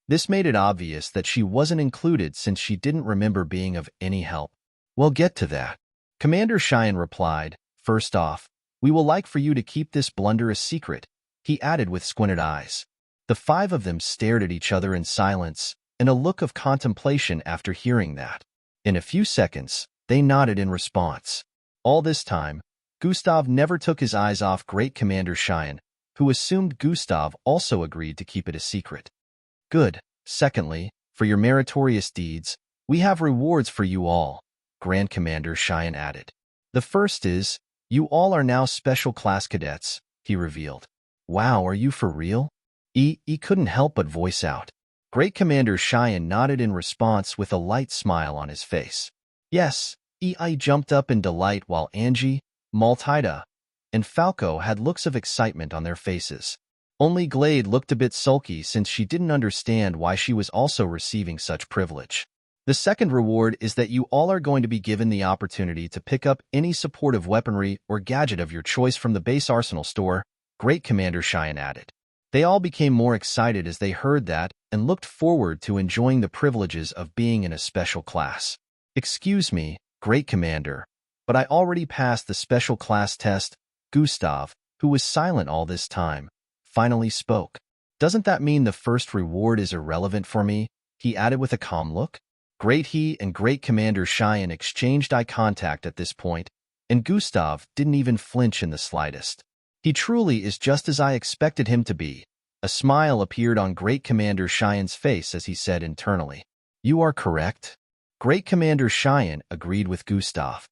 This made it obvious that she wasn't included since she didn't remember being of any help. "We'll get to that." Commander Cheyenne replied. "First off, we will like for you to keep this blunder a secret," he added with squinted eyes. The five of them stared at each other in silence, in a look of contemplation after hearing that. In a few seconds, they nodded in response. All this time, Gustav never took his eyes off Great Commander Cheyenne, who assumed Gustav also agreed to keep it a secret. "Good. Secondly, for your meritorious deeds, we have rewards for you all," Grand Commander Cheyenne added. "The first is, you all are now special class cadets," he revealed. "Wow, are you for real?" He couldn't help but voice out. Great Commander Cheyenne nodded in response with a light smile on his face. "Yes," I jumped up in delight while Angie, Maltida, and Falco had looks of excitement on their faces. Only Glade looked a bit sulky since she didn't understand why she was also receiving such privilege. "The second reward is that you all are going to be given the opportunity to pick up any supportive weaponry or gadget of your choice from the base arsenal store," Great Commander Cheyenne added. They all became more excited as they heard that and looked forward to enjoying the privileges of being in a special class. "Excuse me, Great Commander, but I already passed the special class test," Gustav, who was silent all this time, finally spoke. "Doesn't that mean the first reward is irrelevant for me?" he added with a calm look. He and Great Commander Cheyenne exchanged eye contact at this point, and Gustav didn't even flinch in the slightest. "He truly is just as I expected him to be." A smile appeared on Great Commander Cheyenne's face as he said internally, "You are correct." Great Commander Cheyenne agreed with Gustav.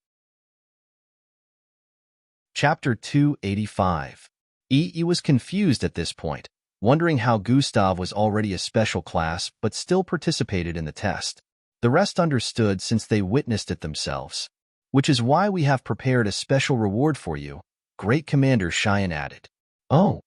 Chapter 285. He was confused at this point, wondering how Gustav was already a special class but still participated in the test. The rest understood since they witnessed it themselves. "Which is why we have prepared a special reward for you," Great Commander Cheyenne added. "Oh,"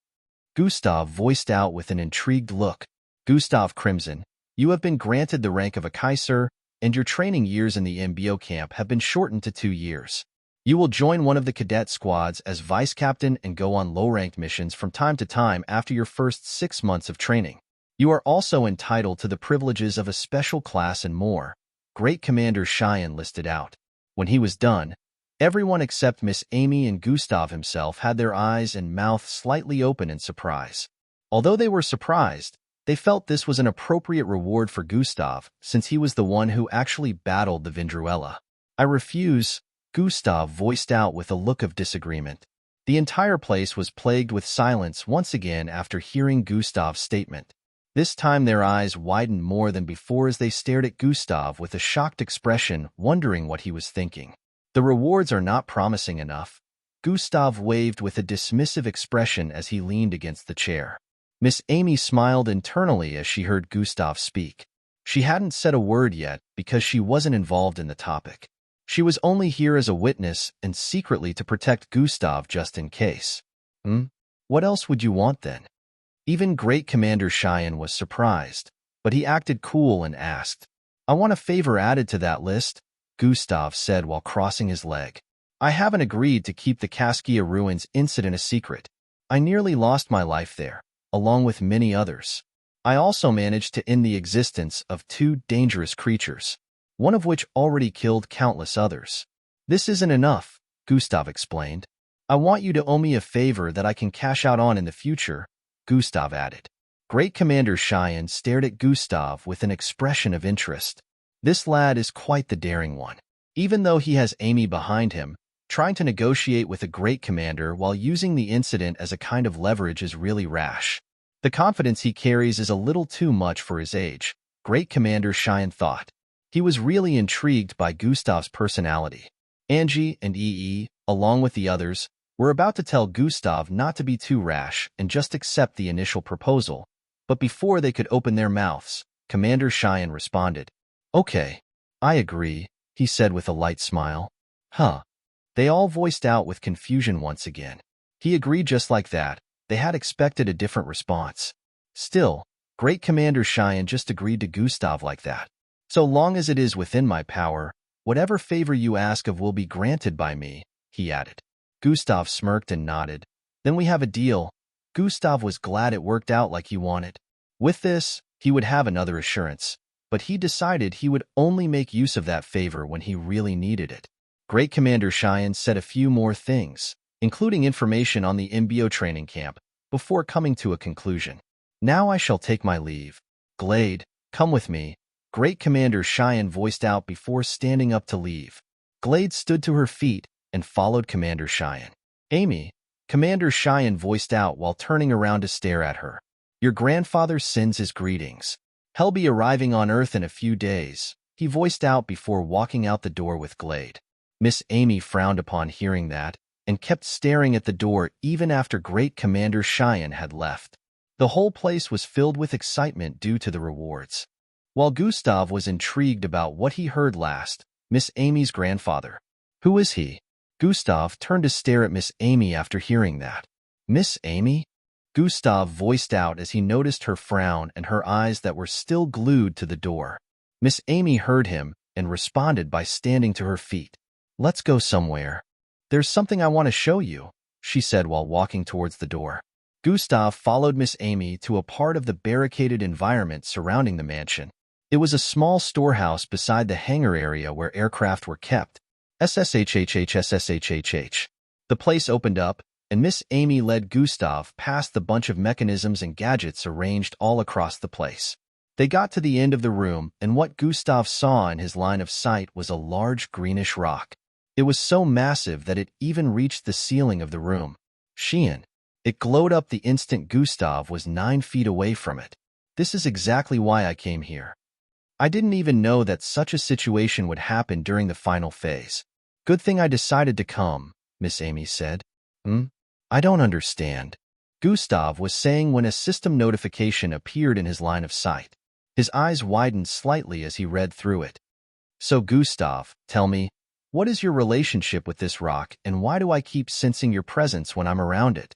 Gustav voiced out with an intrigued look. "Gustav Crimson, you have been granted the rank of a Kaiser, and your training years in the MBO camp have been shortened to 2 years. You will join one of the cadet squads as vice captain and go on low-ranked missions from time to time after your first 6 months of training. You are also entitled to the privileges of a special class and more," Great Commander Cheyenne listed out. When he was done, everyone except Miss Amy and Gustav himself had their eyes and mouth slightly open in surprise. Although they were surprised, they felt this was an appropriate reward for Gustav since he was the one who actually battled the Vindruella. "I refuse," Gustav voiced out with a look of disagreement. The entire place was plagued with silence once again after hearing Gustav's statement. This time their eyes widened more than before as they stared at Gustav with a shocked expression, wondering what he was thinking. "The rewards are not promising enough," Gustav waved with a dismissive expression as he leaned against the chair. Miss Amy smiled internally as she heard Gustav speak. She hadn't said a word yet because she wasn't involved in the topic. She was only here as a witness and secretly to protect Gustav just in case. What else would you want then?" Even Great Commander Cheyenne was surprised, but he acted cool and asked. "I want a favor added to that list," Gustav said while crossing his leg. "I haven't agreed to keep the Kaskia Ruins incident a secret. I nearly lost my life there, along with many others. I also managed to end the existence of 2 dangerous creatures, one of which already killed countless others. This isn't enough," Gustav explained. "I want you to owe me a favor that I can cash out on in the future," Gustav added. Great Commander Cheyenne stared at Gustav with an expression of interest. This lad is quite the daring one. Even though he has Amy behind him, trying to negotiate with a great commander while using the incident as a kind of leverage is really rash. The confidence he carries is a little too much for his age, Great Commander Cheyenne thought. He was really intrigued by Gustav's personality. Angie and along with the others, were about to tell Gustav not to be too rash and just accept the initial proposal, but before they could open their mouths, Commander Cheyenne responded. "Okay, I agree," he said with a light smile. "Huh." They all voiced out with confusion once again. He agreed just like that. They had expected a different response. Still, Great Commander Cheyenne just agreed to Gustav like that. "So long as it is within my power, whatever favor you ask of will be granted by me," he added. Gustav smirked and nodded. "Then we have a deal." Gustav was glad it worked out like he wanted. With this, he would have another assurance, but he decided he would only make use of that favor when he really needed it. Great Commander Cheyenne said a few more things, including information on the MBO training camp, before coming to a conclusion. Now I shall take my leave. Glade, come with me, Great Commander Cheyenne voiced out before standing up to leave. Glade stood to her feet and followed Commander Cheyenne. Amy, Commander Cheyenne voiced out while turning around to stare at her. Your grandfather sends his greetings. He'll be arriving on Earth in a few days, he voiced out before walking out the door with Glade. Miss Amy frowned upon hearing that and kept staring at the door even after Great Commander Cheyenne had left. The whole place was filled with excitement due to the rewards. While Gustav was intrigued about what he heard last, Miss Amy's grandfather. Who is he? Gustav turned to stare at Miss Amy after hearing that. Miss Amy? Gustav voiced out as he noticed her frown and her eyes that were still glued to the door. Miss Amy heard him and responded by standing to her feet. Let's go somewhere. There's something I want to show you, she said while walking towards the door. Gustav followed Miss Amy to a part of the barricaded environment surrounding the mansion. It was a small storehouse beside the hangar area where aircraft were kept. SSHHHSSHHH. The place opened up, and Miss Amy led Gustav past the bunch of mechanisms and gadgets arranged all across the place. They got to the end of the room, and what Gustav saw in his line of sight was a large greenish rock. It was so massive that it even reached the ceiling of the room. Sheehan. It glowed up the instant Gustav was 9 feet away from it. This is exactly why I came here. I didn't even know that such a situation would happen during the final phase. Good thing I decided to come, Miss Amy said. I don't understand. Gustav was saying when a system notification appeared in his line of sight. His eyes widened slightly as he read through it. So Gustav, tell me, what is your relationship with this rock and why do I keep sensing your presence when I'm around it?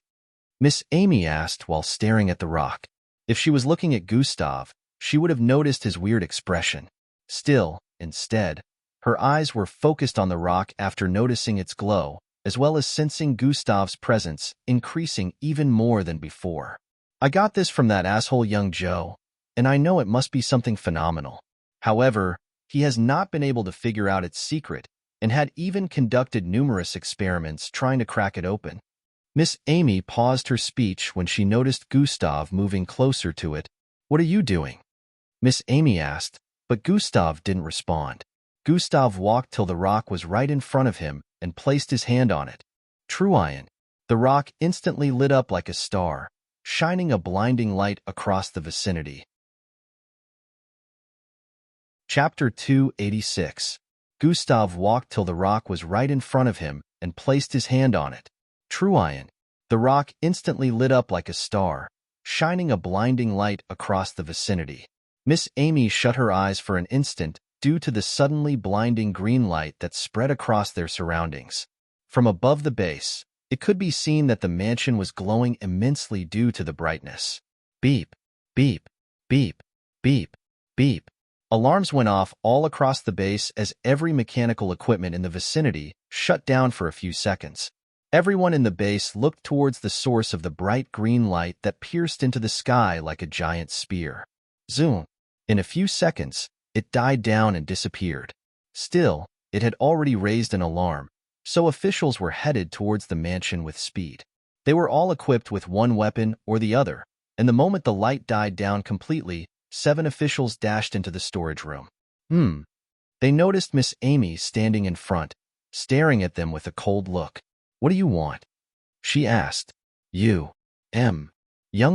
Miss Amy asked while staring at the rock. If she was looking at Gustav, she would have noticed his weird expression. Still, instead, her eyes were focused on the rock after noticing its glow, as well as sensing Gustav's presence increasing even more than before. I got this from that asshole young Joe, and I know it must be something phenomenal. However, he has not been able to figure out its secret and had even conducted numerous experiments trying to crack it open. Miss Amy paused her speech when she noticed Gustav moving closer to it. What are you doing? Miss Amy asked, but Gustav didn't respond. Gustav walked till the rock was right in front of him and placed his hand on it. True iron. The rock instantly lit up like a star, shining a blinding light across the vicinity. Chapter 286. Gustav walked till the rock was right in front of him and placed his hand on it. True iron. The rock instantly lit up like a star, shining a blinding light across the vicinity. Miss Amy shut her eyes for an instant due to the suddenly blinding green light that spread across their surroundings. From above the base, it could be seen that the mansion was glowing immensely due to the brightness. Beep, beep, beep, beep, beep. Alarms went off all across the base as every mechanical equipment in the vicinity shut down for a few seconds. Everyone in the base looked towards the source of the bright green light that pierced into the sky like a giant spear. Zoom. In a few seconds, it died down and disappeared. Still, it had already raised an alarm, so officials were headed towards the mansion with speed. They were all equipped with one weapon or the other, and the moment the light died down completely, 7 officials dashed into the storage room. They noticed Miss Amy standing in front, staring at them with a cold look. What do you want? She asked. Young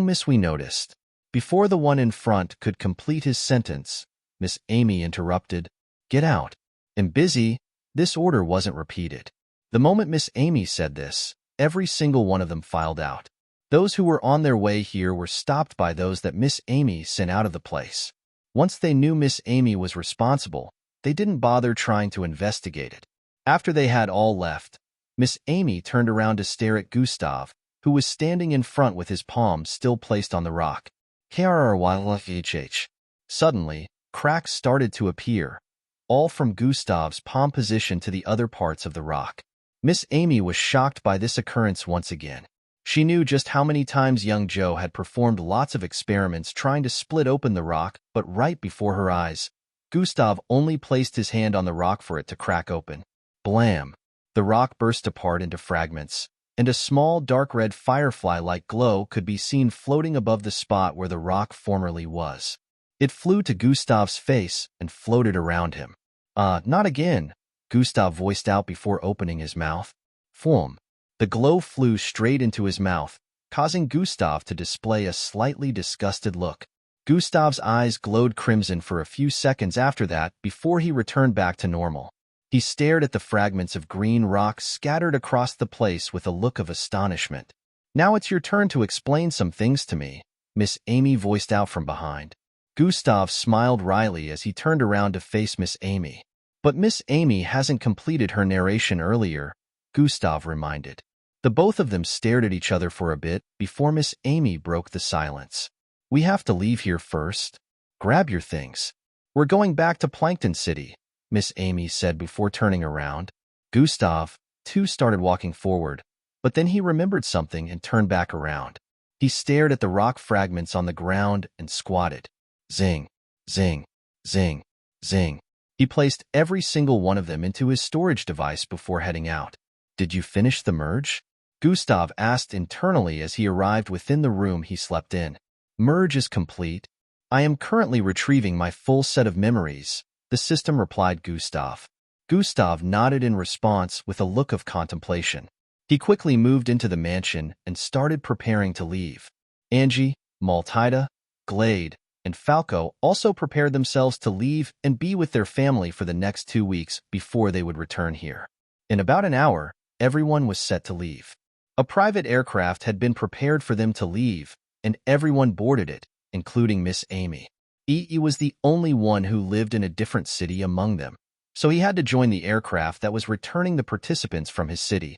miss, we noticed. Before the one in front could complete his sentence, Miss Amy interrupted. Get out. I'm busy. This order wasn't repeated. The moment Miss Amy said this, every single one of them filed out. Those who were on their way here were stopped by those that Miss Amy sent out of the place. Once they knew Miss Amy was responsible, they didn't bother trying to investigate it. After they had all left, Miss Amy turned around to stare at Gustav, who was standing in front with his palms still placed on the rock. KRRYLFHH. Suddenly, cracks started to appear, all from Gustav's palm position to the other parts of the rock. Miss Amy was shocked by this occurrence once again. She knew just how many times young Joe had performed lots of experiments trying to split open the rock, but right before her eyes, Gustav only placed his hand on the rock for it to crack open. Blam! The rock burst apart into fragments, and a small dark red firefly-like glow could be seen floating above the spot where the rock formerly was. It flew to Gustav's face and floated around him. Not again, Gustav voiced out before opening his mouth. Phoom! The glow flew straight into his mouth, causing Gustav to display a slightly disgusted look. Gustav's eyes glowed crimson for a few seconds after that before he returned back to normal. He stared at the fragments of green rock scattered across the place with a look of astonishment. Now it's your turn to explain some things to me, Miss Amy voiced out from behind. Gustav smiled wryly as he turned around to face Miss Amy. But Miss Amy hasn't completed her narration earlier, Gustav reminded. The both of them stared at each other for a bit before Miss Amy broke the silence. We have to leave here first. Grab your things. We're going back to Plankton City, Miss Amy said before turning around. Gustav, too, started walking forward, but then he remembered something and turned back around. He stared at the rock fragments on the ground and squatted. Zing, zing, zing, zing. He placed every single one of them into his storage device before heading out. Did you finish the merge? Gustav asked internally as he arrived within the room he slept in. Merge is complete. I am currently retrieving my full set of memories, the system replied Gustav. Gustav nodded in response with a look of contemplation. He quickly moved into the mansion and started preparing to leave. Angie, Maltida, Glade, and Falco also prepared themselves to leave and be with their family for the next 2 weeks before they would return here. In about an hour, everyone was set to leave. A private aircraft had been prepared for them to leave, and everyone boarded it, including Miss Amy. He was the only one who lived in a different city among them, so he had to join the aircraft that was returning the participants from his city.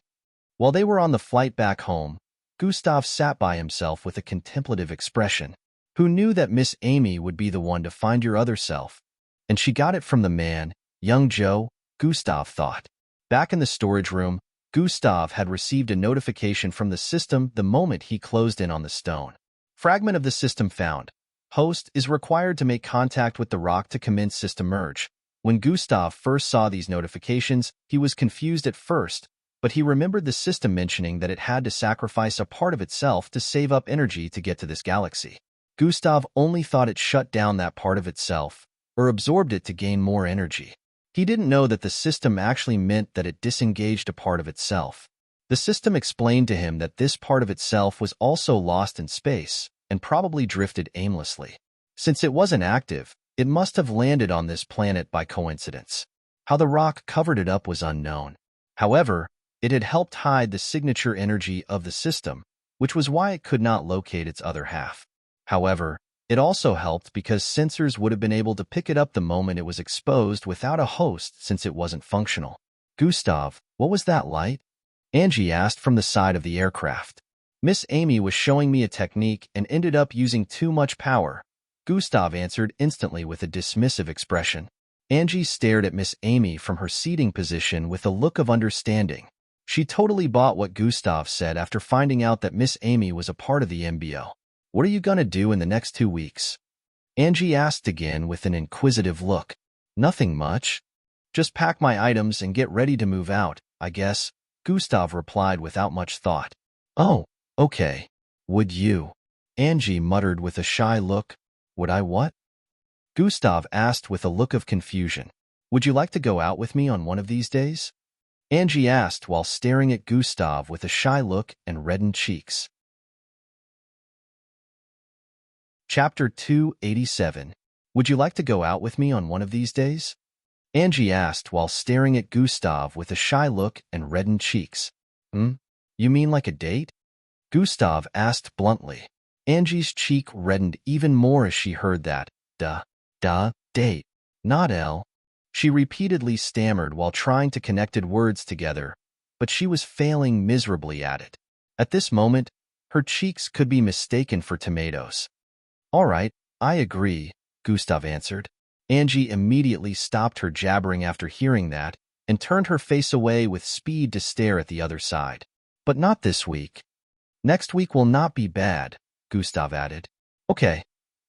While they were on the flight back home, Gustav sat by himself with a contemplative expression. Who knew that Miss Amy would be the one to find your other self? And she got it from the man, young Joe, Gustav thought. Back in the storage room, Gustav had received a notification from the system the moment he closed in on the stone. Fragment of the system found. Host is required to make contact with the rock to commence system merge. When Gustav first saw these notifications, he was confused at first, but he remembered the system mentioning that it had to sacrifice a part of itself to save up energy to get to this galaxy. Gustav only thought it shut down that part of itself, or absorbed it to gain more energy. He didn't know that the system actually meant that it disengaged a part of itself. The system explained to him that this part of itself was also lost in space and probably drifted aimlessly. Since it wasn't active, it must have landed on this planet by coincidence. How the rock covered it up was unknown. However, it had helped hide the signature energy of the system, which was why it could not locate its other half. However, it also helped because sensors would have been able to pick it up the moment it was exposed without a host since it wasn't functional. Gustav, what was that light? Angie asked from the side of the aircraft. Miss Amy was showing me a technique and ended up using too much power. Gustav answered instantly with a dismissive expression. Angie stared at Miss Amy from her seating position with a look of understanding. She totally bought what Gustav said after finding out that Miss Amy was a part of the MBO. What are you gonna do in the next 2 weeks? Angie asked again with an inquisitive look. Nothing much. Just pack my items and get ready to move out, I guess, Gustav replied without much thought. Oh, okay. Would you? Angie muttered with a shy look. Would I what? Gustav asked with a look of confusion. Would you like to go out with me on one of these days? Angie asked while staring at Gustav with a shy look and reddened cheeks. Chapter 287. Would you like to go out with me on one of these days? Angie asked while staring at Gustav with a shy look and reddened cheeks. You mean like a date? Gustav asked bluntly. Angie's cheek reddened even more as she heard that. Date. Not L. She repeatedly stammered while trying to connect words together, but she was failing miserably at it. At this moment, her cheeks could be mistaken for tomatoes. All right, I agree, Gustav answered. Angie immediately stopped her jabbering after hearing that and turned her face away with speed to stare at the other side. But not this week. Next week will not be bad, Gustav added. Okay,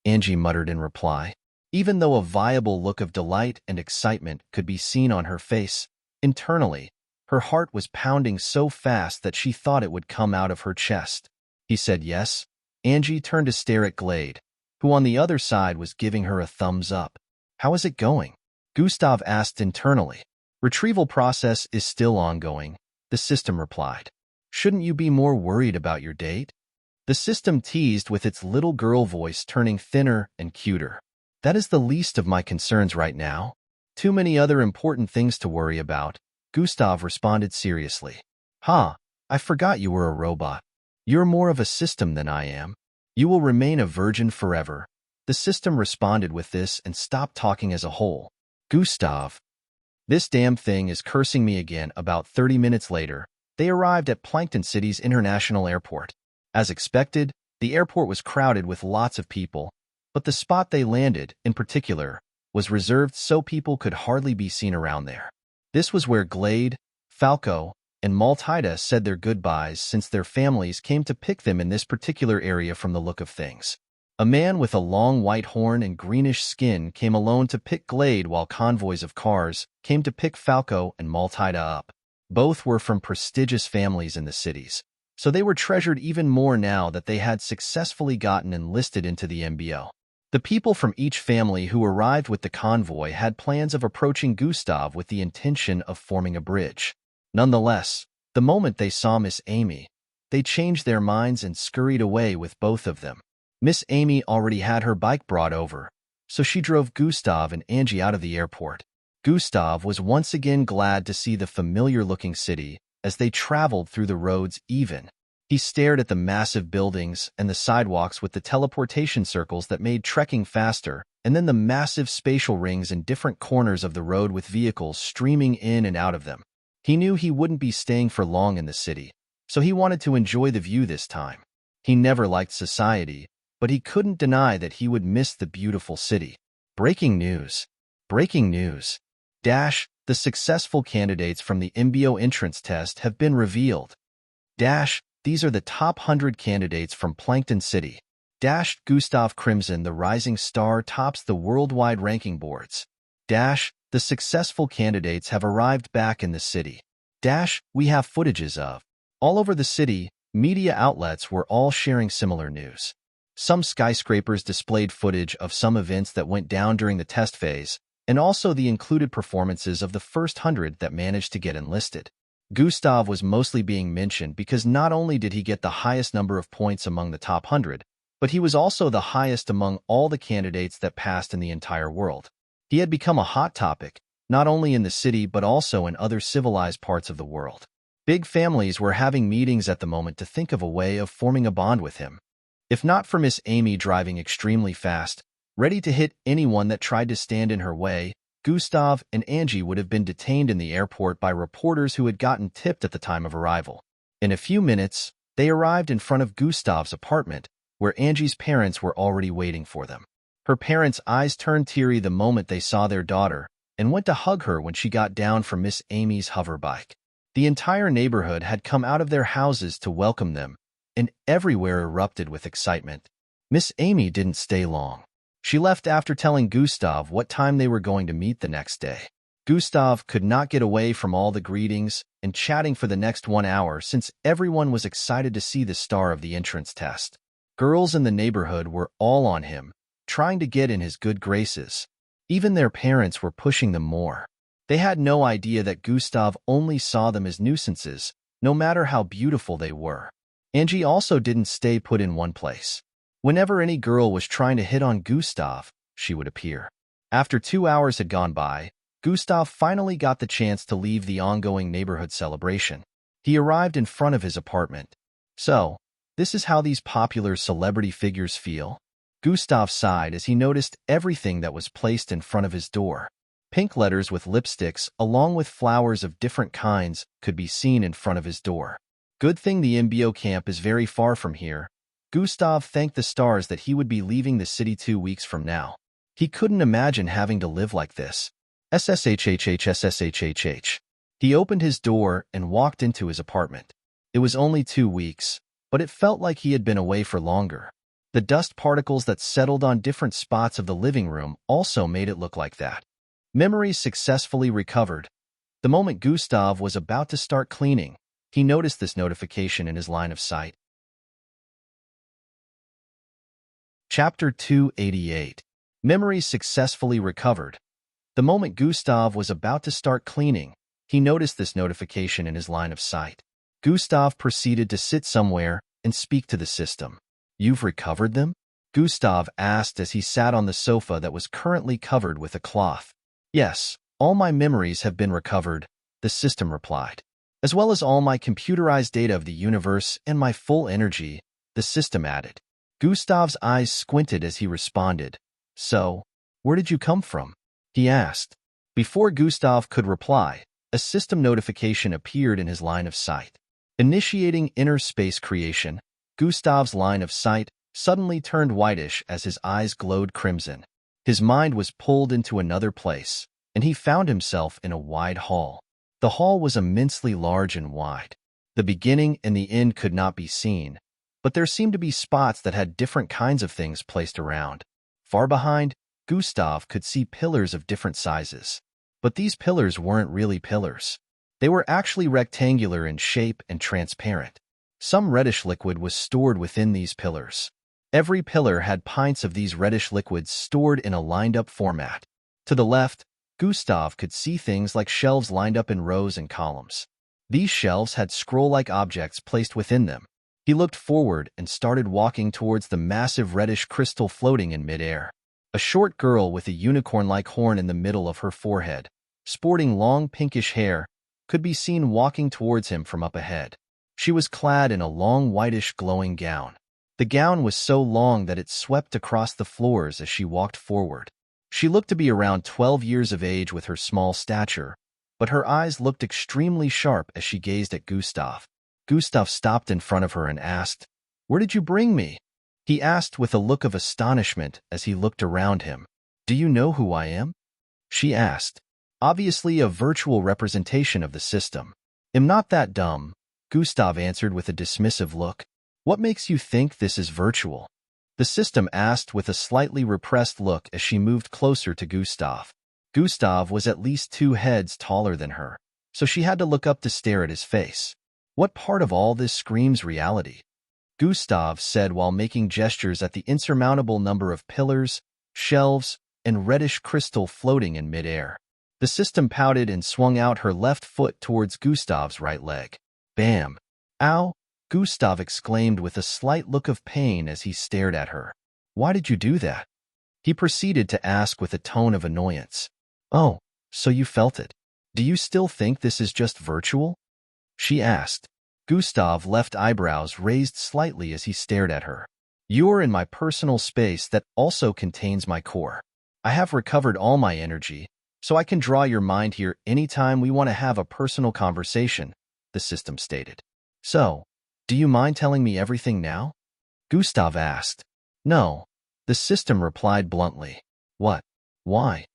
Angie muttered in reply. Even though a viable look of delight and excitement could be seen on her face, internally, her heart was pounding so fast that she thought it would come out of her chest. He said yes. Angie turned to stare at Glade, who on the other side was giving her a thumbs up. How is it going? Gustav asked internally. Retrieval process is still ongoing, the system replied. Shouldn't you be more worried about your date? The system teased with its little girl voice turning thinner and cuter. That is the least of my concerns right now. Too many other important things to worry about, Gustav responded seriously. I forgot you were a robot. You're more of a system than I am. You will remain a virgin forever. The system responded with this and stopped talking as a whole. Gustav. This damn thing is cursing me again. About 30 minutes later, they arrived at Plankton City's International Airport. As expected, the airport was crowded with lots of people, but the spot they landed, in particular, was reserved so people could hardly be seen around there. This was where Glade, Falco, and Maltida said their goodbyes since their families came to pick them in this particular area from the look of things. A man with a long white horn and greenish skin came alone to pick Glade while convoys of cars came to pick Falco and Maltida up. Both were from prestigious families in the cities, so they were treasured even more now that they had successfully gotten enlisted into the MBO. The people from each family who arrived with the convoy had plans of approaching Gustav with the intention of forming a bridge. Nonetheless, the moment they saw Miss Amy, they changed their minds and scurried away with both of them. Miss Amy already had her bike brought over, so she drove Gustav and Angie out of the airport. Gustav was once again glad to see the familiar-looking city as they traveled through the roads even. He stared at the massive buildings and the sidewalks with the teleportation circles that made trekking faster, and then the massive spatial rings in different corners of the road with vehicles streaming in and out of them. He knew he wouldn't be staying for long in the city, so he wanted to enjoy the view this time. He never liked society, but he couldn't deny that he would miss the beautiful city. Breaking news. Breaking news. The successful candidates from the MBO entrance test have been revealed. These are the top 100 candidates from Plankton City. Gustav Crimson, the rising star, tops the worldwide ranking boards. The successful candidates have arrived back in the city. We have footages of. All over the city, media outlets were all sharing similar news. Some skyscrapers displayed footage of some events that went down during the test phase, and also the included performances of the first 100 that managed to get enlisted. Gustav was mostly being mentioned because not only did he get the highest number of points among the top 100, but he was also the highest among all the candidates that passed in the entire world. He had become a hot topic, not only in the city but also in other civilized parts of the world. Big families were having meetings at the moment to think of a way of forming a bond with him. If not for Miss Amy driving extremely fast, ready to hit anyone that tried to stand in her way, Gustav and Angie would have been detained in the airport by reporters who had gotten tipped at the time of arrival. In a few minutes, they arrived in front of Gustav's apartment, where Angie's parents were already waiting for them. Her parents' eyes turned teary the moment they saw their daughter and went to hug her when she got down from Miss Amy's hover bike. The entire neighborhood had come out of their houses to welcome them, and everywhere erupted with excitement. Miss Amy didn't stay long. She left after telling Gustav what time they were going to meet the next day. Gustav could not get away from all the greetings and chatting for the next 1 hour since everyone was excited to see the star of the entrance test. Girls in the neighborhood were all on him, trying to get in his good graces. Even their parents were pushing them more. They had no idea that Gustav only saw them as nuisances, no matter how beautiful they were. Angie also didn't stay put in one place. Whenever any girl was trying to hit on Gustav, she would appear. After 2 hours had gone by, Gustav finally got the chance to leave the ongoing neighborhood celebration. He arrived in front of his apartment. So, this is how these popular celebrity figures feel? Gustav sighed as he noticed everything that was placed in front of his door. Pink letters with lipsticks, along with flowers of different kinds, could be seen in front of his door. Good thing the MBO camp is very far from here. Gustav thanked the stars that he would be leaving the city 2 weeks from now. He couldn't imagine having to live like this. SSHHH. He opened his door and walked into his apartment. It was only 2 weeks, but it felt like he had been away for longer. The dust particles that settled on different spots of the living room also made it look like that. Memories successfully recovered. The moment Gustav was about to start cleaning, he noticed this notification in his line of sight. Chapter 288. Memories successfully recovered. The moment Gustav was about to start cleaning, he noticed this notification in his line of sight. Gustav proceeded to sit somewhere and speak to the system. "You've recovered them?" Gustav asked as he sat on the sofa that was currently covered with a cloth. "Yes, all my memories have been recovered," the system replied. "As well as all my computerized data of the universe and my full energy," the system added. Gustav's eyes squinted as he responded. "So, where did you come from?" he asked. Before Gustav could reply, a system notification appeared in his line of sight. Initiating inner space creation, Gustav's line of sight suddenly turned whitish as his eyes glowed crimson. His mind was pulled into another place, and he found himself in a wide hall. The hall was immensely large and wide. The beginning and the end could not be seen, but there seemed to be spots that had different kinds of things placed around. Far behind, Gustav could see pillars of different sizes. But these pillars weren't really pillars. They were actually rectangular in shape and transparent. Some reddish liquid was stored within these pillars. Every pillar had pints of these reddish liquids stored in a lined-up format. To the left, Gustav could see things like shelves lined up in rows and columns. These shelves had scroll-like objects placed within them. He looked forward and started walking towards the massive reddish crystal floating in midair. A short girl with a unicorn-like horn in the middle of her forehead, sporting long pinkish hair, could be seen walking towards him from up ahead. She was clad in a long whitish glowing gown. The gown was so long that it swept across the floors as she walked forward. She looked to be around 12 years of age with her small stature, but her eyes looked extremely sharp as she gazed at Gustav. Gustav stopped in front of her and asked, "Where did you bring me?" He asked with a look of astonishment as he looked around him. "Do you know who I am?" she asked, obviously a virtual representation of the system. "I'm not that dumb," Gustav answered with a dismissive look. "What makes you think this is virtual?" the system asked with a slightly repressed look as she moved closer to Gustav. Gustav was at least 2 heads taller than her, so she had to look up to stare at his face. "What part of all this screams reality?" Gustav said while making gestures at the insurmountable number of pillars, shelves, and reddish crystal floating in midair. The system pouted and swung out her left foot towards Gustav's right leg. Bam! "Ow!" Gustav exclaimed with a slight look of pain as he stared at her. "Why did you do that?" he proceeded to ask with a tone of annoyance. "Oh, so you felt it. Do you still think this is just virtual?" she asked. Gustav's left eyebrows raised slightly as he stared at her. "You're in my personal space that also contains my core. I have recovered all my energy, so I can draw your mind here anytime we want to have a personal conversation," the system stated. "So, do you mind telling me everything now?" Gustav asked. "No," the system replied bluntly. "What? Why?"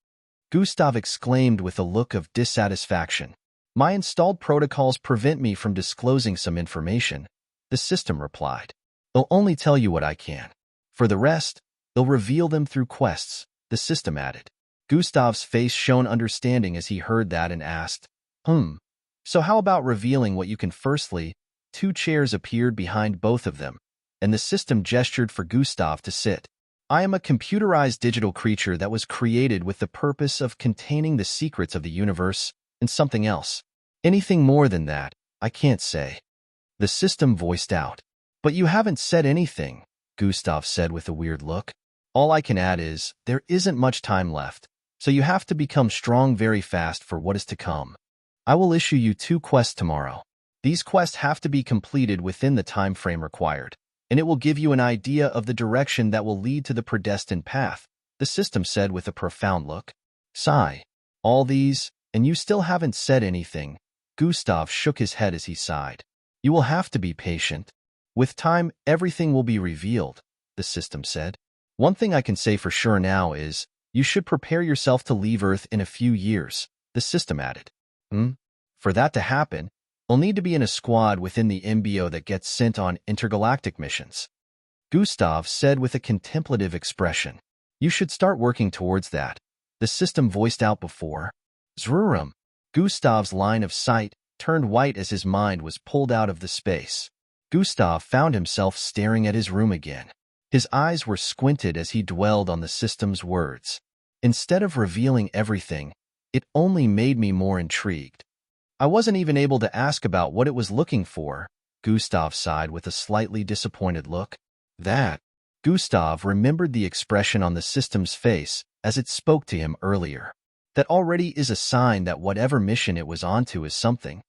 Gustav exclaimed with a look of dissatisfaction. "My installed protocols prevent me from disclosing some information," the system replied. "They'll only tell you what I can. For the rest, they'll reveal them through quests," the system added. Gustav's face shone understanding as he heard that and asked, So how about revealing what you can firstly?" 2 chairs appeared behind both of them, and the system gestured for Gustav to sit. "I am a computerized digital creature that was created with the purpose of containing the secrets of the universe and something else. Anything more than that, I can't say," the system voiced out. "But you haven't said anything," Gustav said with a weird look. "All I can add is, there isn't much time left, so you have to become strong very fast for what is to come. I will issue you 2 quests tomorrow. These quests have to be completed within the time frame required, and it will give you an idea of the direction that will lead to the predestined path," the system said with a profound look. Sigh. "All these, and you still haven't said anything," Gustav shook his head as he sighed. "You will have to be patient. With time, everything will be revealed," the system said. "One thing I can say for sure now is, you should prepare yourself to leave Earth in a few years," the system added. For that to happen, I'll need to be in a squad within the MBO that gets sent on intergalactic missions, Gustav said with a contemplative expression. You should start working towards that, the system voiced out before. Zrurum. Gustav's line of sight turned white as his mind was pulled out of the space. Gustav found himself staring at his room again. His eyes were squinted as he dwelled on the system's words. Instead of revealing everything, it only made me more intrigued. I wasn't even able to ask about what it was looking for, Gustav sighed with a slightly disappointed look. That. Gustav remembered the expression on the system's face as it spoke to him earlier. That already is a sign that whatever mission it was onto is something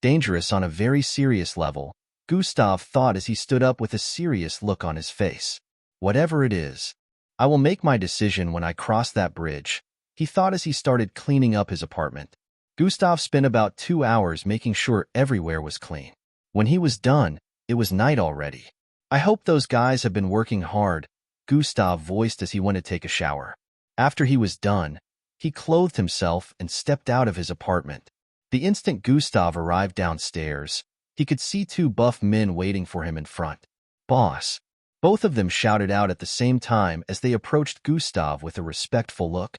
dangerous on a very serious level, Gustav thought as he stood up with a serious look on his face. Whatever it is, I will make my decision when I cross that bridge, he thought as he started cleaning up his apartment. Gustav spent about 2 hours making sure everywhere was clean. When he was done, it was night already. I hope those guys have been working hard, Gustav voiced as he went to take a shower. After he was done, he clothed himself and stepped out of his apartment. The instant Gustav arrived downstairs, he could see 2 buff men waiting for him in front. Boss. Both of them shouted out at the same time as they approached Gustav with a respectful look.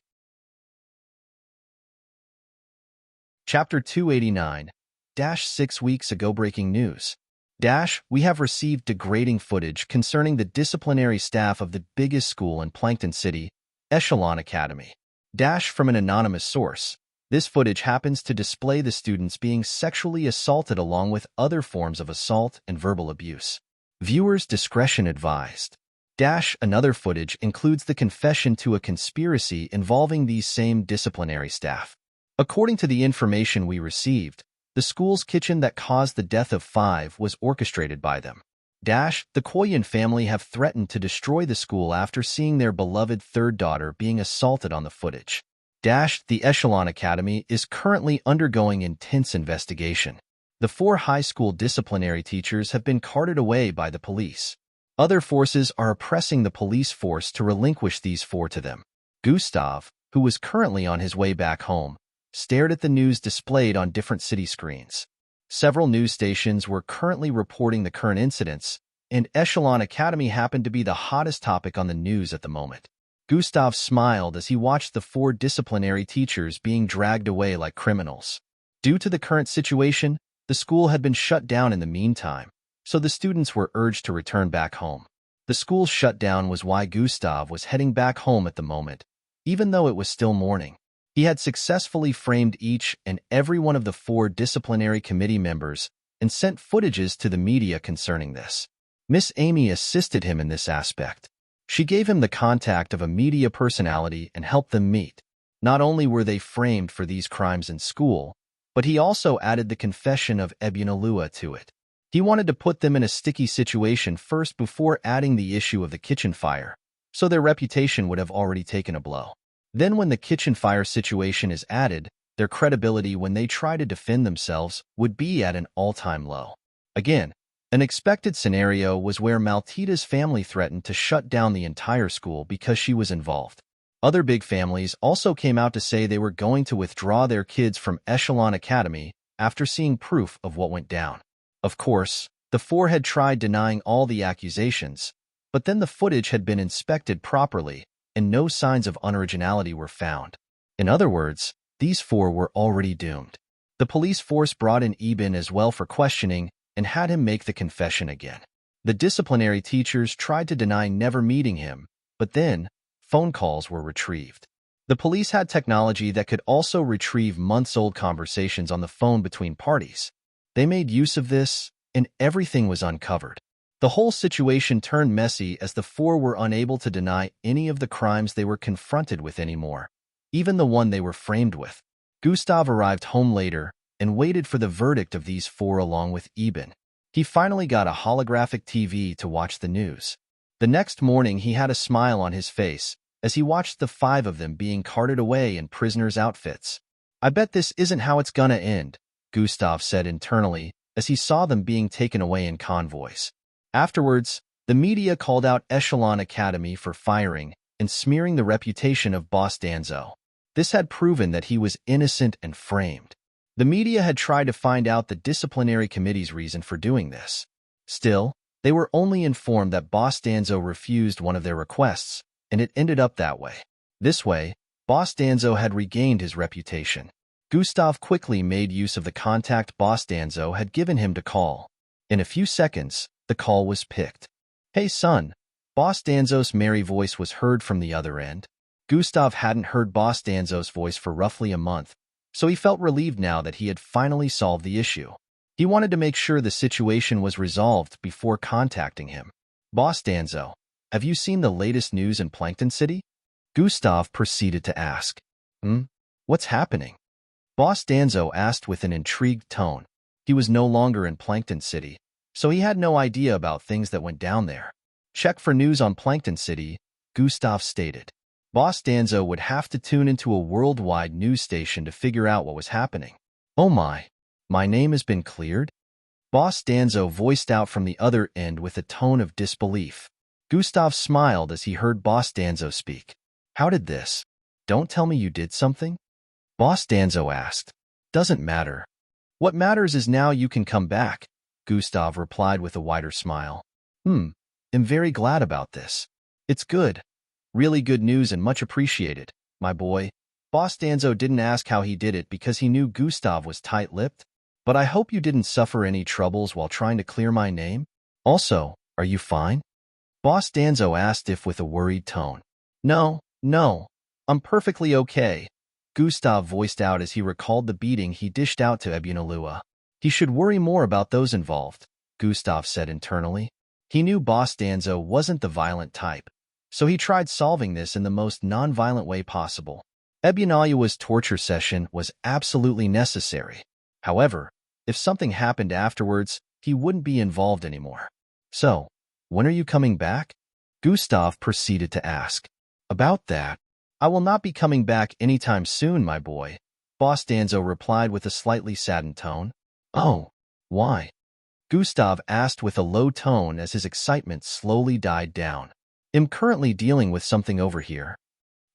Chapter 289. 6 weeks ago breaking news. We have received degrading footage concerning the disciplinary staff of the biggest school in Plankton City, Echelon Academy. From an anonymous source. This footage happens to display the students being sexually assaulted along with other forms of assault and verbal abuse. Viewers' discretion advised. Another footage includes the confession to a conspiracy involving these same disciplinary staff. According to the information we received, the school's kitchen that caused the death of 5 was orchestrated by them. The Koyan family have threatened to destroy the school after seeing their beloved third daughter being assaulted on the footage. The Echelon Academy is currently undergoing intense investigation. The 4 high school disciplinary teachers have been carted away by the police. Other forces are oppressing the police force to relinquish these 4 to them. Gustav, who was currently on his way back home, stared at the news displayed on different city screens. Several news stations were currently reporting the current incidents, and Echelon Academy happened to be the hottest topic on the news at the moment. Gustav smiled as he watched the 4 disciplinary teachers being dragged away like criminals. Due to the current situation, the school had been shut down in the meantime, so the students were urged to return back home. The school's shutdown was why Gustav was heading back home at the moment, even though it was still morning. He had successfully framed each and every one of the 4 disciplinary committee members and sent footages to the media concerning this. Miss Amy assisted him in this aspect. She gave him the contact of a media personality and helped them meet. Not only were they framed for these crimes in school, but he also added the confession of Ebunalua to it. He wanted to put them in a sticky situation first before adding the issue of the kitchen fire, so their reputation would have already taken a blow. Then when the kitchen fire situation is added, their credibility when they try to defend themselves would be at an all-time low. Again, an expected scenario was where Maltita's family threatened to shut down the entire school because she was involved. Other big families also came out to say they were going to withdraw their kids from Echelon Academy after seeing proof of what went down. Of course, the 4 had tried denying all the accusations, but then the footage had been inspected properly and no signs of unoriginality were found. In other words, these 4 were already doomed. The police force brought in Eben as well for questioning and had him make the confession again. The disciplinary teachers tried to deny never meeting him, but then phone calls were retrieved. The police had technology that could also retrieve months-old conversations on the phone between parties. They made use of this, and everything was uncovered. The whole situation turned messy as the 4 were unable to deny any of the crimes they were confronted with anymore, even the one they were framed with. Gustav arrived home later and waited for the verdict of these 4 along with Eben. He finally got a holographic TV to watch the news. The next morning he had a smile on his face as he watched the 5 of them being carted away in prisoners' outfits. I bet this isn't how it's gonna end, Gustav said internally as he saw them being taken away in convoys. Afterwards, the media called out Echelon Academy for firing and smearing the reputation of Boss Danzo. This had proven that he was innocent and framed. The media had tried to find out the disciplinary committee's reason for doing this. Still, they were only informed that Boss Danzo refused one of their requests, and it ended up that way. This way, Boss Danzo had regained his reputation. Gustav quickly made use of the contact Boss Danzo had given him to call. In a few seconds, the call was picked. "Hey son." Boss Danzo's merry voice was heard from the other end. Gustav hadn't heard Boss Danzo's voice for roughly a month, so he felt relieved now that he had finally solved the issue. He wanted to make sure the situation was resolved before contacting him. "Boss Danzo, have you seen the latest news in Plankton City?" Gustav proceeded to ask. What's happening?" Boss Danzo asked with an intrigued tone. He was no longer in Plankton City, so he had no idea about things that went down there. "Check for news on Plankton City," Gustav stated. Boss Danzo would have to tune into a worldwide news station to figure out what was happening. "Oh my name has been cleared?" Boss Danzo voiced out from the other end with a tone of disbelief. Gustav smiled as he heard Boss Danzo speak. "How did this? Don't tell me you did something?" Boss Danzo asked. "Doesn't matter. What matters is now you can come back," Gustav replied with a wider smile. I'm very glad about this. It's good. Really good news and much appreciated, my boy." Boss Danzo didn't ask how he did it because he knew Gustav was tight-lipped. "But I hope you didn't suffer any troubles while trying to clear my name. Also, are you fine?" Boss Danzo asked with a worried tone. No, I'm perfectly okay," Gustav voiced out as he recalled the beating he dished out to Ebunalua. "He should worry more about those involved," Gustav said internally. He knew Boss Danzo wasn't the violent type, so he tried solving this in the most non-violent way possible. Ebunalua's torture session was absolutely necessary. However, if something happened afterwards, he wouldn't be involved anymore. "So, when are you coming back?" Gustav proceeded to ask. "About that, I will not be coming back anytime soon, my boy," Boss Danzo replied with a slightly saddened tone. "Oh, why?" Gustav asked with a low tone as his excitement slowly died down. "I'm currently dealing with something over here.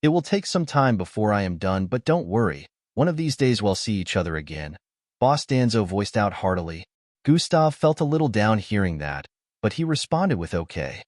It will take some time before I am done, but don't worry. One of these days we'll see each other again," Boss Danzo voiced out heartily. Gustav felt a little down hearing that, but he responded with okay.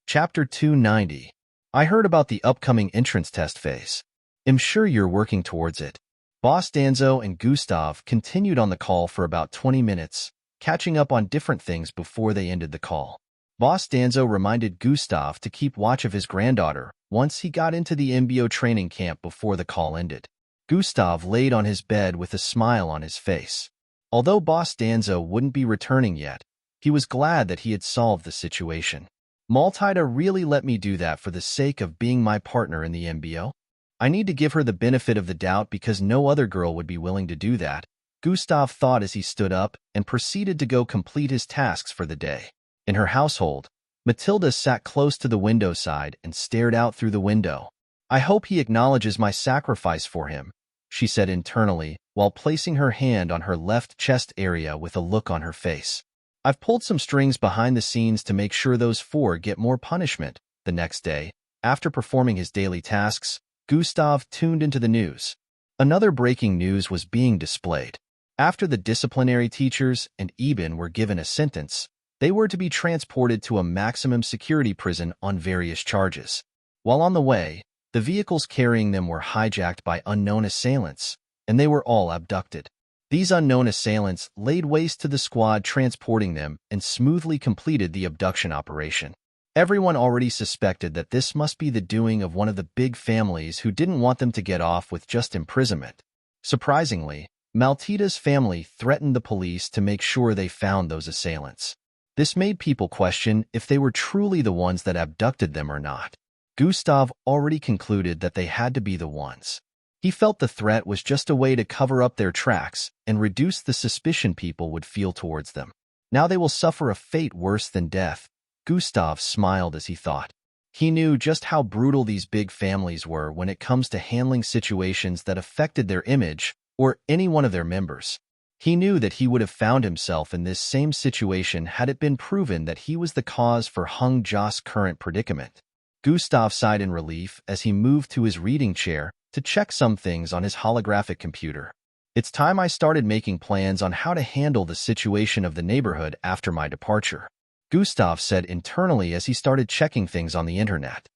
Chapter 290. I heard about the upcoming entrance test phase. I'm sure you're working towards it. Boss Danzo and Gustav continued on the call for about 20 minutes, catching up on different things before they ended the call. Boss Danzo reminded Gustav to keep watch of his granddaughter once he got into the MBO training camp before the call ended. Gustav laid on his bed with a smile on his face. Although Boss Danzo wouldn't be returning yet, he was glad that he had solved the situation. "Maltida really let me do that for the sake of being my partner in the MBO. I need to give her the benefit of the doubt because no other girl would be willing to do that," Gustav thought as he stood up and proceeded to go complete his tasks for the day. In her household, Matilda sat close to the window side and stared out through the window. "I hope he acknowledges my sacrifice for him," she said internally while placing her hand on her left chest area with a look on her face. "I've pulled some strings behind the scenes to make sure those four get more punishment." The next day, after performing his daily tasks, Gustav tuned into the news. Another breaking news was being displayed. After the disciplinary teachers and Eben were given a sentence, they were to be transported to a maximum security prison on various charges. While on the way, the vehicles carrying them were hijacked by unknown assailants, and they were all abducted. These unknown assailants laid waste to the squad transporting them and smoothly completed the abduction operation. Everyone already suspected that this must be the doing of one of the big families who didn't want them to get off with just imprisonment. Surprisingly, Maltita's family threatened the police to make sure they found those assailants. This made people question if they were truly the ones that abducted them or not. Gustav already concluded that they had to be the ones. He felt the threat was just a way to cover up their tracks and reduce the suspicion people would feel towards them. Now they will suffer a fate worse than death. Gustav smiled as he thought. He knew just how brutal these big families were when it comes to handling situations that affected their image or any one of their members. He knew that he would have found himself in this same situation had it been proven that he was the cause for Hung Ja's current predicament. Gustav sighed in relief as he moved to his reading chair to check some things on his holographic computer. It's time I started making plans on how to handle the situation of the neighborhood after my departure, Gustav said internally as he started checking things on the internet.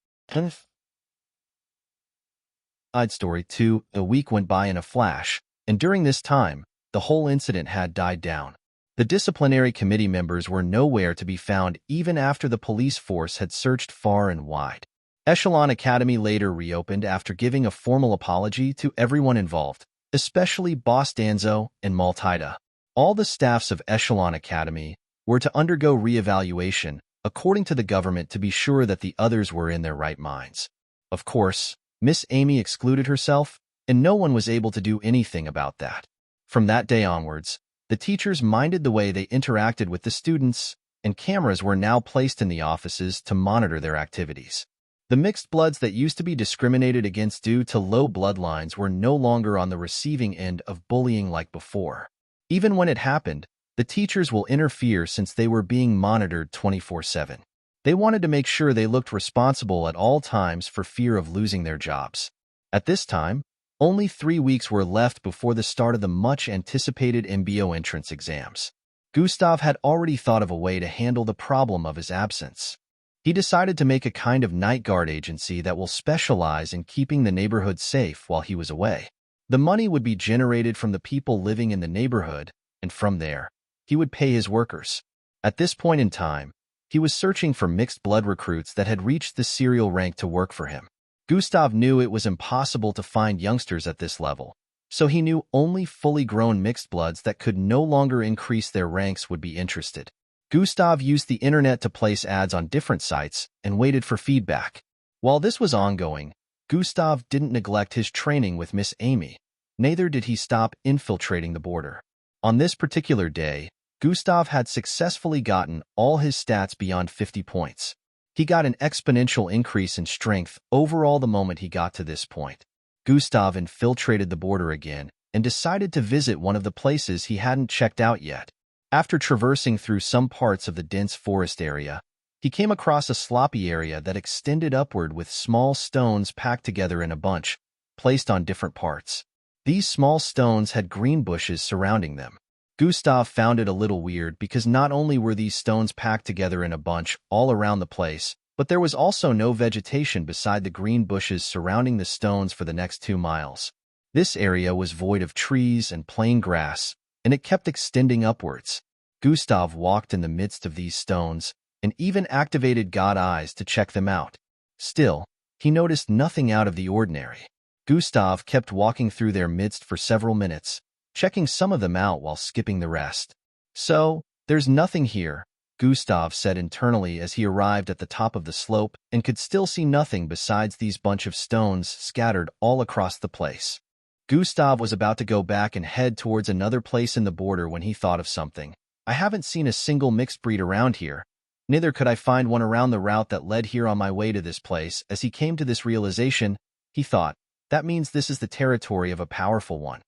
Side story 2. A week went by in a flash, and during this time, the whole incident had died down. The disciplinary committee members were nowhere to be found even after the police force had searched far and wide. Echelon Academy later reopened after giving a formal apology to everyone involved, especially Boss Danzo and Maltida. All the staffs of Echelon Academy were to undergo re-evaluation, according to the government, to be sure that the others were in their right minds. Of course, Miss Amy excluded herself, and no one was able to do anything about that. From that day onwards, the teachers minded the way they interacted with the students, and cameras were now placed in the offices to monitor their activities. The mixed bloods that used to be discriminated against due to low bloodlines were no longer on the receiving end of bullying like before. Even when it happened, the teachers will interfere since they were being monitored 24/7. They wanted to make sure they looked responsible at all times for fear of losing their jobs. At this time, only 3 weeks were left before the start of the much-anticipated MBO entrance exams. Gustav had already thought of a way to handle the problem of his absence. He decided to make a kind of night guard agency that will specialize in keeping the neighborhood safe while he was away. The money would be generated from the people living in the neighborhood, and from there, he would pay his workers. At this point in time, he was searching for mixed blood recruits that had reached the serial rank to work for him. Gustav knew it was impossible to find youngsters at this level, so he knew only fully grown mixed bloods that could no longer increase their ranks would be interested. Gustav used the internet to place ads on different sites and waited for feedback. While this was ongoing, Gustav didn't neglect his training with Miss Amy, neither did he stop infiltrating the border. On this particular day, Gustav had successfully gotten all his stats beyond 50 points. He got an exponential increase in strength overall the moment he got to this point. Gustav infiltrated the border again and decided to visit one of the places he hadn't checked out yet. After traversing through some parts of the dense forest area, he came across a sloppy area that extended upward with small stones packed together in a bunch, placed on different parts. These small stones had green bushes surrounding them. Gustav found it a little weird because not only were these stones packed together in a bunch all around the place, but there was also no vegetation beside the green bushes surrounding the stones for the next 2 miles. This area was void of trees and plain grass, and it kept extending upwards. Gustav walked in the midst of these stones and even activated God Eyes to check them out. Still, he noticed nothing out of the ordinary. Gustav kept walking through their midst for several minutes, checking some of them out while skipping the rest. So, there's nothing here, Gustav said internally as he arrived at the top of the slope and could still see nothing besides these bunch of stones scattered all across the place. Gustav was about to go back and head towards another place in the border when he thought of something. I haven't seen a single mixed breed around here. Neither could I find one around the route that led here on my way to this place. As he came to this realization, he thought, that means this is the territory of a powerful one.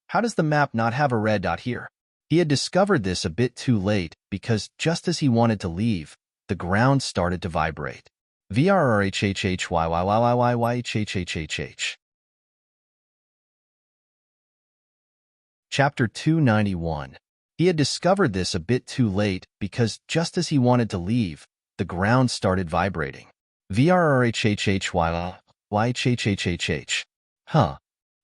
How does the map not have a red dot here? He had discovered this a bit too late because just as he wanted to leave, the ground started to vibrate. VRRHHHYYYYYYHHHH. Chapter 291. He had discovered this a bit too late because just as he wanted to leave, the ground started vibrating. VRRHHHYYYHHHH. Huh.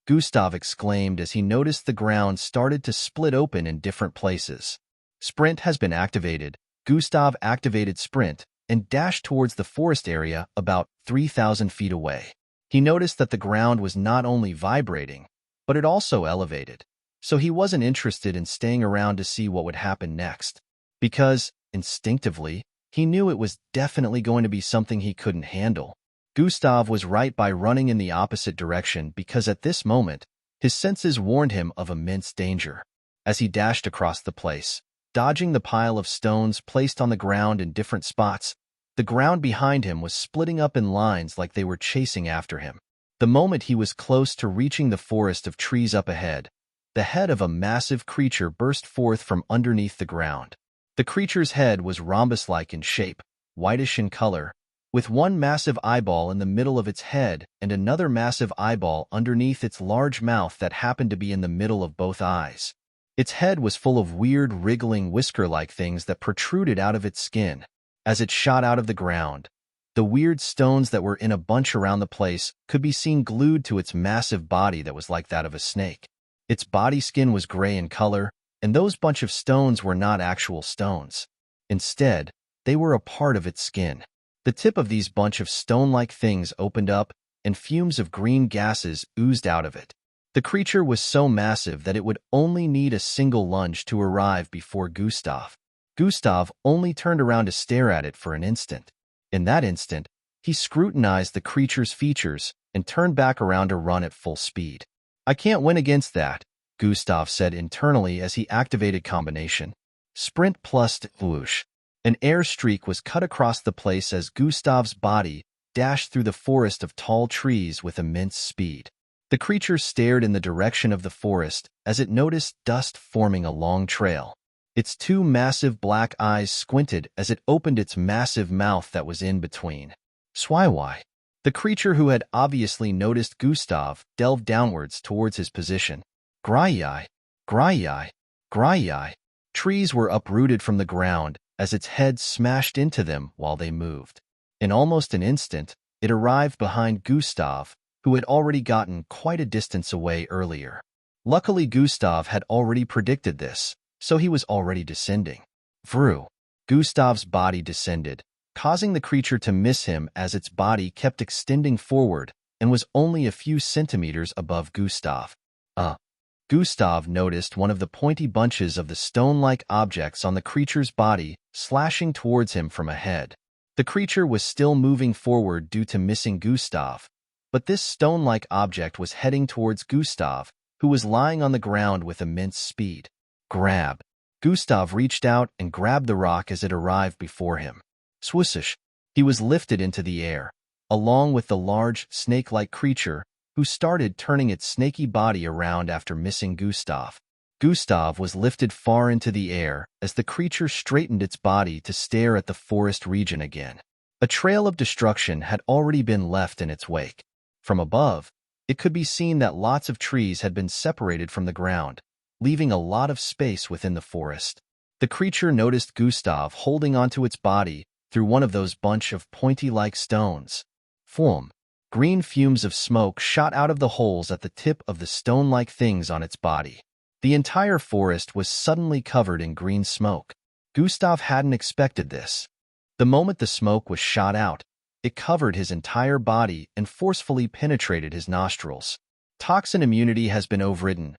Gustav exclaimed as he noticed the ground started to split open in different places. Sprint has been activated. Gustav activated Sprint and dashed towards the forest area about 3,000 feet away. He noticed that the ground was not only vibrating, but it also elevated. So he wasn't interested in staying around to see what would happen next. Because, instinctively, he knew it was definitely going to be something he couldn't handle. Gustav was right by running in the opposite direction because at this moment, his senses warned him of immense danger. As he dashed across the place, dodging the pile of stones placed on the ground in different spots, the ground behind him was splitting up in lines like they were chasing after him. The moment he was close to reaching the forest of trees up ahead, the head of a massive creature burst forth from underneath the ground. The creature's head was rhombus-like in shape, whitish in color, with one massive eyeball in the middle of its head and another massive eyeball underneath its large mouth that happened to be in the middle of both eyes. Its head was full of weird, wriggling, whisker-like things that protruded out of its skin. As it shot out of the ground, the weird stones that were in a bunch around the place could be seen glued to its massive body that was like that of a snake. Its body skin was gray in color, and those bunch of stones were not actual stones. Instead, they were a part of its skin. The tip of these bunch of stone-like things opened up, and fumes of green gases oozed out of it. The creature was so massive that it would only need a single lunge to arrive before Gustav. Gustav only turned around to stare at it for an instant. In that instant, he scrutinized the creature's features and turned back around to run at full speed. "I can't win against that," Gustav said internally as he activated combination. Sprint plus whoosh. An air streak was cut across the place as Gustav's body dashed through the forest of tall trees with immense speed. The creature stared in the direction of the forest as it noticed dust forming a long trail. Its two massive black eyes squinted as it opened its massive mouth that was in between. Swai. The creature, who had obviously noticed Gustav, delved downwards towards his position. Grai. Trees were uprooted from the ground as its head smashed into them while they moved. In almost an instant, it arrived behind Gustav, who had already gotten quite a distance away earlier. Luckily, Gustav had already predicted this, so he was already descending. Vroom. Gustav's body descended, causing the creature to miss him as its body kept extending forward and was only a few centimeters above Gustav. Gustav noticed one of the pointy bunches of the stone-like objects on the creature's body slashing towards him from ahead. The creature was still moving forward due to missing Gustav, but this stone-like object was heading towards Gustav, who was lying on the ground with immense speed. Grab. Gustav reached out and grabbed the rock as it arrived before him. Swoosh. He was lifted into the air, along with the large, snake-like creature, who started turning its snaky body around after missing Gustav. Gustav was lifted far into the air as the creature straightened its body to stare at the forest region again. A trail of destruction had already been left in its wake. From above, it could be seen that lots of trees had been separated from the ground, leaving a lot of space within the forest. The creature noticed Gustav holding onto its body through one of those bunch of pointy-like stones. Foom. Green fumes of smoke shot out of the holes at the tip of the stone-like things on its body. The entire forest was suddenly covered in green smoke. Gustav hadn't expected this. The moment the smoke was shot out, it covered his entire body and forcefully penetrated his nostrils. Toxin immunity has been overridden.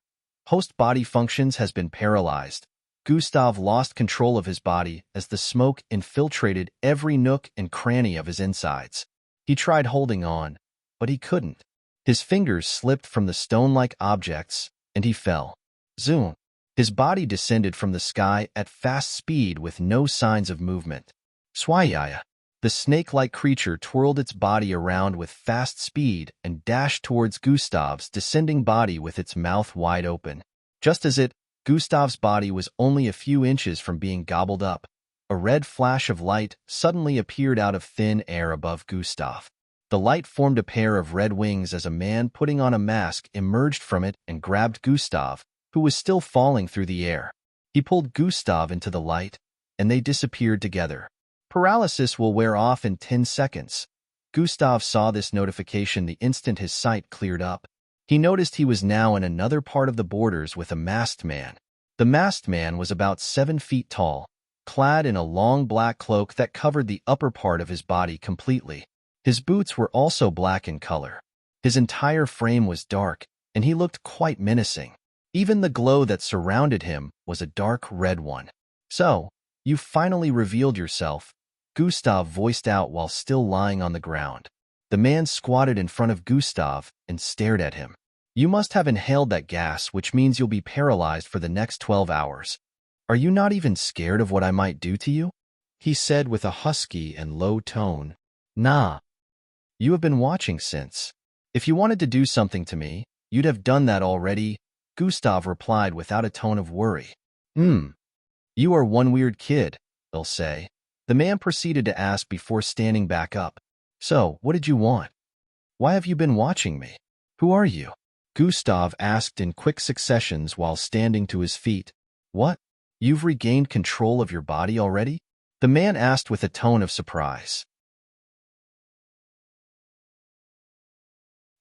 Host body functions has been paralyzed. Gustav lost control of his body as the smoke infiltrated every nook and cranny of his insides. He tried holding on, but he couldn't. His fingers slipped from the stone-like objects, and he fell. Zoom. His body descended from the sky at fast speed with no signs of movement. Swayaya. The snake-like creature twirled its body around with fast speed and dashed towards Gustav's descending body with its mouth wide open. Just as Gustav's body was only a few inches from being gobbled up, a red flash of light suddenly appeared out of thin air above Gustav. The light formed a pair of red wings as a man putting on a mask emerged from it and grabbed Gustav, who was still falling through the air. He pulled Gustav into the light, and they disappeared together. Paralysis will wear off in 10 seconds. Gustav saw this notification the instant his sight cleared up. He noticed he was now in another part of the borders with a masked man. The masked man was about 7 feet tall, clad in a long black cloak that covered the upper part of his body completely. His boots were also black in color. His entire frame was dark, and he looked quite menacing. Even the glow that surrounded him was a dark red one. "So, you finally revealed yourself," Gustav voiced out while still lying on the ground. The man squatted in front of Gustav and stared at him. "You must have inhaled that gas, which means you'll be paralyzed for the next 12 hours. Are you not even scared of what I might do to you?" he said with a husky and low tone. "Nah. You have been watching since. If you wanted to do something to me, you'd have done that already," Gustav replied without a tone of worry. You are one weird kid," they'll say. The man proceeded to ask before standing back up. So, what did you want? Why have you been watching me? Who are you? Gustav asked in quick successions while standing to his feet. What? You've regained control of your body already? The man asked with a tone of surprise.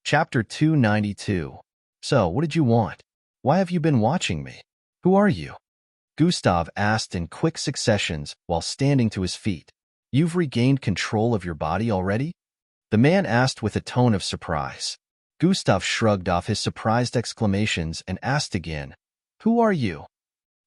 Chapter 292. So, what did you want? Why have you been watching me? Who are you? Gustav asked in quick successions while standing to his feet. You've regained control of your body already? The man asked with a tone of surprise. Gustav shrugged off his surprised exclamations and asked again, Who are you?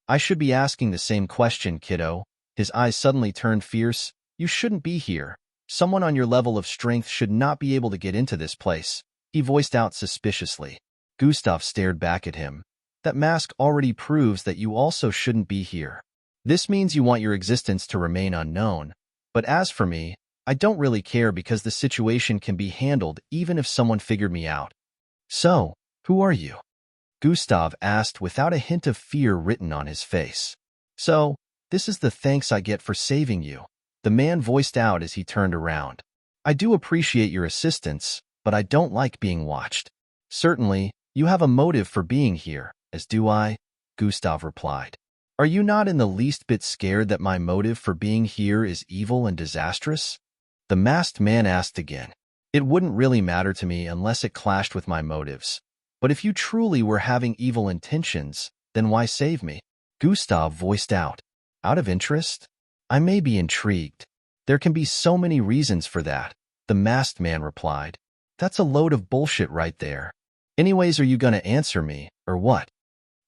I should be asking the same question, kiddo. His eyes suddenly turned fierce. You shouldn't be here. Someone on your level of strength should not be able to get into this place. He voiced out suspiciously. Gustav stared back at him. That mask already proves that you also shouldn't be here. This means you want your existence to remain unknown. But as for me, I don't really care because the situation can be handled even if someone figured me out. So, who are you? Gustav asked without a hint of fear written on his face. So, this is the thanks I get for saving you, the man voiced out as he turned around. I do appreciate your assistance, but I don't like being watched. Certainly, you have a motive for being here, as do I, Gustav replied. Are you not in the least bit scared that my motive for being here is evil and disastrous? The masked man asked again. It wouldn't really matter to me unless it clashed with my motives. But if you truly were having evil intentions, then why save me? Gustav voiced out. Out of interest? I may be intrigued. There can be so many reasons for that, the masked man replied. That's a load of bullshit right there. Anyways, are you gonna answer me, or what?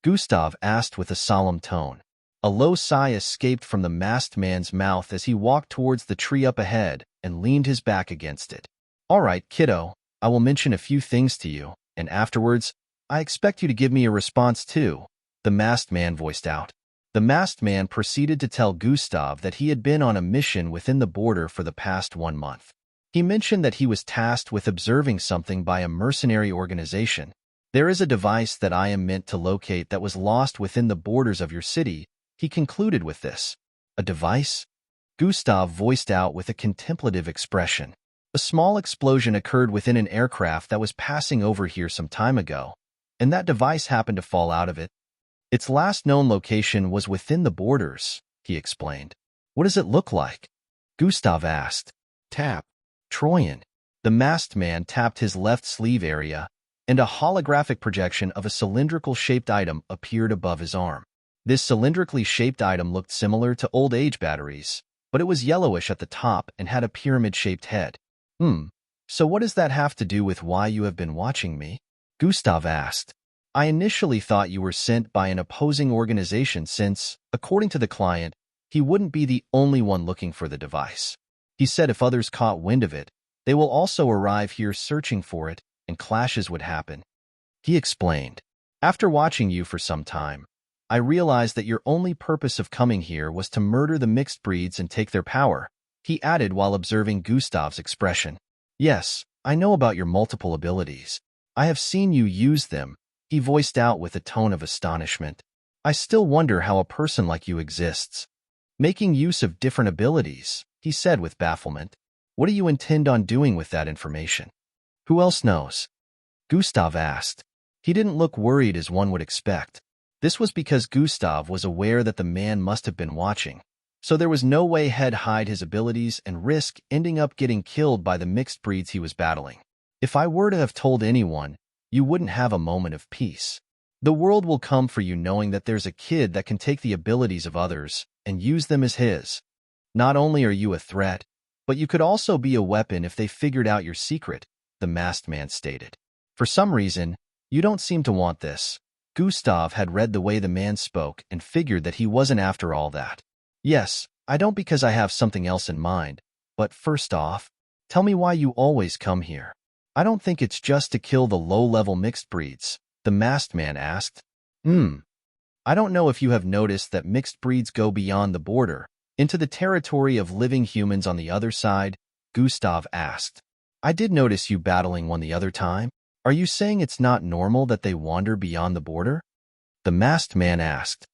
Gustav asked with a solemn tone. A low sigh escaped from the masked man's mouth as he walked towards the tree up ahead and leaned his back against it. All right, kiddo, I will mention a few things to you, and afterwards, I expect you to give me a response too, the masked man voiced out. The masked man proceeded to tell Gustav that he had been on a mission within the border for the past 1 month. He mentioned that he was tasked with observing something by a mercenary organization. There is a device that I am meant to locate that was lost within the borders of your city, he concluded with this. A device? Gustav voiced out with a contemplative expression. A small explosion occurred within an aircraft that was passing over here some time ago, and that device happened to fall out of it. Its last known location was within the borders, he explained. What does it look like? Gustav asked. Tap. Troyan. The masked man tapped his left sleeve area, and a holographic projection of a cylindrical-shaped item appeared above his arm. This cylindrically shaped item looked similar to old age batteries, but it was yellowish at the top and had a pyramid-shaped head. So what does that have to do with why you have been watching me? Gustav asked. I initially thought you were sent by an opposing organization since, according to the client, he wouldn't be the only one looking for the device. He said if others caught wind of it, they will also arrive here searching for it, and clashes would happen. He explained. After watching you for some time, I realized that your only purpose of coming here was to murder the mixed breeds and take their power, he added while observing Gustav's expression. Yes, I know about your multiple abilities. I have seen you use them, he voiced out with a tone of astonishment. I still wonder how a person like you exists. Making use of different abilities, he said with bafflement. What do you intend on doing with that information? Who else knows? Gustav asked. He didn't look worried as one would expect. This was because Gustav was aware that the man must have been watching, so there was no way he'd hide his abilities and risk ending up getting killed by the mixed breeds he was battling. If I were to have told anyone, you wouldn't have a moment of peace. The world will come for you knowing that there's a kid that can take the abilities of others and use them as his. Not only are you a threat, but you could also be a weapon if they figured out your secret, the masked man stated. For some reason, you don't seem to want this. Gustav had read the way the man spoke and figured that he wasn't after all that. Yes, I don't because I have something else in mind, but first off, tell me why you always come here. I don't think it's just to kill the low-level mixed breeds, the masked man asked. I don't know if you have noticed that mixed breeds go beyond the border, into the territory of living humans on the other side, Gustav asked. I did notice you battling one the other time. Are you saying it's not normal that they wander beyond the border? The masked man asked.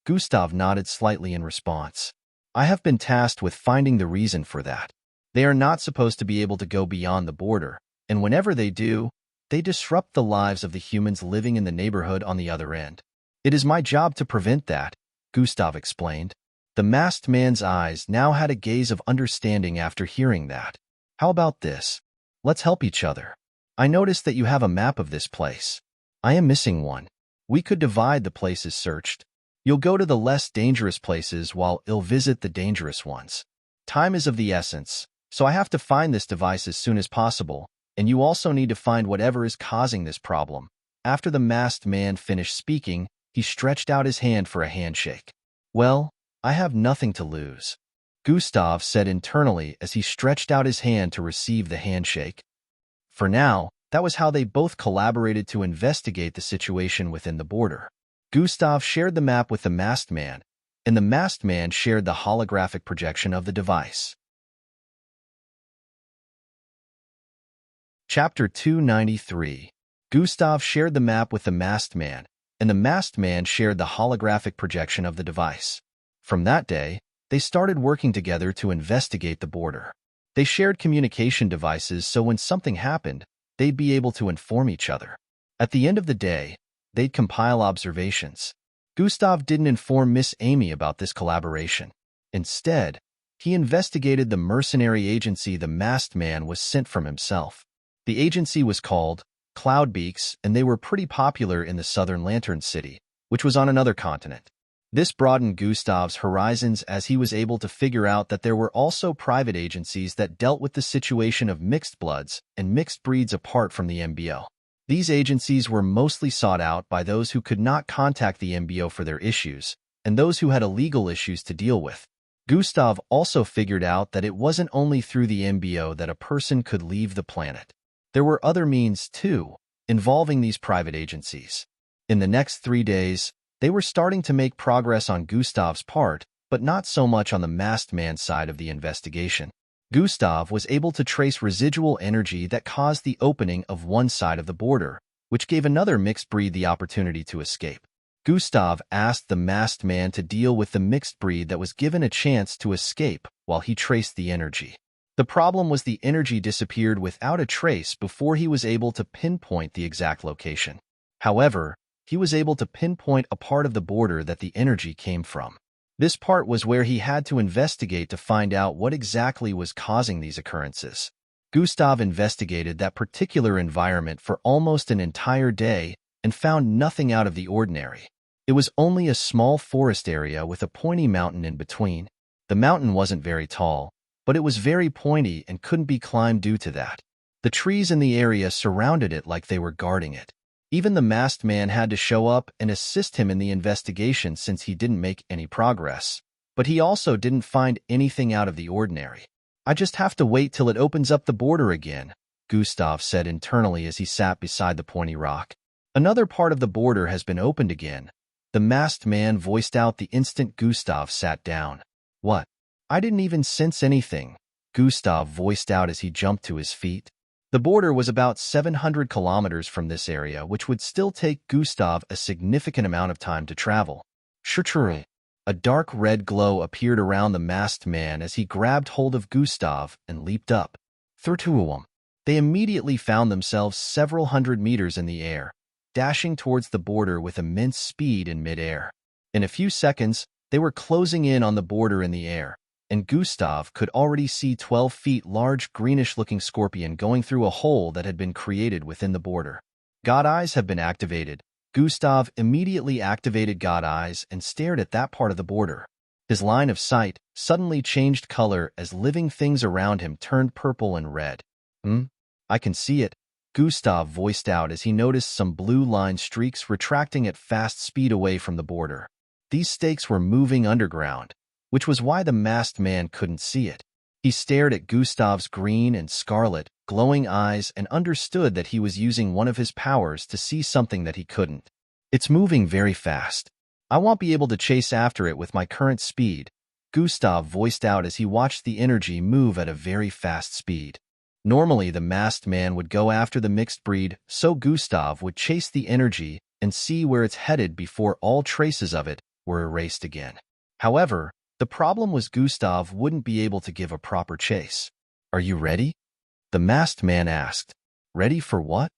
Gustav nodded slightly in response. I have been tasked with finding the reason for that. They are not supposed to be able to go beyond the border, and whenever they do, they disrupt the lives of the humans living in the neighborhood on the other end. It is my job to prevent that, Gustav explained. The masked man's eyes now had a gaze of understanding after hearing that. How about this? Let's help each other. I noticed that you have a map of this place. I am missing one. We could divide the places searched. You'll go to the less dangerous places while I'll visit the dangerous ones. Time is of the essence, so I have to find this device as soon as possible, and you also need to find whatever is causing this problem. After the masked man finished speaking, he stretched out his hand for a handshake. Well, I have nothing to lose, Gustav said internally as he stretched out his hand to receive the handshake. For now, that was how they both collaborated to investigate the situation within the border. Gustav shared the map with the masked man, and the masked man shared the holographic projection of the device. Chapter 293. Gustav shared the map with the masked man, and the masked man shared the holographic projection of the device. From that day, they started working together to investigate the border. They shared communication devices so when something happened, they'd be able to inform each other. At the end of the day, they'd compile observations. Gustav didn't inform Miss Amy about this collaboration. Instead, he investigated the mercenary agency the masked man was sent from himself. The agency was called Cloudbeaks, and they were pretty popular in the southern Lantern City, which was on another continent. This broadened Gustav's horizons as he was able to figure out that there were also private agencies that dealt with the situation of mixed bloods and mixed breeds apart from the MBO. These agencies were mostly sought out by those who could not contact the MBO for their issues, and those who had illegal issues to deal with. Gustav also figured out that it wasn't only through the MBO that a person could leave the planet. There were other means, too, involving these private agencies. In the next 3 days, they were starting to make progress on Gustav's part, but not so much on the masked man's side of the investigation. Gustav was able to trace residual energy that caused the opening of one side of the border, which gave another mixed breed the opportunity to escape. Gustav asked the masked man to deal with the mixed breed that was given a chance to escape while he traced the energy. The problem was the energy disappeared without a trace before he was able to pinpoint the exact location. However, he was able to pinpoint a part of the border that the energy came from. This part was where he had to investigate to find out what exactly was causing these occurrences. Gustav investigated that particular environment for almost an entire day and found nothing out of the ordinary. It was only a small forest area with a pointy mountain in between. The mountain wasn't very tall, but it was very pointy and couldn't be climbed due to that. The trees in the area surrounded it like they were guarding it. Even the masked man had to show up and assist him in the investigation since he didn't make any progress. But he also didn't find anything out of the ordinary. I just have to wait till it opens up the border again, Gustav said internally as he sat beside the pointy rock. Another part of the border has been opened again, the masked man voiced out the instant Gustav sat down. What? I didn't even sense anything, Gustav voiced out as he jumped to his feet. The border was about 700 kilometers from this area, which would still take Gustav a significant amount of time to travel. Sure. A dark red glow appeared around the masked man as he grabbed hold of Gustav and leaped up. Thirtuum. They immediately found themselves several hundred meters in the air, dashing towards the border with immense speed in midair. In a few seconds, they were closing in on the border in the air, and Gustav could already see 12 feet large greenish-looking scorpion going through a hole that had been created within the border. God Eyes have been activated. Gustav immediately activated God Eyes and stared at that part of the border. His line of sight suddenly changed color as living things around him turned purple and red. I can see it, Gustav voiced out as he noticed some blue-line streaks retracting at fast speed away from the border. These stakes were moving underground, which was why the masked man couldn't see it. He stared at Gustav's green and scarlet, glowing eyes and understood that he was using one of his powers to see something that he couldn't. It's moving very fast. I won't be able to chase after it with my current speed, Gustav voiced out as he watched the energy move at a very fast speed. Normally, the masked man would go after the mixed breed, so Gustav would chase the energy and see where it's headed before all traces of it were erased again. However, the problem was Gustav wouldn't be able to give a proper chase. Are you ready? The masked man asked. Ready for what?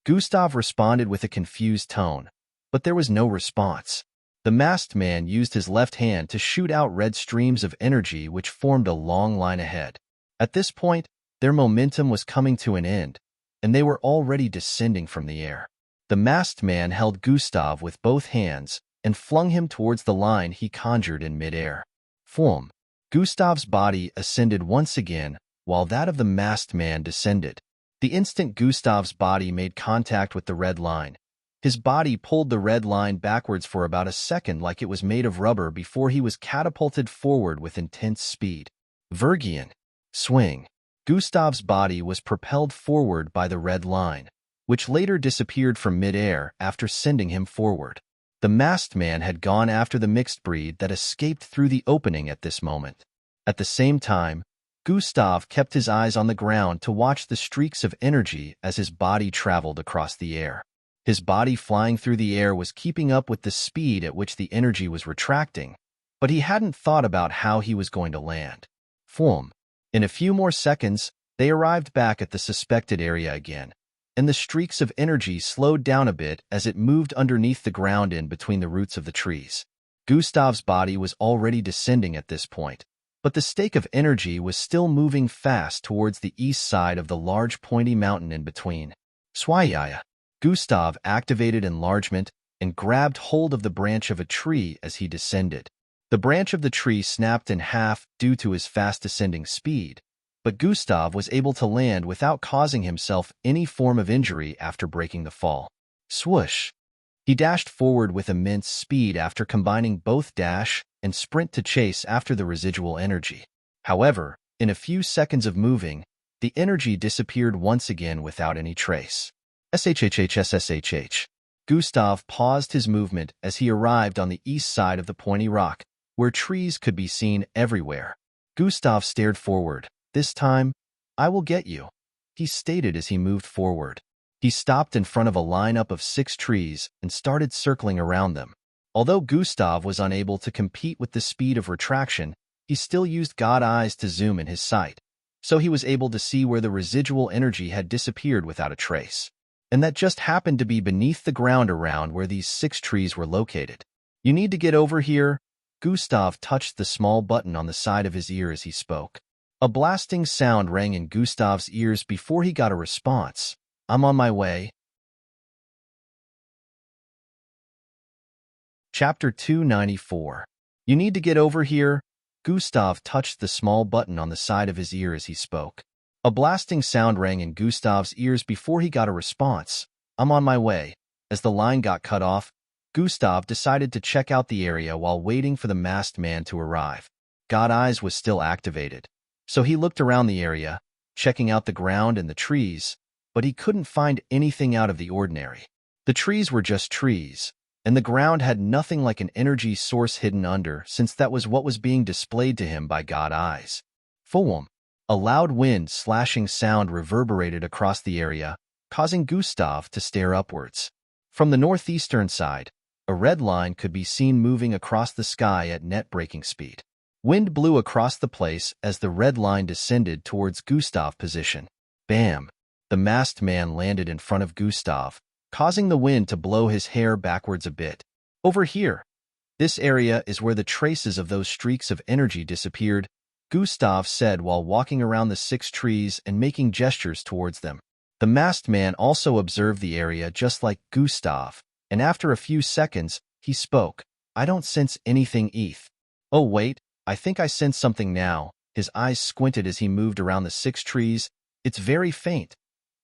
Gustav responded with a confused tone, but there was no response. The masked man used his left hand to shoot out red streams of energy which formed a long line ahead. At this point, their momentum was coming to an end, and they were already descending from the air. The masked man held Gustav with both hands and flung him towards the line he conjured in midair. Foom! Gustav's body ascended once again, while that of the masked man descended. The instant Gustav's body made contact with the red line, his body pulled the red line backwards for about a second like it was made of rubber before he was catapulted forward with intense speed. Virgian. Swing. Gustav's body was propelled forward by the red line, which later disappeared from midair after sending him forward. The masked man had gone after the mixed breed that escaped through the opening at this moment. At the same time, Gustav kept his eyes on the ground to watch the streaks of energy as his body traveled across the air. His body flying through the air was keeping up with the speed at which the energy was retracting, but he hadn't thought about how he was going to land. Foom! In a few more seconds, they arrived back at the suspected area again, and the streaks of energy slowed down a bit as it moved underneath the ground in between the roots of the trees. Gustav's body was already descending at this point, but the stake of energy was still moving fast towards the east side of the large pointy mountain in between. Swayaya. Gustav activated enlargement and grabbed hold of the branch of a tree as he descended. The branch of the tree snapped in half due to his fast descending speed, but Gustav was able to land without causing himself any form of injury after breaking the fall. Swoosh! He dashed forward with immense speed after combining both dash and sprint to chase after the residual energy. However, in a few seconds of moving, the energy disappeared once again without any trace. SHHHSSHH. Gustav paused his movement as he arrived on the east side of the pointy rock, where trees could be seen everywhere. Gustav stared forward. This time, I will get you, he stated as he moved forward. He stopped in front of a lineup of 6 trees and started circling around them. Although Gustav was unable to compete with the speed of retraction, he still used God eyes to zoom in his sight, so he was able to see where the residual energy had disappeared without a trace. And that just happened to be beneath the ground around where these 6 trees were located. You need to get over here. Gustav touched the small button on the side of his ear as he spoke. A blasting sound rang in Gustav's ears before he got a response. I'm on my way. Chapter 294. You need to get over here. Gustav touched the small button on the side of his ear as he spoke. A blasting sound rang in Gustav's ears before he got a response. I'm on my way. As the line got cut off, Gustav decided to check out the area while waiting for the masked man to arrive. God Eyes was still activated, so he looked around the area, checking out the ground and the trees, but he couldn't find anything out of the ordinary. The trees were just trees, and the ground had nothing like an energy source hidden under, since that was what was being displayed to him by God Eyes. Foom! A loud wind-slashing sound reverberated across the area, causing Gustav to stare upwards. From the northeastern side, a red line could be seen moving across the sky at net-breaking speed. Wind blew across the place as the red line descended towards Gustav's position. Bam! The masked man landed in front of Gustav, causing the wind to blow his hair backwards a bit. Over here. This area is where the traces of those streaks of energy disappeared, Gustav said while walking around the 6 trees and making gestures towards them. The masked man also observed the area just like Gustav, and after a few seconds, he spoke. I don't sense anything, Eth. Oh wait, I think I sense something now. His eyes squinted as he moved around the 6 trees. It's very faint,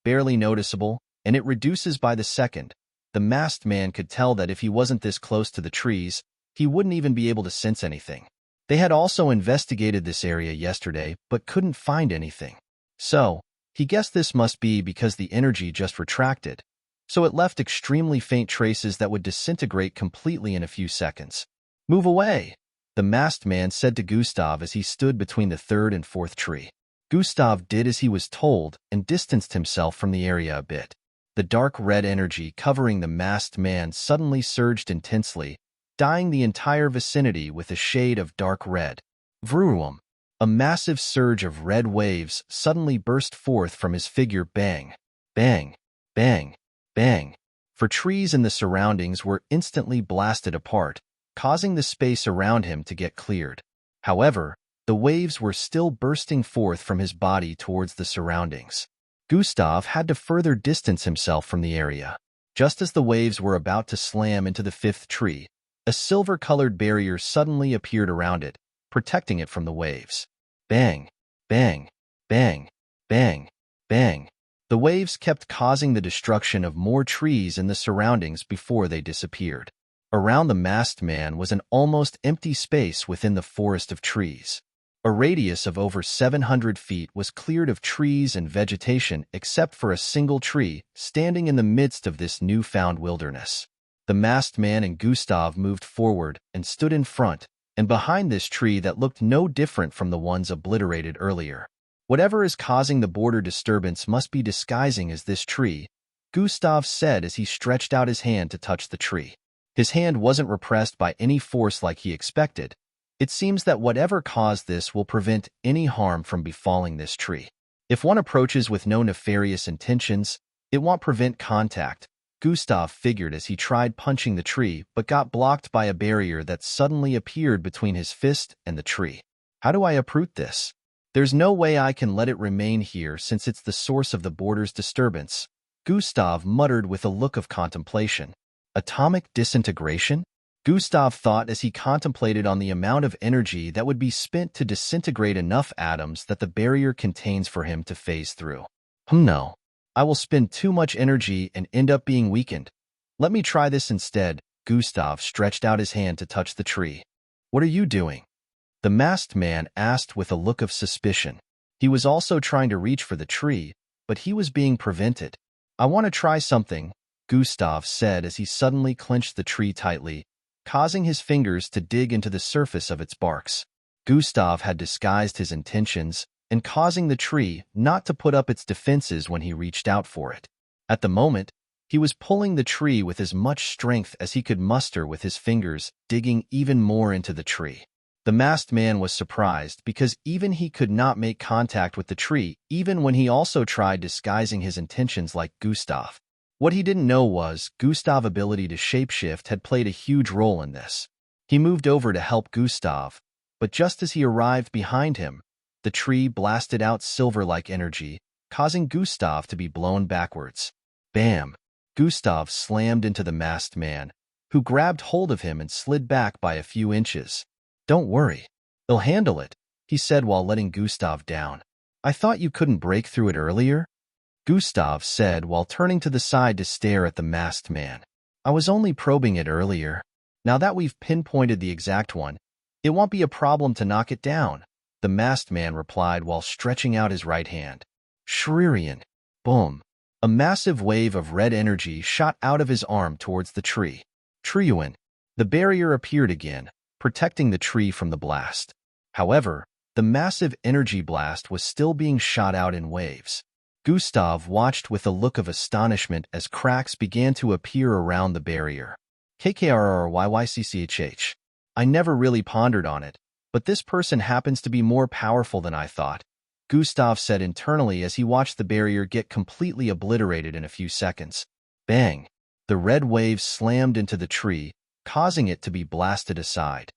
barely noticeable, and it reduces by the second. The masked man could tell that if he wasn't this close to the trees, he wouldn't even be able to sense anything. They had also investigated this area yesterday, but couldn't find anything. So, he guessed this must be because the energy just retracted, so it left extremely faint traces that would disintegrate completely in a few seconds. Move away, the masked man said to Gustav as he stood between the 3rd and 4th tree. Gustav did as he was told and distanced himself from the area a bit. The dark red energy covering the masked man suddenly surged intensely, dyeing the entire vicinity with a shade of dark red. Vroom! A massive surge of red waves suddenly burst forth from his figure. Bang, bang, bang, bang. For trees in the surroundings were instantly blasted apart, causing the space around him to get cleared. However, the waves were still bursting forth from his body towards the surroundings. Gustav had to further distance himself from the area. Just as the waves were about to slam into the fifth tree, a silver-colored barrier suddenly appeared around it, protecting it from the waves. Bang, bang, bang, bang, bang. The waves kept causing the destruction of more trees in the surroundings before they disappeared. Around the masked man was an almost empty space within the forest of trees. A radius of over 700 feet was cleared of trees and vegetation except for a single tree standing in the midst of this newfound wilderness. The masked man and Gustav moved forward and stood in front and behind this tree that looked no different from the ones obliterated earlier. Whatever is causing the border disturbance must be disguising as this tree, Gustav said as he stretched out his hand to touch the tree. His hand wasn't repressed by any force like he expected. It seems that whatever caused this will prevent any harm from befalling this tree. If one approaches with no nefarious intentions, it won't prevent contact, Gustav figured as he tried punching the tree but got blocked by a barrier that suddenly appeared between his fist and the tree. How do I uproot this? There's no way I can let it remain here since it's the source of the border's disturbance, Gustav muttered with a look of contemplation. Atomic disintegration? Gustav thought as he contemplated on the amount of energy that would be spent to disintegrate enough atoms that the barrier contains for him to phase through. No. I will spend too much energy and end up being weakened. Let me try this instead. Gustav stretched out his hand to touch the tree. What are you doing? The masked man asked with a look of suspicion. He was also trying to reach for the tree, but he was being prevented. I want to try something, Gustav said as he suddenly clenched the tree tightly, causing his fingers to dig into the surface of its barks. Gustav had disguised his intentions and causing the tree not to put up its defenses when he reached out for it. At the moment, he was pulling the tree with as much strength as he could muster with his fingers, digging even more into the tree. The masked man was surprised because even he could not make contact with the tree, even when he also tried disguising his intentions like Gustav. What he didn't know was Gustav's ability to shapeshift had played a huge role in this. He moved over to help Gustav, but just as he arrived behind him, the tree blasted out silver-like energy, causing Gustav to be blown backwards. Bam! Gustav slammed into the masked man, who grabbed hold of him and slid back by a few inches. Don't worry. They'll handle it, he said while letting Gustav down. I thought you couldn't break through it earlier? Gustav said while turning to the side to stare at the masked man. I was only probing it earlier. Now that we've pinpointed the exact one, it won't be a problem to knock it down, the masked man replied while stretching out his right hand. Serene. Boom. A massive wave of red energy shot out of his arm towards the tree. Triuin. The barrier appeared again, protecting the tree from the blast. However, the massive energy blast was still being shot out in waves. Gustav watched with a look of astonishment as cracks began to appear around the barrier. KKRRYYCCHH. I never really pondered on it, but this person happens to be more powerful than I thought, Gustav said internally as he watched the barrier get completely obliterated in a few seconds. Bang! The red waves slammed into the tree, causing it to be blasted aside.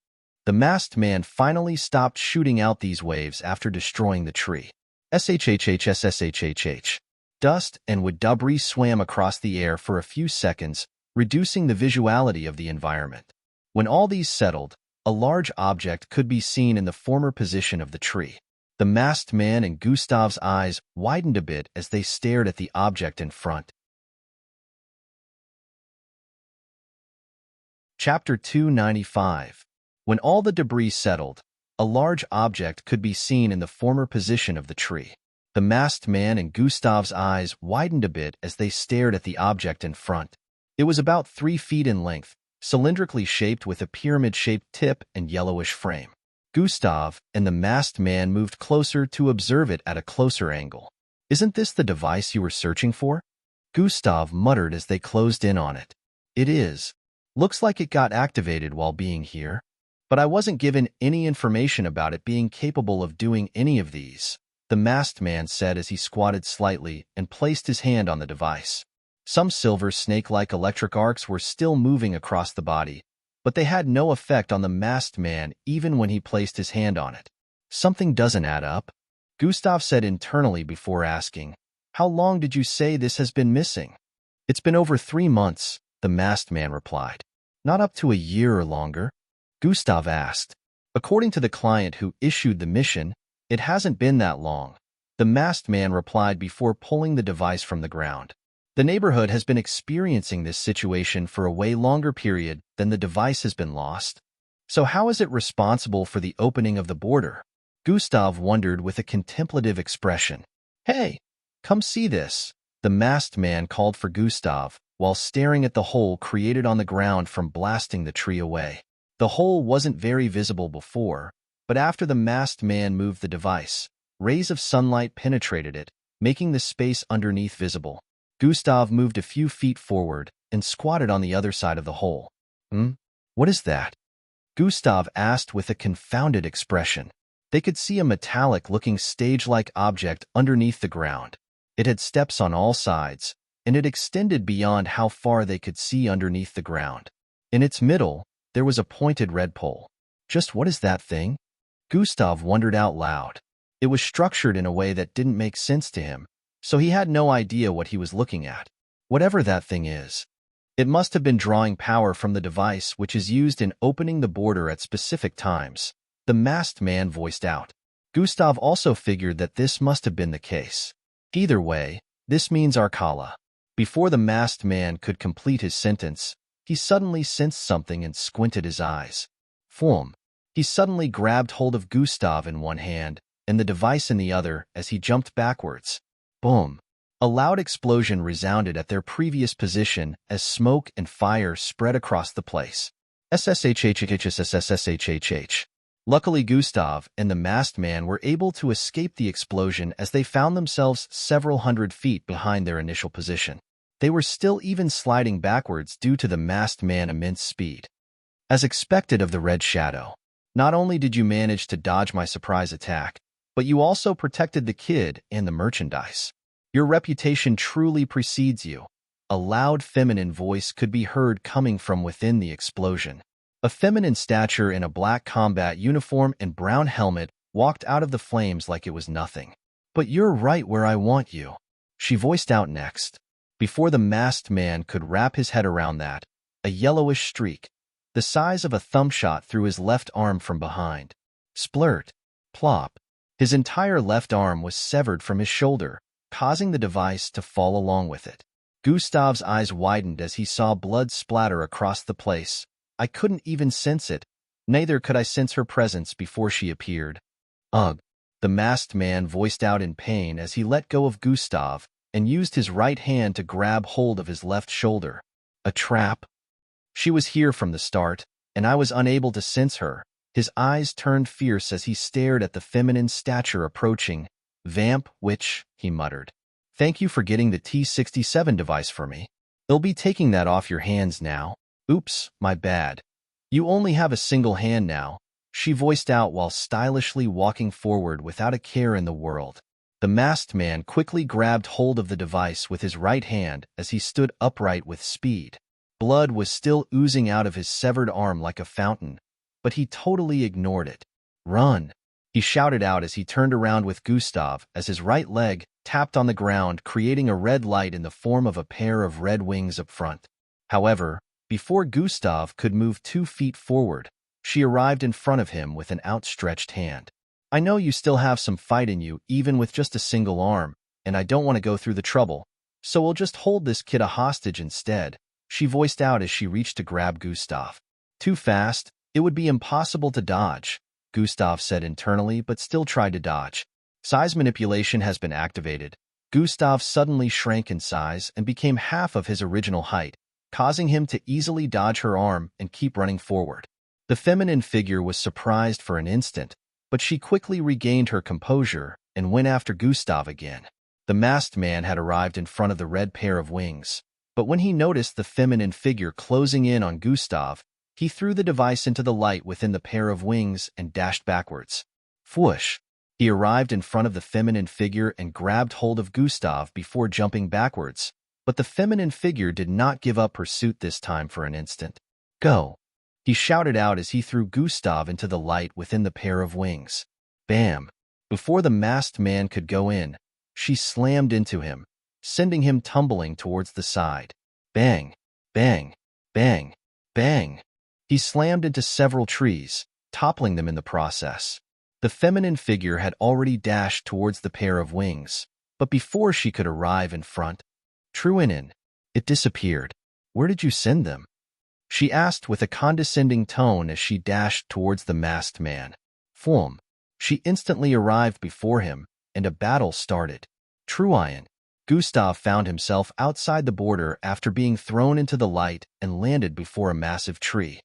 The masked man finally stopped shooting out these waves after destroying the tree. SHHHSSHHH. Dust and wood debris swam across the air for a few seconds, reducing the visuality of the environment. When all these settled, a large object could be seen in the former position of the tree. The masked man and Gustav's eyes widened a bit as they stared at the object in front. Chapter 295. When all the debris settled, a large object could be seen in the former position of the tree. The masked man and Gustav's eyes widened a bit as they stared at the object in front. It was about 3 feet in length, cylindrically shaped with a pyramid-shaped tip and yellowish frame. Gustav and the masked man moved closer to observe it at a closer angle. Isn't this the device you were searching for? Gustav muttered as they closed in on it. It is. Looks like it got activated while being here. But I wasn't given any information about it being capable of doing any of these, the masked man said as he squatted slightly and placed his hand on the device. Some silver snake-like electric arcs were still moving across the body, but they had no effect on the masked man even when he placed his hand on it. Something doesn't add up, Gustav said internally before asking, "How long did you say this has been missing?" "It's been over 3 months, the masked man replied. "Not up to a year or longer?" Gustav asked. "According to the client who issued the mission, it hasn't been that long," the masked man replied before pulling the device from the ground. "The neighborhood has been experiencing this situation for a way longer period than the device has been lost. So how is it responsible for the opening of the border?" Gustav wondered with a contemplative expression. "Hey, come see this," the masked man called for Gustav while staring at the hole created on the ground from blasting the tree away. The hole wasn't very visible before, but after the masked man moved the device, rays of sunlight penetrated it, making the space underneath visible. Gustav moved a few feet forward and squatted on the other side of the hole. What is that?" Gustav asked with a confounded expression. They could see a metallic-looking stage-like object underneath the ground. It had steps on all sides, and it extended beyond how far they could see underneath the ground. In its middle, there was a pointed red pole. Just what is that thing? Gustav wondered out loud. It was structured in a way that didn't make sense to him, so he had no idea what he was looking at. Whatever that thing is, it must have been drawing power from the device which is used in opening the border at specific times, the masked man voiced out. Gustav also figured that this must have been the case. Either way, this means Arkala. Before the masked man could complete his sentence, he suddenly sensed something and squinted his eyes. Phoom! He suddenly grabbed hold of Gustav in one hand and the device in the other as he jumped backwards. Boom! A loud explosion resounded at their previous position as smoke and fire spread across the place. SSHHHSSSHHH. Luckily, Gustav and the masked man were able to escape the explosion as they found themselves several hundred feet behind their initial position. They were still even sliding backwards due to the masked man's immense speed. As expected of the Red Shadow, not only did you manage to dodge my surprise attack, but you also protected the kid and the merchandise. Your reputation truly precedes you. A loud feminine voice could be heard coming from within the explosion. A feminine stature in a black combat uniform and brown helmet walked out of the flames like it was nothing. "But you're right where I want you," she voiced out next. Before the masked man could wrap his head around that, a yellowish streak, the size of a thumb shot through his left arm from behind. Splurt! Plop! His entire left arm was severed from his shoulder, causing the device to fall along with it. Gustav's eyes widened as he saw blood splatter across the place. I couldn't even sense it. Neither could I sense her presence before she appeared. Ugh! The masked man voiced out in pain as he let go of Gustav and used his right hand to grab hold of his left shoulder. A trap? She was here from the start, and I was unable to sense her. His eyes turned fierce as he stared at the feminine stature approaching. "Vamp witch," he muttered. "Thank you for getting the T-67 device for me. They'll be taking that off your hands now." "Oops, my bad. You only have a single hand now," she voiced out while stylishly walking forward without a care in the world. The masked man quickly grabbed hold of the device with his right hand as he stood upright with speed. Blood was still oozing out of his severed arm like a fountain, but he totally ignored it. "Run!" he shouted out as he turned around with Gustav as his right leg tapped on the ground, creating a red light in the form of a pair of red wings up front. However, before Gustav could move 2 feet forward, she arrived in front of him with an outstretched hand. "I know you still have some fight in you even with just a single arm, and I don't want to go through the trouble, so we'll just hold this kid a hostage instead," she voiced out as she reached to grab Gustav. "Too fast, it would be impossible to dodge," Gustav said internally but still tried to dodge. Size manipulation has been activated. Gustav suddenly shrank in size and became half of his original height, causing him to easily dodge her arm and keep running forward. The feminine figure was surprised for an instant, but she quickly regained her composure and went after Gustav again. The masked man had arrived in front of the red pair of wings, but when he noticed the feminine figure closing in on Gustav, He threw the device into the light within the pair of wings and dashed backwards. Whoosh! He arrived in front of the feminine figure and grabbed hold of Gustav before jumping backwards, but the feminine figure did not give up pursuit this time for an instant. Go! He shouted out as he threw Gustav into the light within the pair of wings. Bam! Before the masked man could go in, she slammed into him, sending him tumbling towards the side. Bang! Bang! Bang! Bang! He slammed into several trees, toppling them in the process. The feminine figure had already dashed towards the pair of wings, but before she could arrive in front, Truinin, it disappeared. Where did you send them? She asked with a condescending tone as she dashed towards the masked man. Phoom! She instantly arrived before him, and a battle started. Truian. Gustav found himself outside the border after being thrown into the light and landed before a massive tree.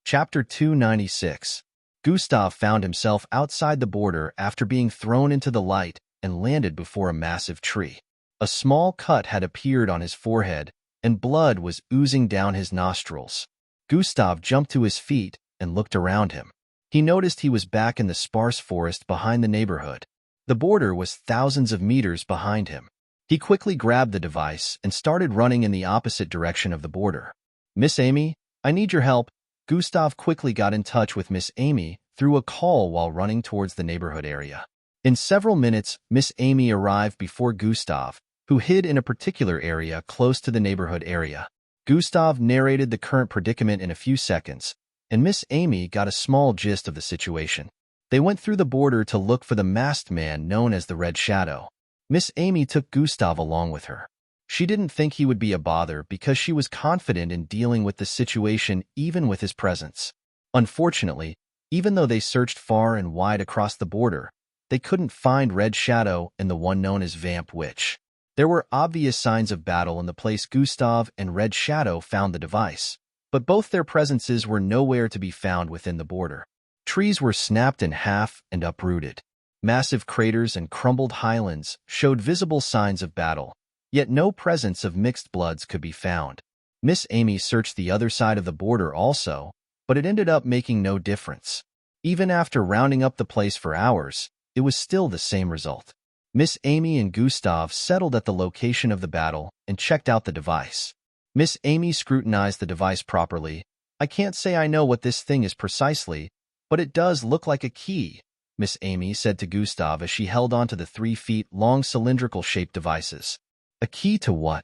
Chapter 296. Gustav found himself outside the border after being thrown into the light and landed before a massive tree. A small cut had appeared on his forehead, and blood was oozing down his nostrils. Gustav jumped to his feet and looked around him. He noticed he was back in the sparse forest behind the neighborhood. The border was thousands of meters behind him. He quickly grabbed the device and started running in the opposite direction of the border. Miss Amy, I need your help. Gustav quickly got in touch with Miss Amy through a call while running towards the neighborhood area. In several minutes, Miss Amy arrived before Gustav, who hid in a particular area close to the neighborhood area. Gustav narrated the current predicament in a few seconds, and Miss Amy got a small gist of the situation. They went through the border to look for the masked man known as the Red Shadow. Miss Amy took Gustav along with her. She didn't think he would be a bother because she was confident in dealing with the situation even with his presence. Unfortunately, even though they searched far and wide across the border, they couldn't find Red Shadow and the one known as Vamp Witch. There were obvious signs of battle in the place Gustav and Red Shadow found the device, but both their presences were nowhere to be found within the border. Trees were snapped in half and uprooted. Massive craters and crumbled highlands showed visible signs of battle, yet no presence of mixed bloods could be found. Miss Amy searched the other side of the border also, but it ended up making no difference. Even after rounding up the place for hours, it was still the same result. Miss Amy and Gustav settled at the location of the battle and checked out the device. Miss Amy scrutinized the device properly. I can't say I know what this thing is precisely, but it does look like a key, Miss Amy said to Gustav as she held onto the 3-feet-long cylindrical-shaped devices. A key to what?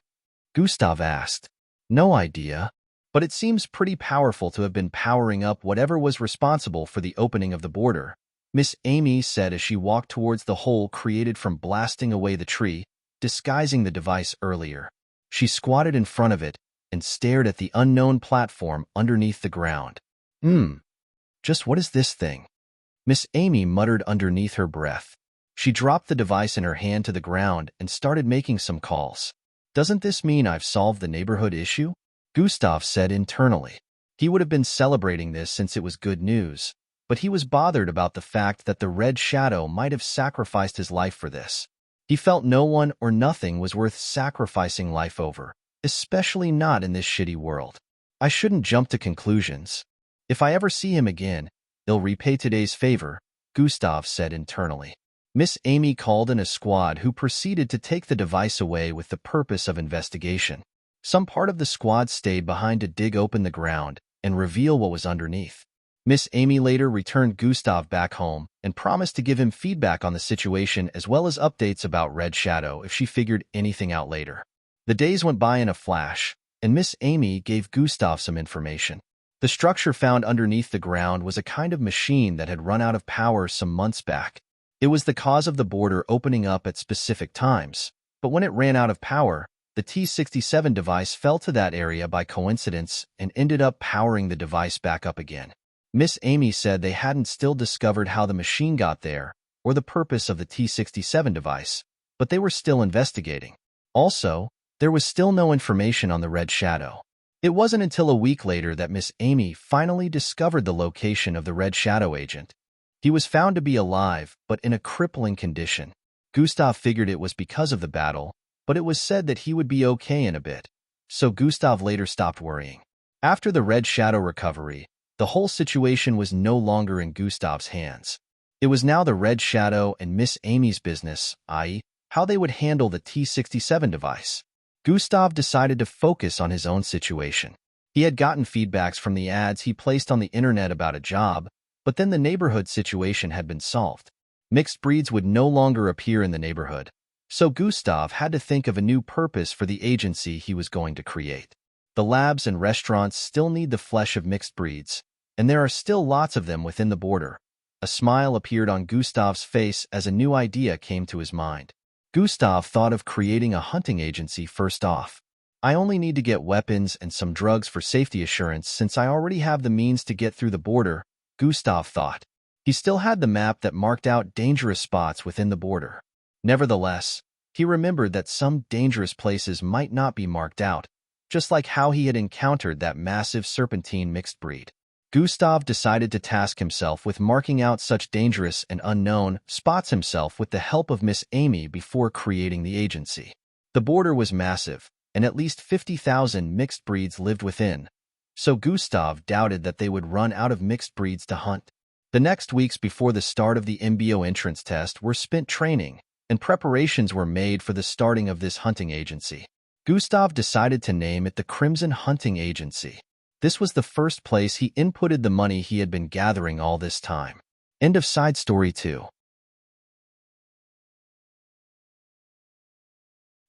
Gustav asked. No idea, but it seems pretty powerful to have been powering up whatever was responsible for the opening of the border, Miss Amy said as she walked towards the hole created from blasting away the tree, disguising the device earlier. She squatted in front of it and stared at the unknown platform underneath the ground. Just what is this thing? Miss Amy muttered underneath her breath. She dropped the device in her hand to the ground and started making some calls. Doesn't this mean I've solved the neighborhood issue? Gustav said internally. He would have been celebrating this since it was good news, but he was bothered about the fact that the Red Shadow might have sacrificed his life for this. He felt no one or nothing was worth sacrificing life over, especially not in this shitty world. I shouldn't jump to conclusions. If I ever see him again, he'll repay today's favor, Gustav said internally. Miss Amy called in a squad who proceeded to take the device away with the purpose of investigation. Some part of the squad stayed behind to dig open the ground and reveal what was underneath. Miss Amy later returned Gustav back home and promised to give him feedback on the situation as well as updates about Red Shadow if she figured anything out later. The days went by in a flash, and Miss Amy gave Gustav some information. The structure found underneath the ground was a kind of machine that had run out of power some months back. It was the cause of the border opening up at specific times, but when it ran out of power, the T-67 device fell to that area by coincidence and ended up powering the device back up again. Miss Amy said they hadn't still discovered how the machine got there or the purpose of the T-67 device, but they were still investigating. Also, there was still no information on the Red Shadow. It wasn't until a week later that Miss Amy finally discovered the location of the Red Shadow agent. He was found to be alive, but in a crippling condition. Gustav figured it was because of the battle, but it was said that he would be okay in a bit. so Gustav later stopped worrying. After the Red Shadow recovery, the whole situation was no longer in Gustav's hands. It was now the Red Shadow and Miss Amy's business, i.e., how they would handle the T-67 device. Gustav decided to focus on his own situation. He had gotten feedbacks from the ads he placed on the internet about a job, but then the neighborhood situation had been solved. Mixed breeds would no longer appear in the neighborhood, so Gustav had to think of a new purpose for the agency he was going to create. The labs and restaurants still need the flesh of mixed breeds, and there are still lots of them within the border. A smile appeared on Gustav's face as a new idea came to his mind. Gustav thought of creating a hunting agency first off. I only need to get weapons and some drugs for safety assurance since I already have the means to get through the border, Gustav thought. He still had the map that marked out dangerous spots within the border. Nevertheless, he remembered that some dangerous places might not be marked out, just like how he had encountered that massive serpentine mixed breed. Gustav decided to task himself with marking out such dangerous and unknown spots himself with the help of Miss Amy before creating the agency. The border was massive, and at least 50,000 mixed breeds lived within, so Gustav doubted that they would run out of mixed breeds to hunt. The next weeks before the start of the MBO entrance test were spent training, and preparations were made for the starting of this hunting agency. Gustav decided to name it the Crimson Hunting Agency. This was the first place he inputted the money he had been gathering all this time. End of side story 2.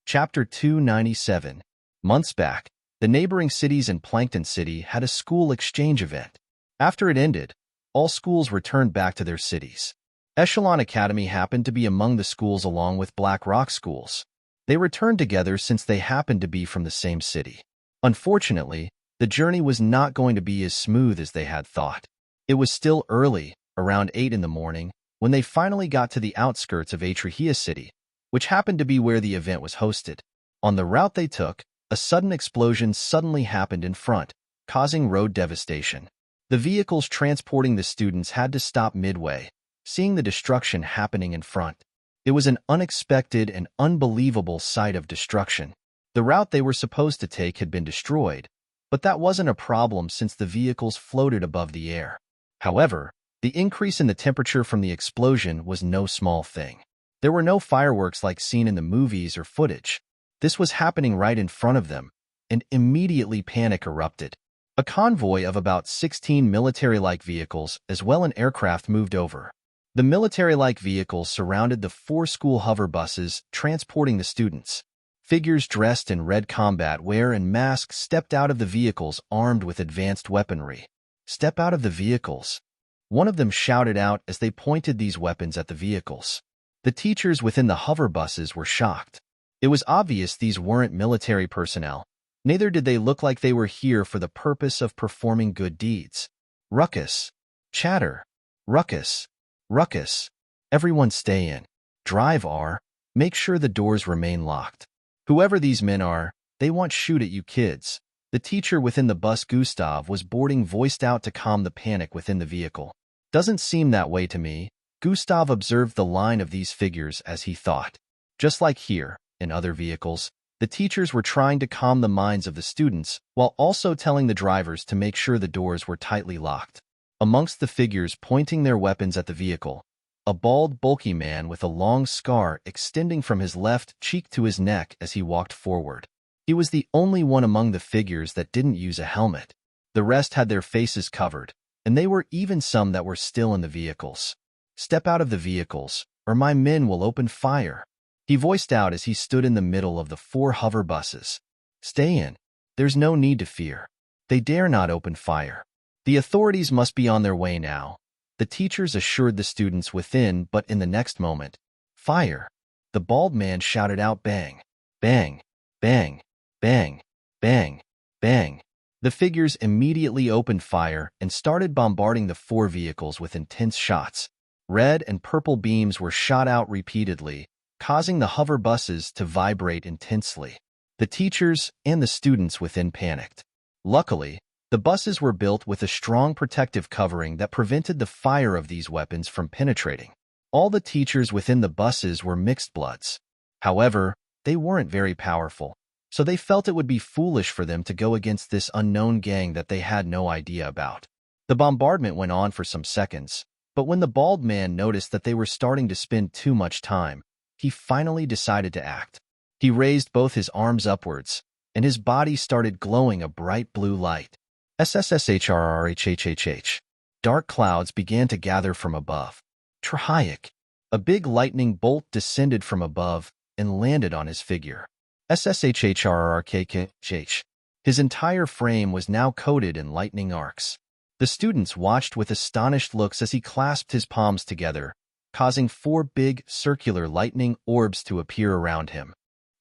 Chapter 297. Months back, the neighboring cities and Plankton City had a school exchange event. After it ended, all schools returned back to their cities. Echelon Academy happened to be among the schools along with Black Rock schools. They returned together since they happened to be from the same city. Unfortunately, the journey was not going to be as smooth as they had thought. It was still early, around 8 in the morning, when they finally got to the outskirts of Atrahia City, which happened to be where the event was hosted. On the route they took, a sudden explosion suddenly happened in front, causing road devastation. The vehicles transporting the students had to stop midway, seeing the destruction happening in front. It was an unexpected and unbelievable sight of destruction. The route they were supposed to take had been destroyed, but that wasn't a problem since the vehicles floated above the air. However, the increase in the temperature from the explosion was no small thing. There were no fireworks like seen in the movies or footage. This was happening right in front of them, and immediately panic erupted. A convoy of about 16 military-like vehicles as well as an aircraft moved over. The military-like vehicles surrounded the 4 school hover buses transporting the students. Figures dressed in red combat wear and masks stepped out of the vehicles armed with advanced weaponry. "Step out of the vehicles," one of them shouted out as they pointed these weapons at the vehicles. The teachers within the hover buses were shocked. It was obvious these weren't military personnel. Neither did they look like they were here for the purpose of performing good deeds. Ruckus. Chatter. Ruckus. Ruckus. Everyone stay in. Drive R. Make sure the doors remain locked. Whoever these men are, they want shoot at you kids. The teacher within the bus Gustav was boarding voiced out to calm the panic within the vehicle. "Doesn't seem that way to me." Gustav observed the line of these figures as he thought. Just like here, in other vehicles, the teachers were trying to calm the minds of the students while also telling the drivers to make sure the doors were tightly locked. Amongst the figures pointing their weapons at the vehicle, a bald, bulky man with a long scar extending from his left cheek to his neck as he walked forward. He was the only one among the figures that didn't use a helmet. The rest had their faces covered, and they were even some that were still in the vehicles. "Step out of the vehicles, or my men will open fire," he voiced out as he stood in the middle of the 4 hover buses. "Stay in. There's no need to fear. They dare not open fire. The authorities must be on their way now," the teachers assured the students within, but in the next moment, "Fire!" the bald man shouted out. Bang! Bang! Bang! Bang! Bang! Bang! The figures immediately opened fire and started bombarding the 4 vehicles with intense shots. Red and purple beams were shot out repeatedly, causing the hover buses to vibrate intensely. The teachers and the students within panicked. Luckily, the buses were built with a strong protective covering that prevented the fire of these weapons from penetrating. All the teachers within the buses were mixed bloods. However, they weren't very powerful. so they felt it would be foolish for them to go against this unknown gang that they had no idea about. The bombardment went on for some seconds, but when the bald man noticed that they were starting to spend too much time, he finally decided to act. He raised both his arms upwards, and his body started glowing a bright blue light. SSSHRRHHHH. Dark clouds began to gather from above. Trahayik. A big lightning bolt descended from above and landed on his figure. SSHHRRKKH. His entire frame was now coated in lightning arcs. The students watched with astonished looks as he clasped his palms together, causing 4 big, circular lightning orbs to appear around him.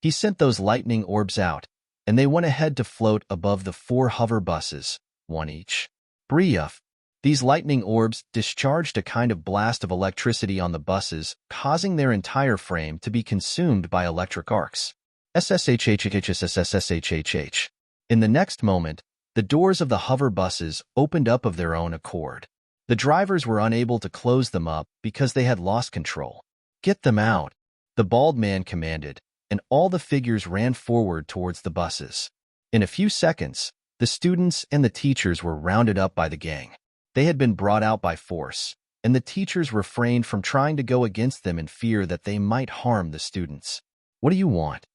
He sent those lightning orbs out, and they went ahead to float above the 4 hover buses, 1 each. Brief. These lightning orbs discharged a kind of blast of electricity on the buses, causing their entire frame to be consumed by electric arcs. SSHHHSSSHHH. In the next moment, the doors of the hover buses opened up of their own accord. The drivers were unable to close them up because they had lost control. Get them out, the bald man commanded, and all the figures ran forward towards the buses. In a few seconds, the students and the teachers were rounded up by the gang. They had been brought out by force, and the teachers refrained from trying to go against them in fear that they might harm the students. What do you want?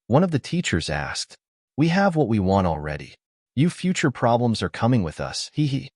One of the teachers asked. We have what we want already. You future problems are coming with us, hee.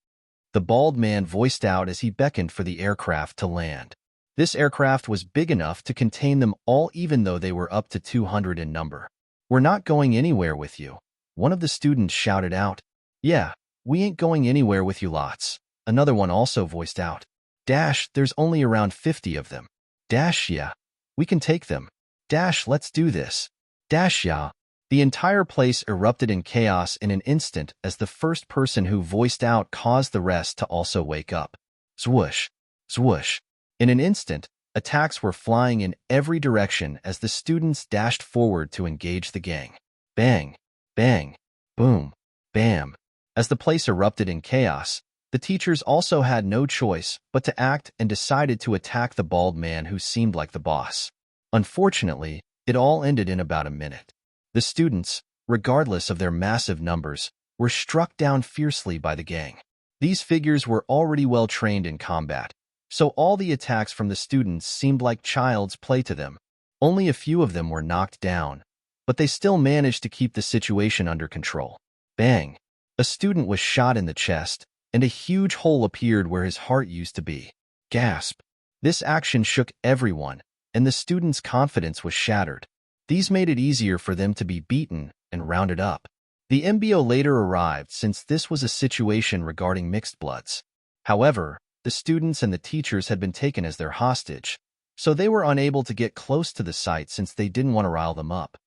The bald man voiced out as he beckoned for the aircraft to land. This aircraft was big enough to contain them all even though they were up to 200 in number. We're not going anywhere with you, one of the students shouted out. Yeah, we ain't going anywhere with you lots. Another one also voiced out. Dash, there's only around 50 of them. Dash, yeah, we can take them. Dash, let's do this. Dash, yeah. The entire place erupted in chaos in an instant as the first person who voiced out caused the rest to also wake up. Swoosh, swoosh. In an instant, attacks were flying in every direction as the students dashed forward to engage the gang. Bang, bang, boom, bam. As the place erupted in chaos, the teachers also had no choice but to act and decided to attack the bald man who seemed like the boss. Unfortunately, it all ended in about a minute. The students, regardless of their massive numbers, were struck down fiercely by the gang. These figures were already well trained in combat, so all the attacks from the students seemed like child's play to them. Only a few of them were knocked down, but they still managed to keep the situation under control. Bang! A student was shot in the chest, and a huge hole appeared where his heart used to be. Gasp! This action shook everyone, and the students' confidence was shattered. These made it easier for them to be beaten and rounded up. The MBO later arrived since this was a situation regarding mixed bloods. However, the students and the teachers had been taken as their hostage, so they were unable to get close to the site since they didn't want to rile them up.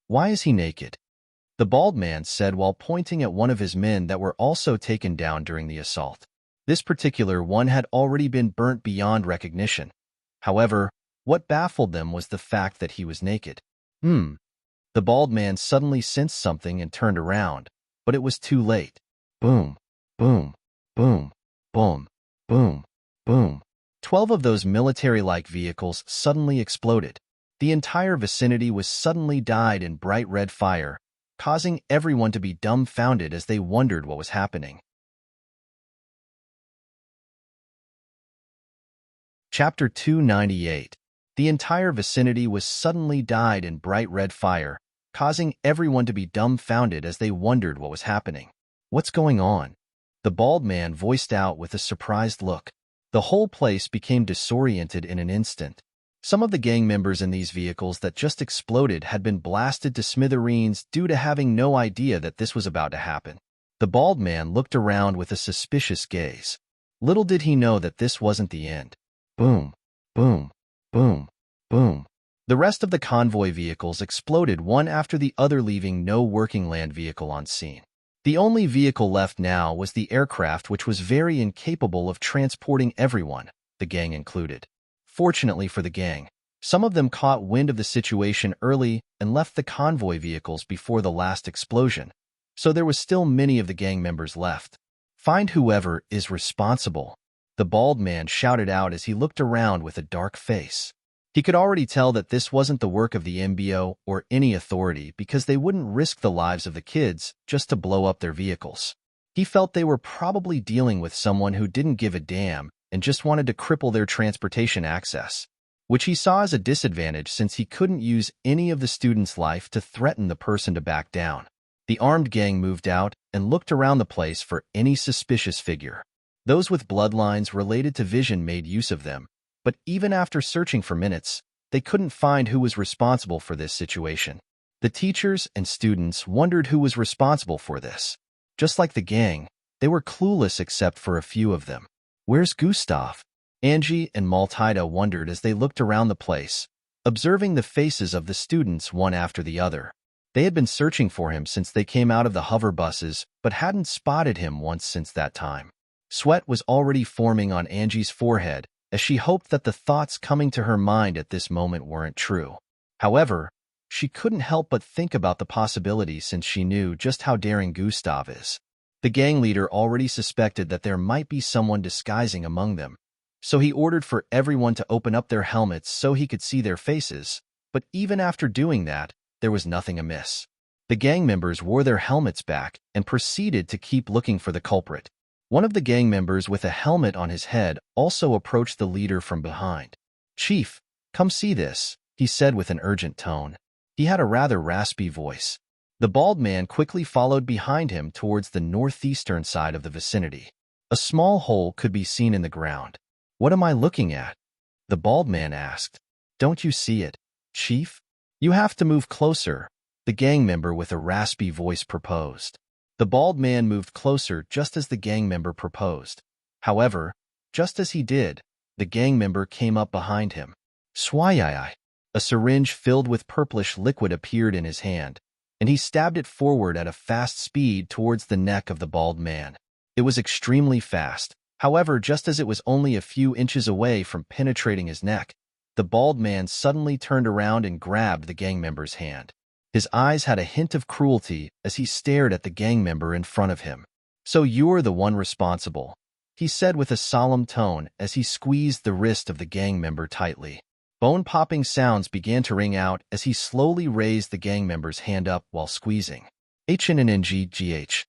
Why is he naked? The bald man said while pointing at one of his men that were also taken down during the assault. This particular one had already been burnt beyond recognition. However, what baffled them was the fact that he was naked. The bald man suddenly sensed something and turned around, but it was too late. Boom, boom, boom, boom, boom, boom. 12 of those military-like vehicles suddenly exploded. The entire vicinity was suddenly dyed in bright red fire, causing everyone to be dumbfounded as they wondered what was happening. Chapter 298. The entire vicinity was suddenly dyed in bright red fire, causing everyone to be dumbfounded as they wondered what was happening. What's going on? The bald man voiced out with a surprised look. The whole place became disoriented in an instant. Some of the gang members in these vehicles that just exploded had been blasted to smithereens due to having no idea that this was about to happen. The bald man looked around with a suspicious gaze. Little did he know that this wasn't the end. Boom, boom, boom, boom. The rest of the convoy vehicles exploded one after the other, leaving no working land vehicle on scene. The only vehicle left now was the aircraft, which was very incapable of transporting everyone, the gang included. Fortunately for the gang, some of them caught wind of the situation early and left the convoy vehicles before the last explosion, so there was still many of the gang members left. Find whoever is responsible, the bald man shouted out as he looked around with a dark face. He could already tell that this wasn't the work of the MBO or any authority because they wouldn't risk the lives of the kids just to blow up their vehicles. He felt they were probably dealing with someone who didn't give a damn and just wanted to cripple their transportation access, which he saw as a disadvantage since he couldn't use any of the students' life to threaten the person to back down. The armed gang moved out and looked around the place for any suspicious figure. Those with bloodlines related to Vision made use of them, but even after searching for minutes, they couldn't find who was responsible for this situation. The teachers and students wondered who was responsible for this. Just like the gang, they were clueless except for a few of them. Where's Gustav? Angie and Maltida wondered as they looked around the place, observing the faces of the students one after the other. They had been searching for him since they came out of the hover buses, but hadn't spotted him once since that time. Sweat was already forming on Angie's forehead as she hoped that the thoughts coming to her mind at this moment weren't true. However, she couldn't help but think about the possibility since she knew just how daring Gustav is. The gang leader already suspected that there might be someone disguising among them, so he ordered for everyone to open up their helmets so he could see their faces, but even after doing that, there was nothing amiss. The gang members wore their helmets back and proceeded to keep looking for the culprit. One of the gang members with a helmet on his head also approached the leader from behind. "Chief, come see this," he said with an urgent tone. He had a rather raspy voice. The bald man quickly followed behind him towards the northeastern side of the vicinity. A small hole could be seen in the ground. "What am I looking at?" the bald man asked. "Don't you see it, Chief?" "You have to move closer," the gang member with a raspy voice proposed. The bald man moved closer just as the gang member proposed. However, just as he did, the gang member came up behind him. Swayai! A syringe filled with purplish liquid appeared in his hand, and he stabbed it forward at a fast speed towards the neck of the bald man. It was extremely fast. However, just as it was only a few inches away from penetrating his neck, the bald man suddenly turned around and grabbed the gang member's hand. His eyes had a hint of cruelty as he stared at the gang member in front of him. "So you're the one responsible," he said with a solemn tone as he squeezed the wrist of the gang member tightly. Bone-popping sounds began to ring out as he slowly raised the gang member's hand up while squeezing. HNNGGH.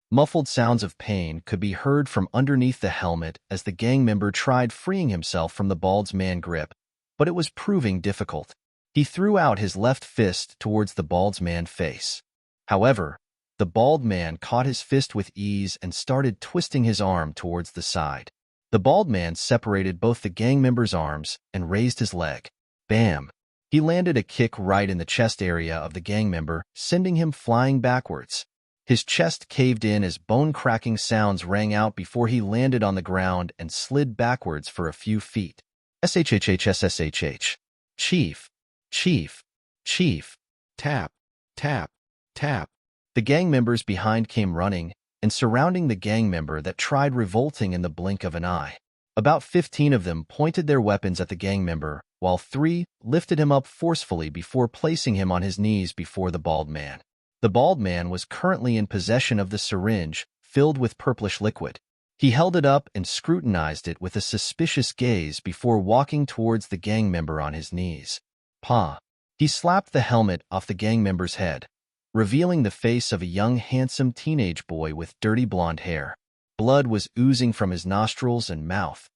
Muffled sounds of pain could be heard from underneath the helmet as the gang member tried freeing himself from the bald man's grip, but it was proving difficult. He threw out his left fist towards the bald man's face. However, the bald man caught his fist with ease and started twisting his arm towards the side. The bald man separated both the gang member's arms and raised his leg. Bam! He landed a kick right in the chest area of the gang member, sending him flying backwards. His chest caved in as bone-cracking sounds rang out before he landed on the ground and slid backwards for a few feet. SHHHSSHH. Chief! Chief! Chief! Tap! Tap! Tap! The gang members behind came running and surrounding the gang member that tried revolting in the blink of an eye. About 15 of them pointed their weapons at the gang member, while 3 lifted him up forcefully before placing him on his knees before the bald man. The bald man was currently in possession of the syringe filled with purplish liquid. He held it up and scrutinized it with a suspicious gaze before walking towards the gang member on his knees. Pa! He slapped the helmet off the gang member's head, revealing the face of a young, handsome teenage boy with dirty blonde hair. Blood was oozing from his nostrils and mouth.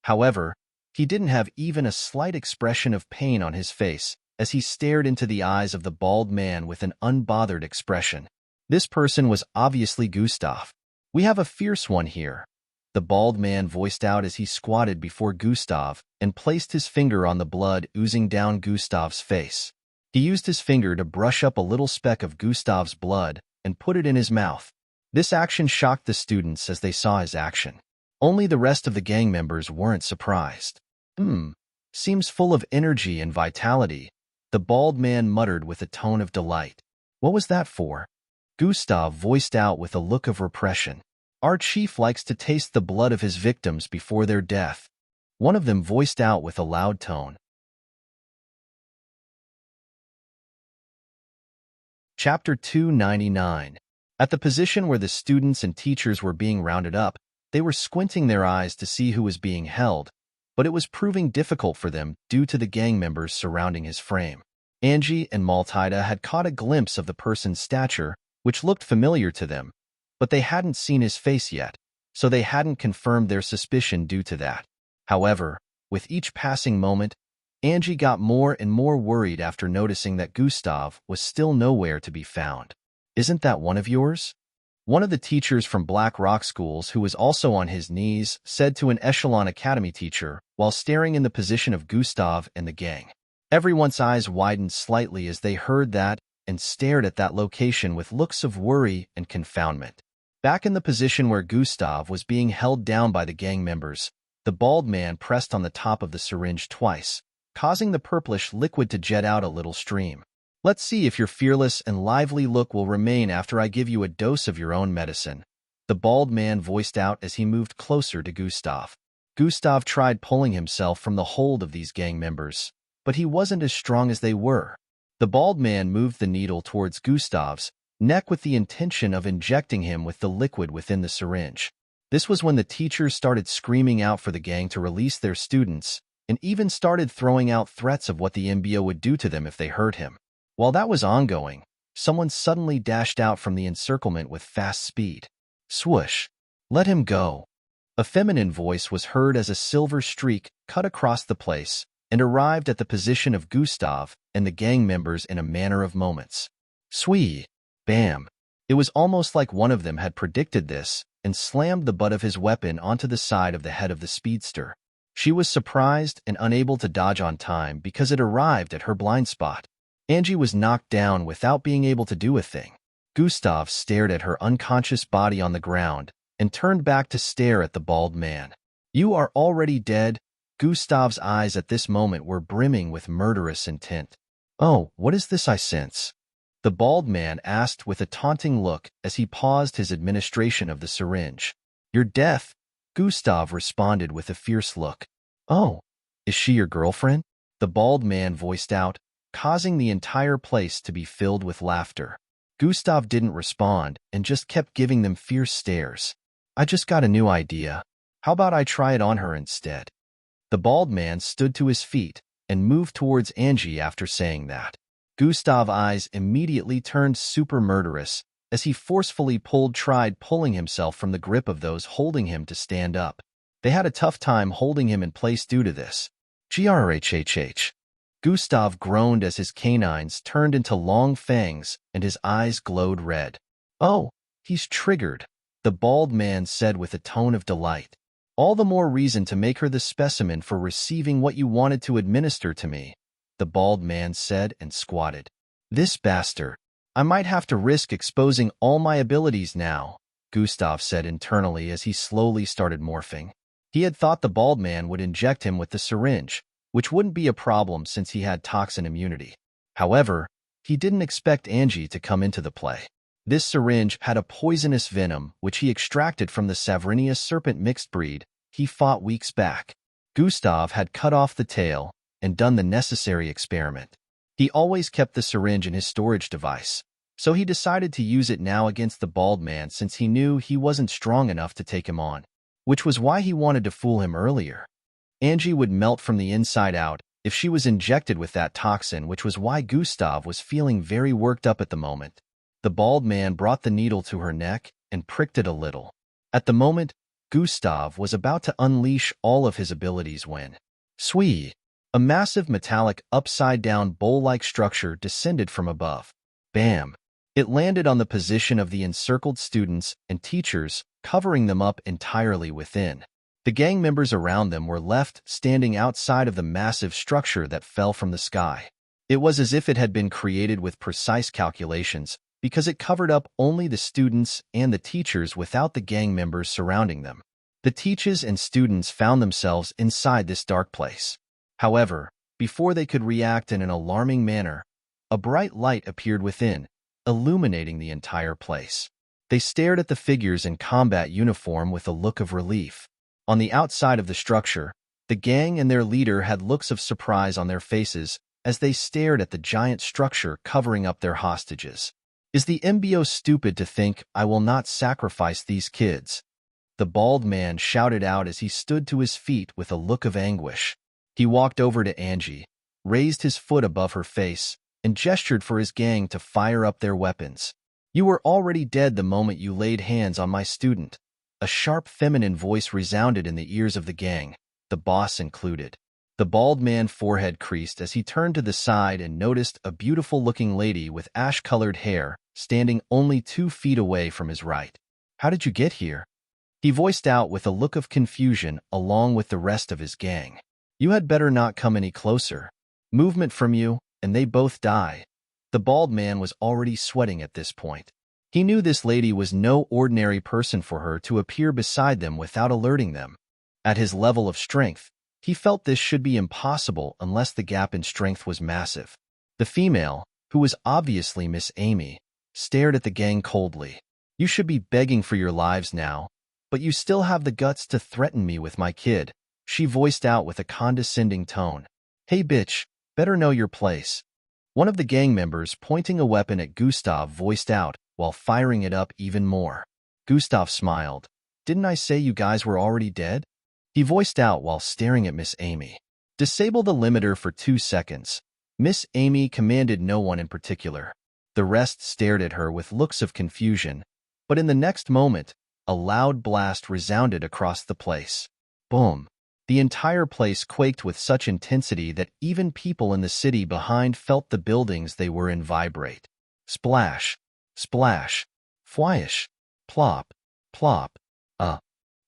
However, he didn't have even a slight expression of pain on his face as he stared into the eyes of the bald man with an unbothered expression. This person was obviously Gustav. "We have a fierce one here," the bald man voiced out as he squatted before Gustav and placed his finger on the blood oozing down Gustav's face. He used his finger to brush up a little speck of Gustav's blood and put it in his mouth. This action shocked the students as they saw his action. Only the rest of the gang members weren't surprised. Seems full of energy and vitality," the bald man muttered with a tone of delight. "What was that for?" Gustav voiced out with a look of repression. "Our chief likes to taste the blood of his victims before their death," one of them voiced out with a loud tone. Chapter 299. At the position where the students and teachers were being rounded up, they were squinting their eyes to see who was being held, but it was proving difficult for them due to the gang members surrounding his frame. Angie and Maltida had caught a glimpse of the person's stature, which looked familiar to them, but they hadn't seen his face yet, so they hadn't confirmed their suspicion due to that. However, with each passing moment, Angie got more and more worried after noticing that Gustav was still nowhere to be found. "Isn't that one of yours?" One of the teachers from Black Rock Schools, who was also on his knees, said to an Echelon Academy teacher while staring in the position of Gustav and the gang. Everyone's eyes widened slightly as they heard that and stared at that location with looks of worry and confoundment. Back in the position where Gustav was being held down by the gang members, the bald man pressed on the top of the syringe twice, causing the purplish liquid to jet out a little stream. "Let's see if your fearless and lively look will remain after I give you a dose of your own medicine," the bald man voiced out as he moved closer to Gustav. Gustav tried pulling himself from the hold of these gang members, but he wasn't as strong as they were. The bald man moved the needle towards Gustav's neck with the intention of injecting him with the liquid within the syringe. This was when the teachers started screaming out for the gang to release their students, and even started throwing out threats of what the MBO would do to them if they hurt him. While that was ongoing, someone suddenly dashed out from the encirclement with fast speed. Swoosh! "Let him go." A feminine voice was heard as a silver streak cut across the place and arrived at the position of Gustav and the gang members in a matter of moments. Swee! Bam! It was almost like one of them had predicted this and slammed the butt of his weapon onto the side of the head of the speedster. She was surprised and unable to dodge on time because it arrived at her blind spot. Angie was knocked down without being able to do a thing. Gustav stared at her unconscious body on the ground and turned back to stare at the bald man. "You are already dead." Gustav's eyes at this moment were brimming with murderous intent. "Oh, what is this I sense?" the bald man asked with a taunting look as he paused his administration of the syringe. "Your death," Gustav responded with a fierce look. "Oh, is she your girlfriend?" the bald man voiced out, causing the entire place to be filled with laughter. Gustav didn't respond and just kept giving them fierce stares. "I just got a new idea. How about I try it on her instead?" The bald man stood to his feet and moved towards Angie after saying that. Gustav's eyes immediately turned super murderous as he forcefully tried pulling himself from the grip of those holding him to stand up. They had a tough time holding him in place due to this. "Grhhh." Gustav groaned as his canines turned into long fangs and his eyes glowed red. "Oh, he's triggered," the bald man said with a tone of delight. "All the more reason to make her the specimen for receiving what you wanted to administer to me," the bald man said and squatted. "This bastard. I might have to risk exposing all my abilities now," Gustav said internally as he slowly started morphing. He had thought the bald man would inject him with the syringe, which wouldn't be a problem since he had toxin immunity. However, he didn't expect Angie to come into the play. This syringe had a poisonous venom which he extracted from the Savernia serpent mixed breed he fought weeks back. Gustav had cut off the tail and done the necessary experiment. He always kept the syringe in his storage device, so he decided to use it now against the bald man since he knew he wasn't strong enough to take him on, which was why he wanted to fool him earlier. Angie would melt from the inside out if she was injected with that toxin, which was why Gustav was feeling very worked up at the moment. The bald man brought the needle to her neck and pricked it a little. At the moment, Gustav was about to unleash all of his abilities when, swee, a massive metallic upside-down bowl-like structure descended from above. Bam! It landed on the position of the encircled students and teachers, covering them up entirely within. The gang members around them were left standing outside of the massive structure that fell from the sky. It was as if it had been created with precise calculations, because it covered up only the students and the teachers without the gang members surrounding them. The teachers and students found themselves inside this dark place. However, before they could react in an alarming manner, a bright light appeared within, illuminating the entire place. They stared at the figures in combat uniform with a look of relief. On the outside of the structure, the gang and their leader had looks of surprise on their faces as they stared at the giant structure covering up their hostages. "Is the MBO stupid to think I will not sacrifice these kids?" the bald man shouted out as he stood to his feet with a look of anguish. He walked over to Angie, raised his foot above her face, and gestured for his gang to fire up their weapons. "You were already dead the moment you laid hands on my student." A sharp feminine voice resounded in the ears of the gang, the boss included. The bald man's forehead creased as he turned to the side and noticed a beautiful-looking lady with ash-colored hair standing only 2 feet away from his right. "How did you get here?" he voiced out with a look of confusion along with the rest of his gang. "You had better not come any closer. Movement from you, and they both die." The bald man was already sweating at this point. He knew this lady was no ordinary person for her to appear beside them without alerting them. At his level of strength, he felt this should be impossible unless the gap in strength was massive. The female, who was obviously Miss Amy, stared at the gang coldly. "You should be begging for your lives now, but you still have the guts to threaten me with my kid," she voiced out with a condescending tone. "Hey bitch, better know your place." One of the gang members, pointing a weapon at Gustav, voiced out while firing it up even more. Gustav smiled. "Didn't I say you guys were already dead?" he voiced out while staring at Miss Amy. "Disable the limiter for 2 seconds." Miss Amy commanded no one in particular. The rest stared at her with looks of confusion, but in the next moment, a loud blast resounded across the place. Boom! The entire place quaked with such intensity that even people in the city behind felt the buildings they were in vibrate. Splash! Splash! Fwyish! Plop! Plop!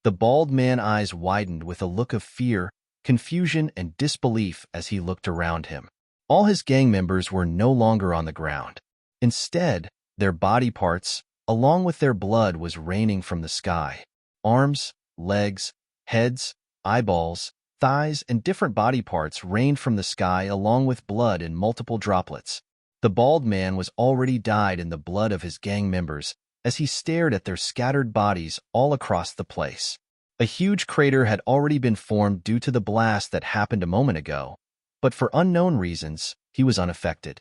The bald man's eyes widened with a look of fear, confusion, and disbelief as he looked around him. All his gang members were no longer on the ground. Instead, their body parts, along with their blood, was raining from the sky. Arms, legs, heads, eyeballs, thighs, and different body parts rained from the sky along with blood in multiple droplets. The bald man was already dyed in the blood of his gang members as he stared at their scattered bodies all across the place. A huge crater had already been formed due to the blast that happened a moment ago, but for unknown reasons, he was unaffected.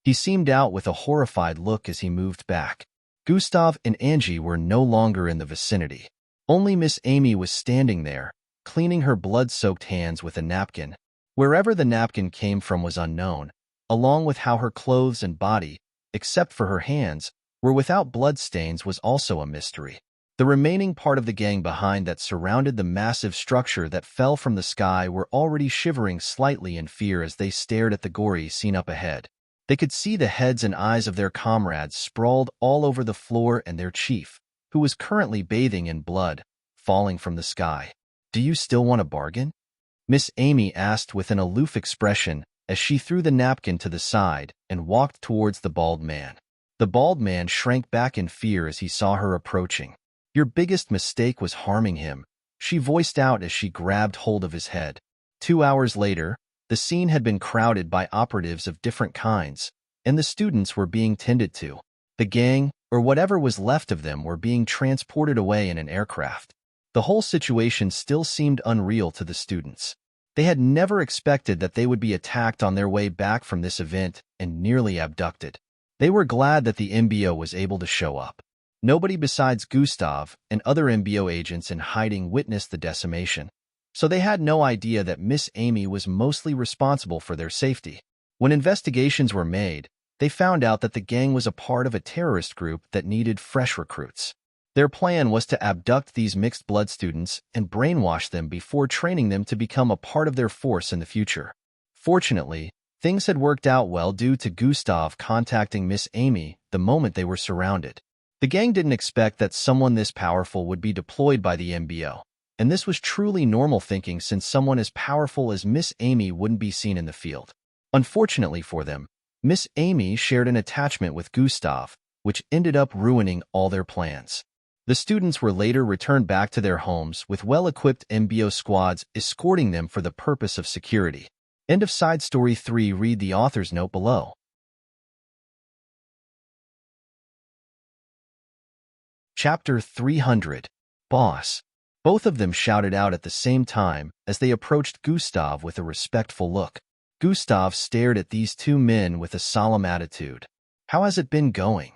He seemed out with a horrified look as he moved back. Gustav and Angie were no longer in the vicinity. Only Miss Amy was standing there, cleaning her blood-soaked hands with a napkin. Wherever the napkin came from was unknown, along with how her clothes and body, except for her hands, were without bloodstains was also a mystery. The remaining part of the gang behind that surrounded the massive structure that fell from the sky were already shivering slightly in fear as they stared at the gory scene up ahead. They could see the heads and eyes of their comrades sprawled all over the floor and their chief, who was currently bathing in blood, falling from the sky. "Do you still want a bargain?" Miss Amy asked with an aloof expression as she threw the napkin to the side and walked towards the bald man. The bald man shrank back in fear as he saw her approaching. "Your biggest mistake was harming him," she voiced out as she grabbed hold of his head. 2 hours later, the scene had been crowded by operatives of different kinds, and the students were being tended to. The gang, or whatever was left of them, were being transported away in an aircraft. The whole situation still seemed unreal to the students. They had never expected that they would be attacked on their way back from this event and nearly abducted. They were glad that the MBO was able to show up. Nobody besides Gustav and other MBO agents in hiding witnessed the decimation, so they had no idea that Miss Amy was mostly responsible for their safety. When investigations were made, they found out that the gang was a part of a terrorist group that needed fresh recruits. Their plan was to abduct these mixed blood students and brainwash them before training them to become a part of their force in the future. Fortunately, things had worked out well due to Gustav contacting Miss Amy the moment they were surrounded. The gang didn't expect that someone this powerful would be deployed by the MBO, and this was truly normal thinking since someone as powerful as Miss Amy wouldn't be seen in the field. Unfortunately for them, Miss Amy shared an attachment with Gustav, which ended up ruining all their plans. The students were later returned back to their homes with well-equipped MBO squads escorting them for the purpose of security. End of side story 3. Read the author's note below. Chapter 300. Boss. Both of them shouted out at the same time as they approached Gustav with a respectful look. Gustav stared at these two men with a solemn attitude. "How has it been going?"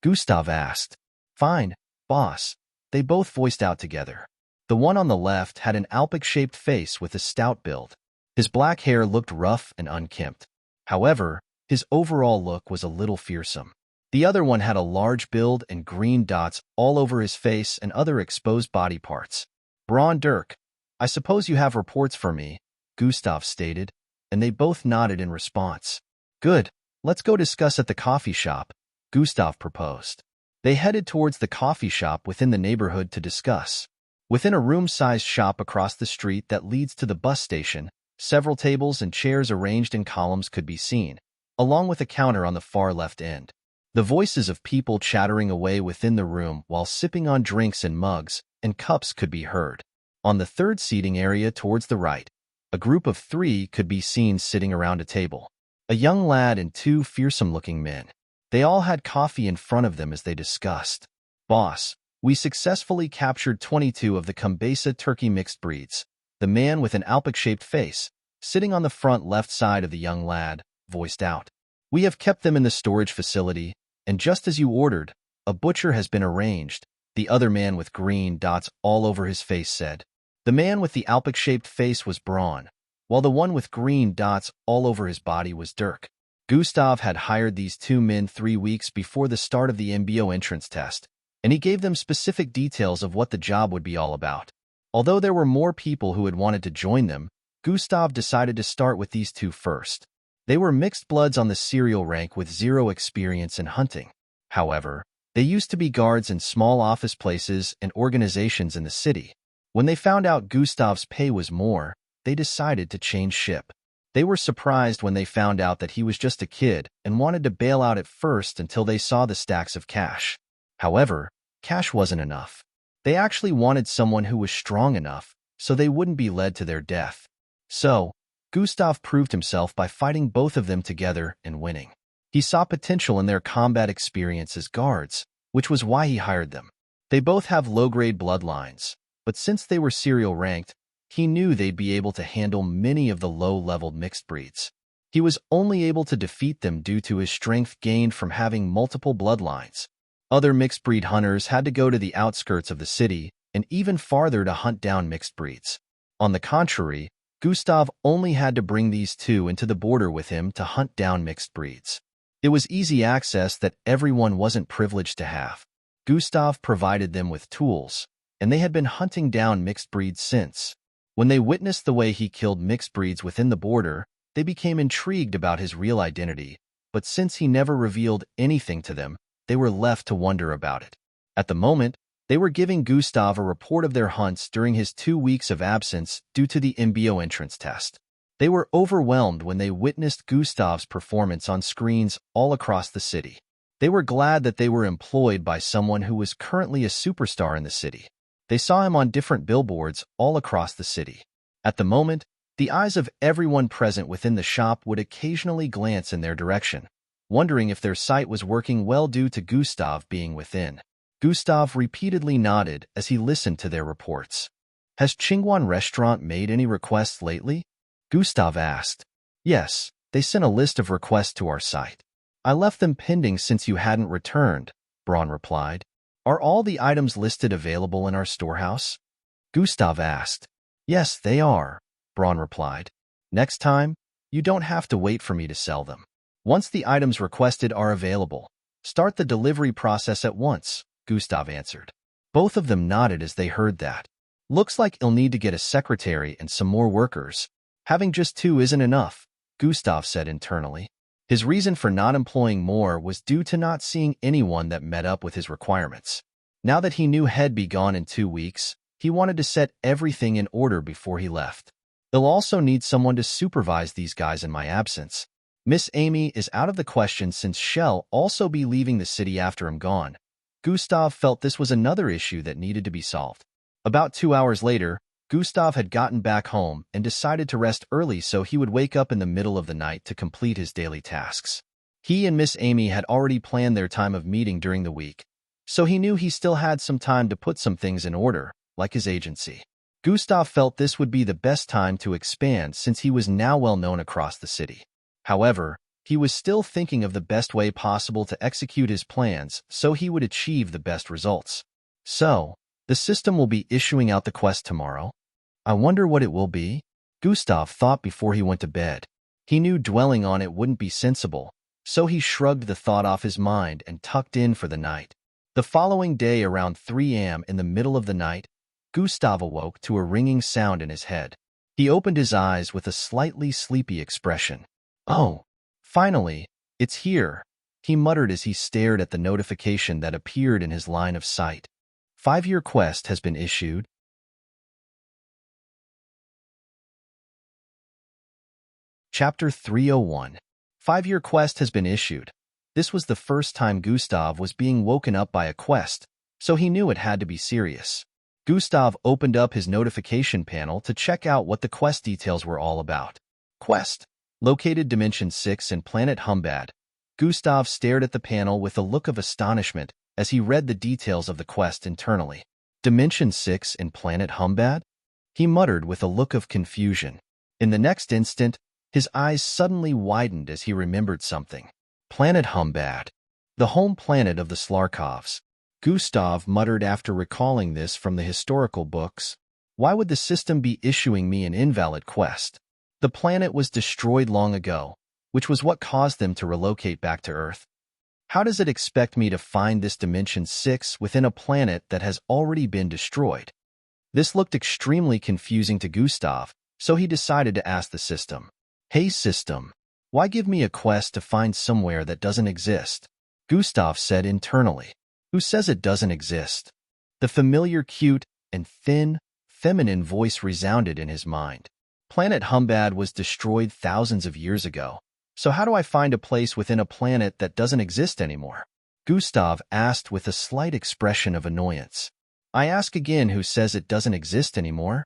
Gustav asked. "Fine, boss. they both voiced out together. The one on the left had an alpaca-shaped face with a stout build. His black hair looked rough and unkempt. However, his overall look was a little fearsome. The other one had a large build and green dots all over his face and other exposed body parts. Braun Dirk, I suppose you have reports for me, Gustav stated, and they both nodded in response. Good, let's go discuss at the coffee shop, Gustav proposed. They headed towards the coffee shop within the neighborhood to discuss. Within a room-sized shop across the street that leads to the bus station, several tables and chairs arranged in columns could be seen, along with a counter on the far left end. The voices of people chattering away within the room while sipping on drinks in mugs and cups could be heard. On the third seating area towards the right, a group of 3 could be seen sitting around a table. A young lad and 2 fearsome-looking men. They all had coffee in front of them as they discussed. Boss, we successfully captured 22 of the Kumbesa turkey mixed breeds. The man with an alpaca-shaped face, sitting on the front left side of the young lad, voiced out. We have kept them in the storage facility, and just as you ordered, a butcher has been arranged, the other man with green dots all over his face said. The man with the alpaca-shaped face was Braun, while the one with green dots all over his body was Dirk. Gustav had hired these 2 men 3 weeks before the start of the MBO entrance test, and he gave them specific details of what the job would be all about. Although there were more people who had wanted to join them, Gustav decided to start with these 2 first. They were mixed bloods on the serial rank with 0 experience in hunting. However, they used to be guards in small office places and organizations in the city. When they found out Gustav's pay was more, they decided to change ship. They were surprised when they found out that he was just a kid and wanted to bail out at first until they saw the stacks of cash. However, cash wasn't enough. They actually wanted someone who was strong enough so they wouldn't be led to their death. So, Gustav proved himself by fighting both of them together and winning. He saw potential in their combat experience as guards, which was why he hired them. They both have low-grade bloodlines, but since they were serial ranked, he knew they'd be able to handle many of the low-leveled mixed breeds. He was only able to defeat them due to his strength gained from having multiple bloodlines. Other mixed-breed hunters had to go to the outskirts of the city and even farther to hunt down mixed breeds. On the contrary, Gustav only had to bring these 2 into the border with him to hunt down mixed breeds. It was easy access that everyone wasn't privileged to have. Gustav provided them with tools, and they had been hunting down mixed breeds since. When they witnessed the way he killed mixed breeds within the border, they became intrigued about his real identity, but since he never revealed anything to them, they were left to wonder about it. At the moment, they were giving Gustav a report of their hunts during his 2 weeks of absence due to the MBO entrance test. They were overwhelmed when they witnessed Gustav's performance on screens all across the city. They were glad that they were employed by someone who was currently a superstar in the city. They saw him on different billboards all across the city. At the moment, the eyes of everyone present within the shop would occasionally glance in their direction, wondering if their sight was working well due to Gustav being within. Gustav repeatedly nodded as he listened to their reports. Has Chingguan Restaurant made any requests lately? Gustav asked. Yes, they sent a list of requests to our site. I left them pending since you hadn't returned, Braun replied. Are all the items listed available in our storehouse? Gustav asked. Yes, they are, Braun replied. Next time, you don't have to wait for me to sell them. Once the items requested are available, start the delivery process at once, Gustav answered. Both of them nodded as they heard that. Looks like you'll need to get a secretary and some more workers. Having just 2 isn't enough, Gustav said internally. His reason for not employing more was due to not seeing anyone that met up with his requirements. Now that he knew he'd be gone in 2 weeks, he wanted to set everything in order before he left. They'll also need someone to supervise these guys in my absence. Miss Amy is out of the question since she'll also be leaving the city after I'm gone. Gustav felt this was another issue that needed to be solved. About 2 hours later, Gustav had gotten back home and decided to rest early so he would wake up in the middle of the night to complete his daily tasks. He and Miss Amy had already planned their time of meeting during the week, so he knew he still had some time to put some things in order, like his agency. Gustav felt this would be the best time to expand since he was now well known across the city. However, he was still thinking of the best way possible to execute his plans so he would achieve the best results. So, The system will be issuing out the quest tomorrow. I wonder what it will be? Gustav thought before he went to bed. He knew dwelling on it wouldn't be sensible, so he shrugged the thought off his mind and tucked in for the night. The following day around 3 a.m. in the middle of the night, Gustav awoke to a ringing sound in his head. He opened his eyes with a slightly sleepy expression. Oh, finally, it's here, he muttered as he stared at the notification that appeared in his line of sight. 5-year quest has been issued. Chapter 301. 5-year quest has been issued. This was the first time Gustav was being woken up by a quest, so he knew it had to be serious. Gustav opened up his notification panel to check out what the quest details were all about. Quest. Located Dimension 6 in Planet Humbad. Gustav stared at the panel with a look of astonishment as he read the details of the quest internally. Dimension 6 in Planet Humbad? He muttered with a look of confusion. In the next instant, his eyes suddenly widened as he remembered something. Planet Humbad, the home planet of the Slarkovs. Gustav muttered after recalling this from the historical books. Why would the system be issuing me an invalid quest? The planet was destroyed long ago, which was what caused them to relocate back to Earth. How does it expect me to find this Dimension 6 within a planet that has already been destroyed? This looked extremely confusing to Gustav, so he decided to ask the system. Hey system, why give me a quest to find somewhere that doesn't exist? Gustav said internally. Who says it doesn't exist? The familiar cute and thin, feminine voice resounded in his mind. Planet Humbad was destroyed thousands of years ago, so how do I find a place within a planet that doesn't exist anymore? Gustav asked with a slight expression of annoyance. I ask again, who says it doesn't exist anymore?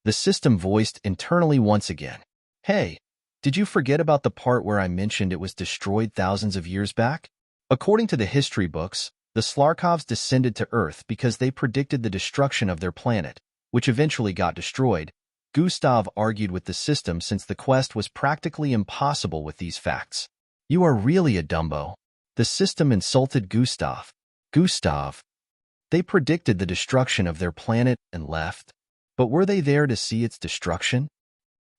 The system voiced internally once again. Hey, did you forget about the part where I mentioned it was destroyed thousands of years back? According to the history books, the Slarkovs descended to Earth because they predicted the destruction of their planet, which eventually got destroyed. Gustav argued with the system since the quest was practically impossible with these facts. You are really a dumbo. The system insulted Gustav. Gustav. They predicted the destruction of their planet and left. But were they there to see its destruction?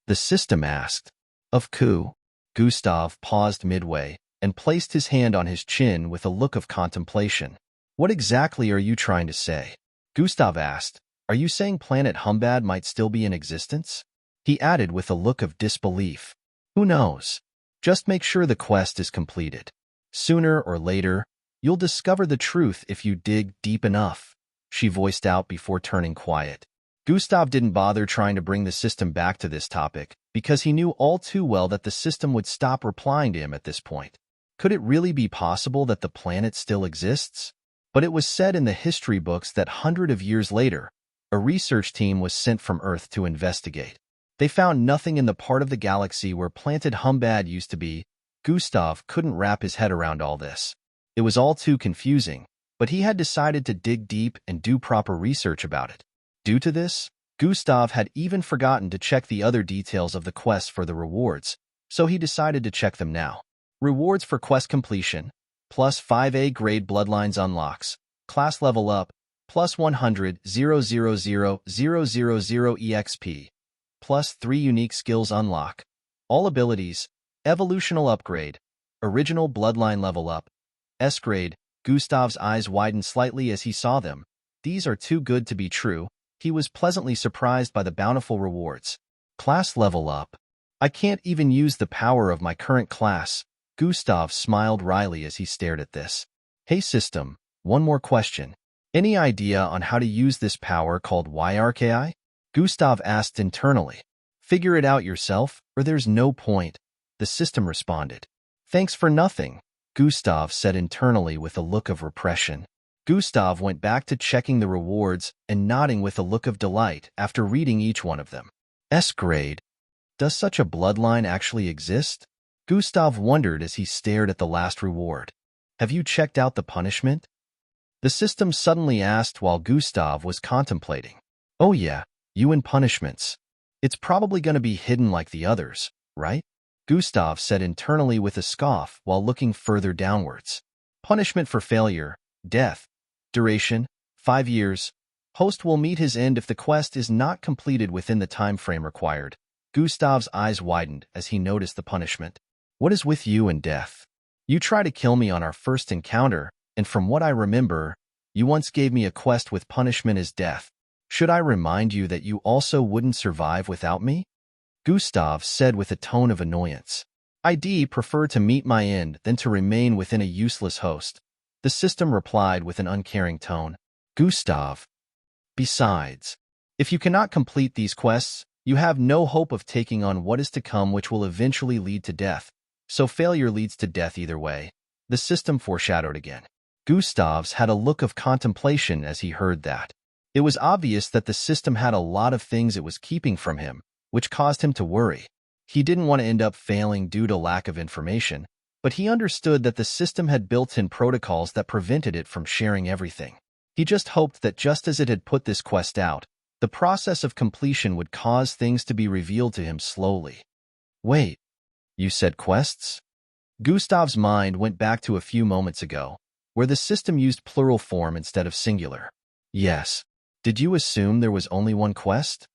The system asked. Of coup. Gustav paused midway and placed his hand on his chin with a look of contemplation. What exactly are you trying to say? Gustav asked. Are you saying Planet Humbad might still be in existence? He added with a look of disbelief. Who knows? Just make sure the quest is completed. Sooner or later, you'll discover the truth if you dig deep enough, she voiced out before turning quiet. Gustav didn't bother trying to bring the system back to this topic because he knew all too well that the system would stop replying to him at this point. Could it really be possible that the planet still exists? But it was said in the history books that hundreds of years later, a research team was sent from Earth to investigate. They found nothing in the part of the galaxy where Planet Humbad used to be. Gustav couldn't wrap his head around all this. It was all too confusing, but he had decided to dig deep and do proper research about it. Due to this, Gustav had even forgotten to check the other details of the quest for the rewards, so he decided to check them now. Rewards for quest completion, plus 5A grade bloodlines unlocks, class level up, plus 100,000,000 EXP, plus 3 unique skills unlock, all abilities, evolutional upgrade, original bloodline level up, S grade. Gustav's eyes widened slightly as he saw them. These are too good to be true. He was pleasantly surprised by the bountiful rewards. Class level up. I can't even use the power of my current class. Gustav smiled wryly as he stared at this. Hey system, one more question. Any idea on how to use this power called YRKI? Gustav asked internally. Figure it out yourself, or there's no point, the system responded. Thanks for nothing, Gustav said internally with a look of repression. Gustav went back to checking the rewards and nodding with a look of delight after reading each one of them. S grade. Does such a bloodline actually exist? Gustav wondered as he stared at the last reward. Have you checked out the punishment? The system suddenly asked while Gustav was contemplating. Oh yeah, you and punishments. It's probably going to be hidden like the others, right? Gustav said internally with a scoff while looking further downwards. Punishment for failure, death. Duration, 5 years. Host will meet his end if the quest is not completed within the time frame required. Gustav's eyes widened as he noticed the punishment. What is with you and death? You tried to kill me on our first encounter, and from what I remember, you once gave me a quest with punishment as death. Should I remind you that you also wouldn't survive without me? Gustav said with a tone of annoyance. I'd prefer to meet my end than to remain within a useless host. The system replied with an uncaring tone. Gustav. Besides, if you cannot complete these quests, you have no hope of taking on what is to come, which will eventually lead to death. So failure leads to death either way. The system foreshadowed again. Gustav's had a look of contemplation as he heard that. It was obvious that the system had a lot of things it was keeping from him, which caused him to worry. He didn't want to end up failing due to lack of information, but he understood that the system had built-in protocols that prevented it from sharing everything. He just hoped that just as it had put this quest out, the process of completion would cause things to be revealed to him slowly. Wait, you said quests? Gustav's mind went back to a few moments ago, where the system used plural form instead of singular. Yes. Did you assume there was only one quest?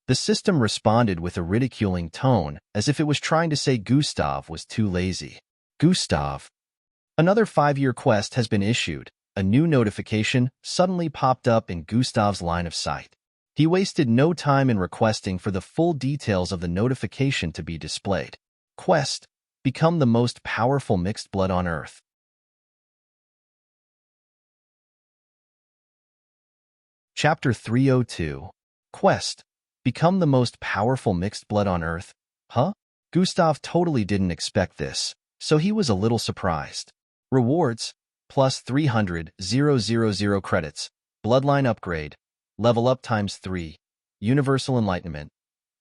The system responded with a ridiculing tone, as if it was trying to say Gustav was too lazy. Gustav. Another 5-year quest has been issued. A new notification suddenly popped up in Gustav's line of sight. He wasted no time in requesting for the full details of the notification to be displayed. Quest: Become the most powerful mixed blood on Earth. Chapter 302. Quest: Become the most powerful mixed blood on Earth. Huh? Gustav totally didn't expect this, so he was a little surprised. Rewards: plus 300,000 credits. Bloodline upgrade. Level up times 3. Universal enlightenment.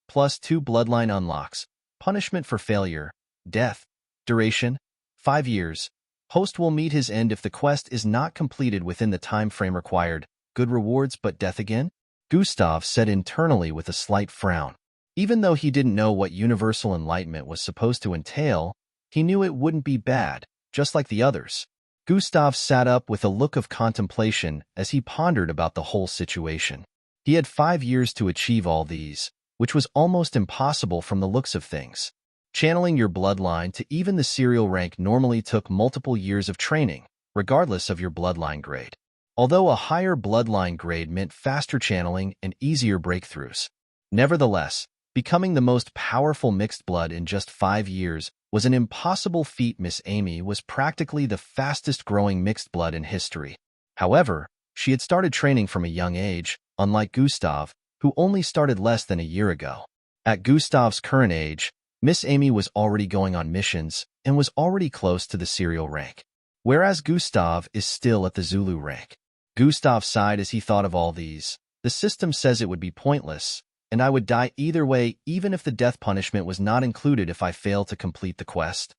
Plus 2 bloodline unlocks. Punishment for failure. Death. Duration: 5 years. Host will meet his end if the quest is not completed within the time frame required. Good rewards, but death again? Gustav said internally with a slight frown. Even though he didn't know what universal enlightenment was supposed to entail, he knew it wouldn't be bad, just like the others. Gustav sat up with a look of contemplation as he pondered about the whole situation. He had 5 years to achieve all these, which was almost impossible from the looks of things. Channeling your bloodline to even the serial rank normally took multiple years of training, regardless of your bloodline grade. Although a higher bloodline grade meant faster channeling and easier breakthroughs. Nevertheless, becoming the most powerful mixed blood in just 5 years was an impossible feat. Miss Amy was practically the fastest-growing mixed blood in history. However, she had started training from a young age, unlike Gustav, who only started less than a year ago. At Gustav's current age, Miss Amy was already going on missions and was already close to the serial rank, whereas Gustav is still at the Zulu rank. Gustav sighed as he thought of all these. The system says it would be pointless, and I would die either way, even if the death punishment was not included if I fail to complete the quest.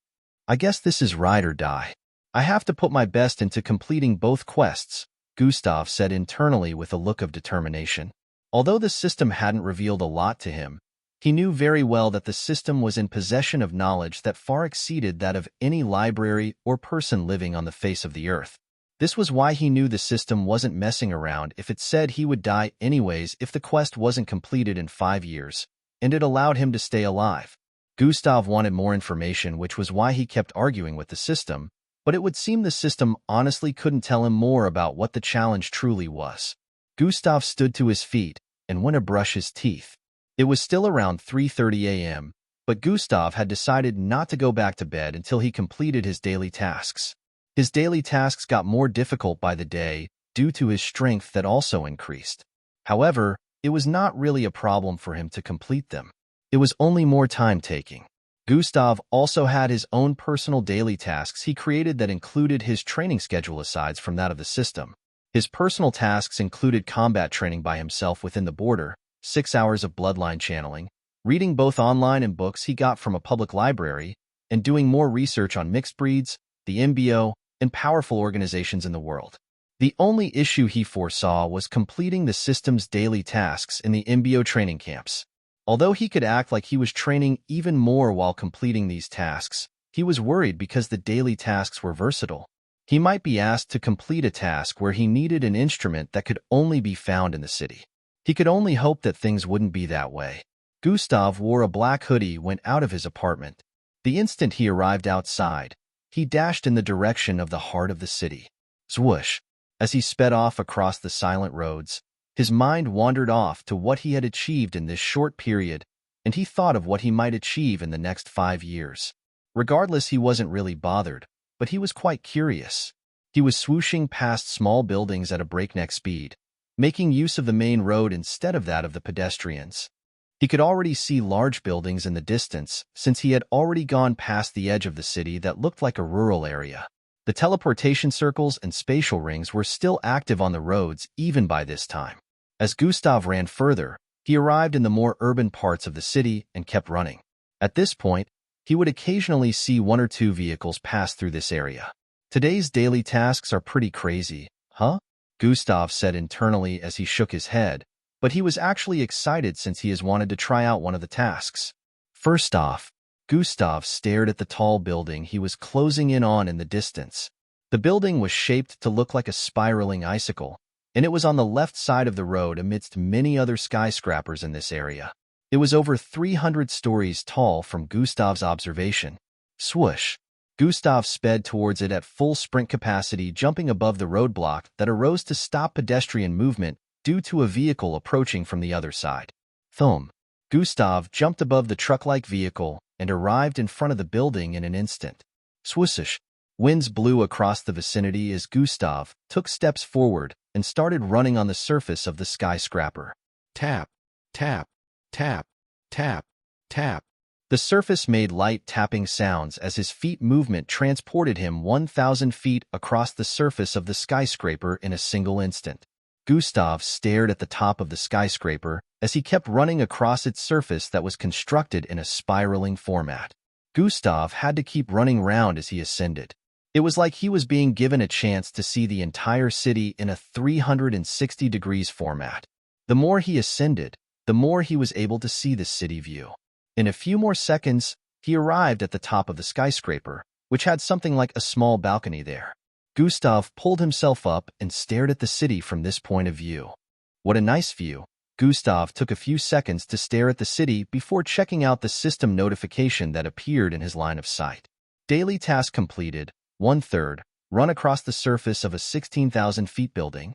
I guess this is ride or die. I have to put my best into completing both quests, Gustav said internally with a look of determination. Although the system hadn't revealed a lot to him, he knew very well that the system was in possession of knowledge that far exceeded that of any library or person living on the face of the earth. This was why he knew the system wasn't messing around if it said he would die anyways if the quest wasn't completed in 5 years, and it allowed him to stay alive. Gustav wanted more information, which was why he kept arguing with the system, but it would seem the system honestly couldn't tell him more about what the challenge truly was. Gustav stood to his feet and went to brush his teeth. It was still around 3:30 a.m., but Gustav had decided not to go back to bed until he completed his daily tasks. His daily tasks got more difficult by the day due to his strength that also increased. However, it was not really a problem for him to complete them. It was only more time-taking. Gustav also had his own personal daily tasks he created that included his training schedule aside from that of the system. His personal tasks included combat training by himself within the border, 6 hours of bloodline channeling, reading both online and books he got from a public library, and doing more research on mixed breeds, the MBO, and powerful organizations in the world. The only issue he foresaw was completing the system's daily tasks in the MBO training camps. Although he could act like he was training even more while completing these tasks, he was worried because the daily tasks were versatile. He might be asked to complete a task where he needed an instrument that could only be found in the city. He could only hope that things wouldn't be that way. Gustav wore a black hoodie, went out of his apartment. The instant he arrived outside, he dashed in the direction of the heart of the city. Swoosh! As he sped off across the silent roads, his mind wandered off to what he had achieved in this short period, and he thought of what he might achieve in the next 5 years. Regardless, he wasn't really bothered, but he was quite curious. He was swooshing past small buildings at a breakneck speed, making use of the main road instead of that of the pedestrians. He could already see large buildings in the distance, since he had already gone past the edge of the city that looked like a rural area. The teleportation circles and spatial rings were still active on the roads even by this time. As Gustav ran further, he arrived in the more urban parts of the city and kept running. At this point, he would occasionally see 1 or 2 vehicles pass through this area. Today's daily tasks are pretty crazy, huh? Gustav said internally as he shook his head, but he was actually excited since he has wanted to try out one of the tasks. First off, Gustav stared at the tall building he was closing in on in the distance. The building was shaped to look like a spiraling icicle, and it was on the left side of the road amidst many other skyscrapers in this area. It was over 300 stories tall from Gustav's observation. Swoosh! Gustav sped towards it at full sprint capacity, jumping above the roadblock that arose to stop pedestrian movement due to a vehicle approaching from the other side. Thump! Gustav jumped above the truck-like vehicle and arrived in front of the building in an instant. Swoosh! Winds blew across the vicinity as Gustav took steps forward and started running on the surface of the skyscraper. Tap, tap, tap, tap, tap. The surface made light tapping sounds as his feet movement transported him 1,000 feet across the surface of the skyscraper in a single instant. Gustav stared at the top of the skyscraper as he kept running across its surface that was constructed in a spiraling format. Gustav had to keep running round as he ascended. It was like he was being given a chance to see the entire city in a 360 degrees format. The more he ascended, the more he was able to see the city view. In a few more seconds, he arrived at the top of the skyscraper, which had something like a small balcony there. Gustav pulled himself up and stared at the city from this point of view. What a nice view. Gustav took a few seconds to stare at the city before checking out the system notification that appeared in his line of sight. Daily task completed, 1/3, run across the surface of a 16,000 feet building.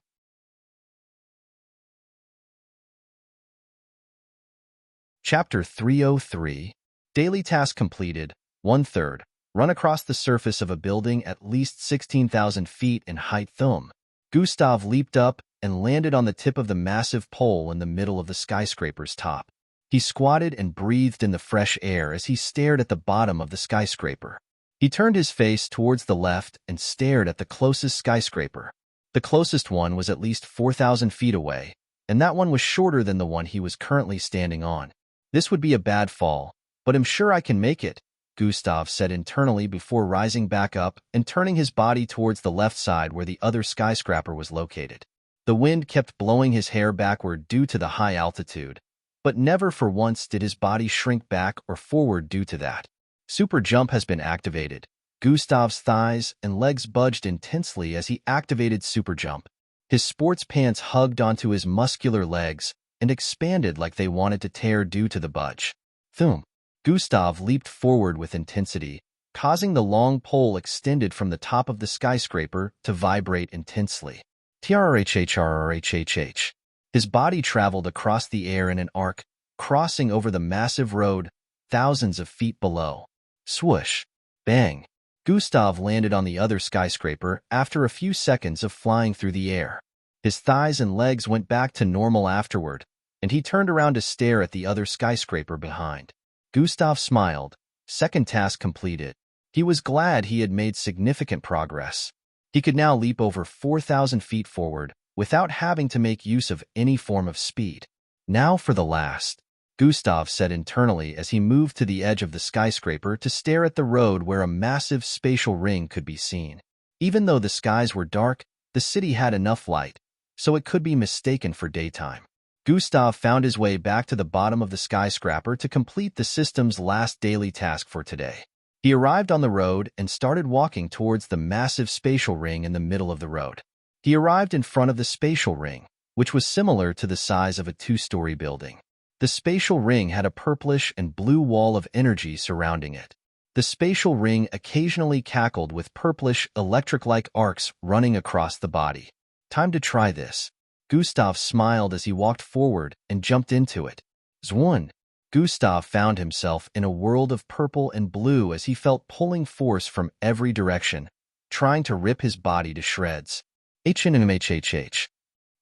Chapter 303, Daily task completed, 1/3, run across the surface of a building at least 16,000 feet in height. Thump! Gustav leaped up and landed on the tip of the massive pole in the middle of the skyscraper's top. He squatted and breathed in the fresh air as he stared at the bottom of the skyscraper. He turned his face towards the left and stared at the closest skyscraper. The closest one was at least 4,000 feet away, and that one was shorter than the one he was currently standing on. This would be a bad fall, but I'm sure I can make it, Gustav said internally before rising back up and turning his body towards the left side where the other skyscraper was located. The wind kept blowing his hair backward due to the high altitude, but never for once did his body shrink back or forward due to that. Super jump has been activated. Gustav's thighs and legs budged intensely as he activated super jump. His sports pants hugged onto his muscular legs and expanded like they wanted to tear due to the budge. Thump! Gustav leaped forward with intensity, causing the long pole extended from the top of the skyscraper to vibrate intensely. Trrhhrhhh. His body traveled across the air in an arc, crossing over the massive road thousands of feet below. Swoosh! Bang! Gustav landed on the other skyscraper after a few seconds of flying through the air. His thighs and legs went back to normal afterward, and he turned around to stare at the other skyscraper behind. Gustav smiled. Second task completed. He was glad he had made significant progress. He could now leap over 4,000 feet forward without having to make use of any form of speed. Now for the last, Gustav said internally as he moved to the edge of the skyscraper to stare at the road where a massive spatial ring could be seen. Even though the skies were dark, the city had enough light, so it could be mistaken for daytime. Gustav found his way back to the bottom of the skyscraper to complete the system's last daily task for today. He arrived on the road and started walking towards the massive spatial ring in the middle of the road. He arrived in front of the spatial ring, which was similar to the size of a two-story building. The spatial ring had a purplish and blue wall of energy surrounding it. The spatial ring occasionally cackled with purplish, electric-like arcs running across the body. Time to try this. Gustav smiled as he walked forward and jumped into it. Zwun! Gustav found himself in a world of purple and blue as he felt pulling force from every direction, trying to rip his body to shreds. HNMHHH.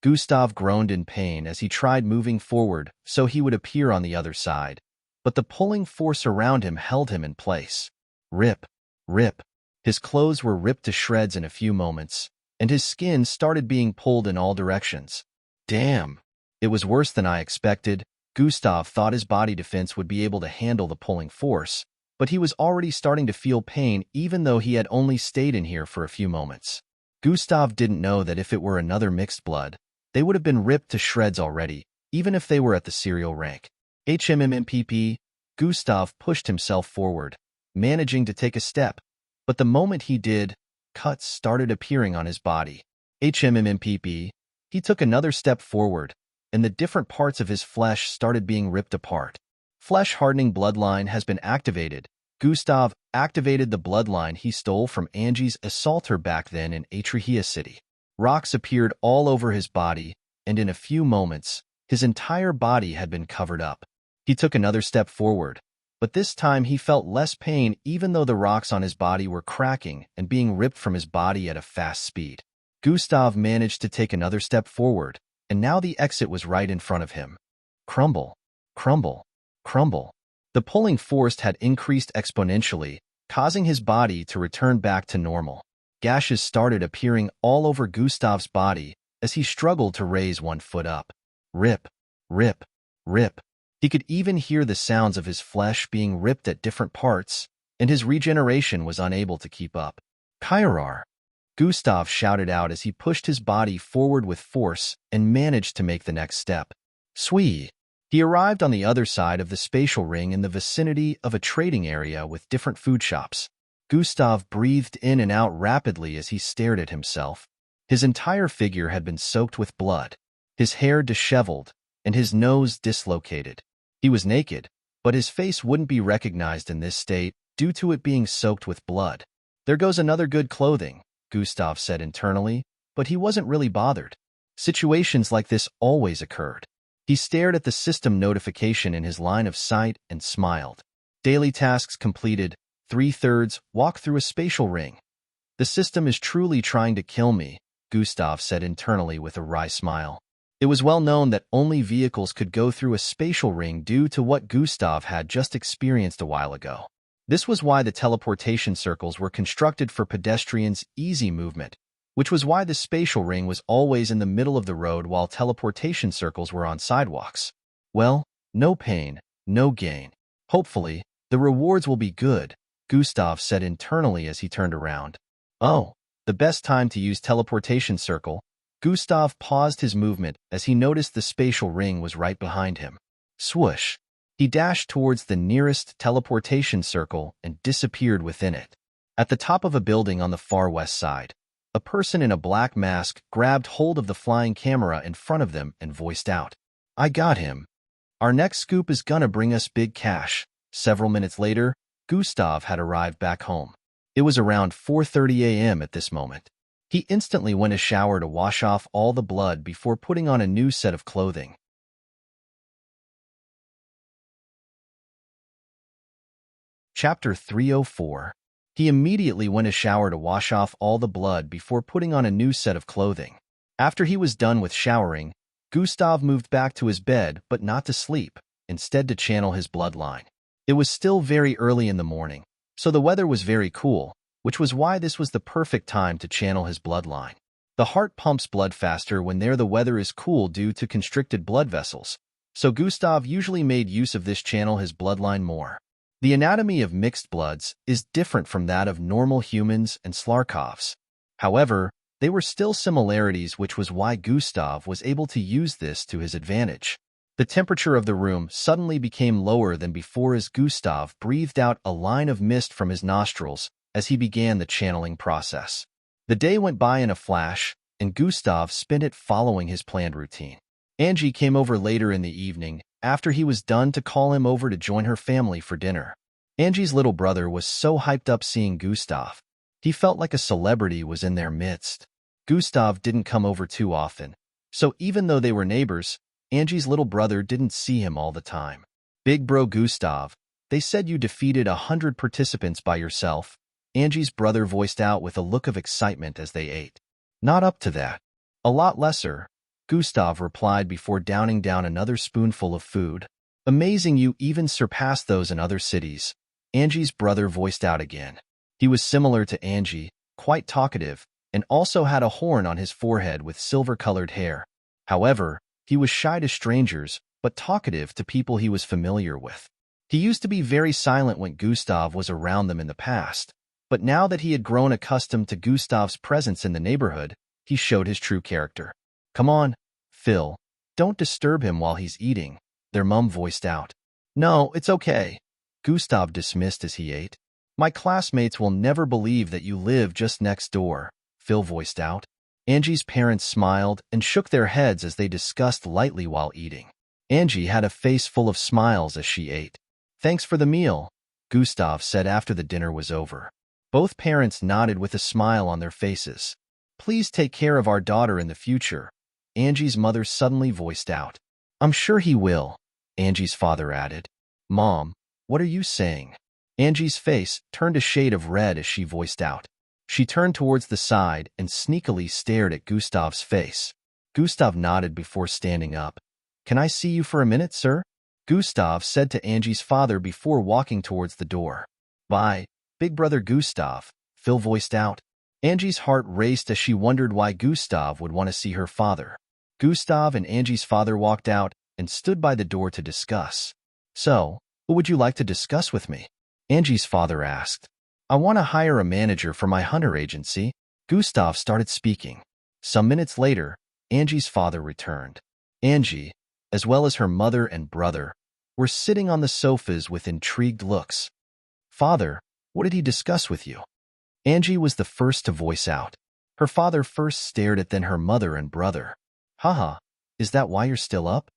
Gustav groaned in pain as he tried moving forward so he would appear on the other side, but the pulling force around him held him in place. Rip, rip. His clothes were ripped to shreds in a few moments, and his skin started being pulled in all directions. Damn! It was worse than I expected. Gustav thought his body defense would be able to handle the pulling force, but he was already starting to feel pain even though he had only stayed in here for a few moments. Gustav didn't know that if it were another mixed blood, they would have been ripped to shreds already, even if they were at the serial rank. HMMMPP, Gustav pushed himself forward, managing to take a step, but the moment he did, cuts started appearing on his body. HMMMPP, he took another step forward, and the different parts of his flesh started being ripped apart. Flesh-hardening bloodline has been activated. Gustav activated the bloodline he stole from Angie's assaulter back then in Atrahia City. Rocks appeared all over his body, and in a few moments, his entire body had been covered up. He took another step forward, but this time he felt less pain even though the rocks on his body were cracking and being ripped from his body at a fast speed. Gustav managed to take another step forward, and now the exit was right in front of him. Crumble, crumble, crumble. The pulling force had increased exponentially, causing his body to return back to normal. Gashes started appearing all over Gustav's body as he struggled to raise one foot up. Rip, rip, rip. He could even hear the sounds of his flesh being ripped at different parts, and his regeneration was unable to keep up. Kairar! Gustav shouted out as he pushed his body forward with force and managed to make the next step. Swee! He arrived on the other side of the spatial ring in the vicinity of a trading area with different food shops. Gustav breathed in and out rapidly as he stared at himself. His entire figure had been soaked with blood, his hair disheveled, and his nose dislocated. He was naked, but his face wouldn't be recognized in this state due to it being soaked with blood. There goes another good clothing, Gustav said internally, but he wasn't really bothered. Situations like this always occurred. He stared at the system notification in his line of sight and smiled. Daily tasks completed, 3/3, walk through a spatial ring. The system is truly trying to kill me, Gustav said internally with a wry smile. It was well known that only vehicles could go through a spatial ring due to what Gustav had just experienced a while ago. This was why the teleportation circles were constructed for pedestrians' easy movement, which was why the spatial ring was always in the middle of the road while teleportation circles were on sidewalks. Well, no pain, no gain. Hopefully, the rewards will be good, Gustav said internally as he turned around. Oh, the best time to use teleportation circle. Gustav paused his movement as he noticed the spatial ring was right behind him. Swoosh! He dashed towards the nearest teleportation circle and disappeared within it. At the top of a building on the far west side, a person in a black mask grabbed hold of the flying camera in front of them and voiced out, "I got him. Our next scoop is gonna bring us big cash." Several minutes later, Gustav had arrived back home. It was around 4:30 a.m. at this moment. He instantly went a shower to wash off all the blood before putting on a new set of clothing. Chapter 304. He immediately went a shower to wash off all the blood before putting on a new set of clothing. After he was done with showering, Gustav moved back to his bed, but not to sleep, instead to channel his bloodline. It was still very early in the morning, so the weather was very cool, which was why this was the perfect time to channel his bloodline. The heart pumps blood faster when the weather is cool due to constricted blood vessels, so Gustav usually made use of this channel his bloodline more. The anatomy of mixed bloods is different from that of normal humans and Slarkovs. However, they were still similarities, which was why Gustav was able to use this to his advantage. The temperature of the room suddenly became lower than before as Gustav breathed out a line of mist from his nostrils as he began the channeling process. The day went by in a flash, and Gustav spent it following his planned routine. Angie came over later in the evening, after he was done, to call him over to join her family for dinner. Angie's little brother was so hyped up seeing Gustav. He felt like a celebrity was in their midst. Gustav didn't come over too often, so even though they were neighbors, Angie's little brother didn't see him all the time. "Big bro Gustav, they said you defeated 100 participants by yourself," Angie's brother voiced out with a look of excitement as they ate. "Not up to that. A lot lesser," Gustav replied before downing down another spoonful of food. "Amazing you even surpassed those in other cities," Angie's brother voiced out again. He was similar to Angie, quite talkative, and also had a horn on his forehead with silver-colored hair. However, he was shy to strangers, but talkative to people he was familiar with. He used to be very silent when Gustav was around them in the past, but now that he had grown accustomed to Gustav's presence in the neighborhood, he showed his true character. "Come on, Phil. Don't disturb him while he's eating," their mum voiced out. "No, it's okay," Gustav dismissed as he ate. "My classmates will never believe that you live just next door," Phil voiced out. Angie's parents smiled and shook their heads as they discussed lightly while eating. Angie had a face full of smiles as she ate. "Thanks for the meal," Gustav said after the dinner was over. Both parents nodded with a smile on their faces. "Please take care of our daughter in the future," Angie's mother suddenly voiced out. "I'm sure he will," Angie's father added. "Mom, what are you saying?" Angie's face turned a shade of red as she voiced out. She turned towards the side and sneakily stared at Gustav's face. Gustav nodded before standing up. "Can I see you for a minute, sir?" Gustav said to Angie's father before walking towards the door. "Bye, big brother Gustav," Phil voiced out. Angie's heart raced as she wondered why Gustav would want to see her father. Gustav and Angie's father walked out and stood by the door to discuss. "So, what would you like to discuss with me?" Angie's father asked. "I want to hire a manager for my hunter agency," Gustav started speaking. Some minutes later, Angie's father returned. Angie, as well as her mother and brother, were sitting on the sofas with intrigued looks. "Father, what did he discuss with you?" Angie was the first to voice out. Her father first stared at then her mother and brother. "Haha, is that why you're still up?"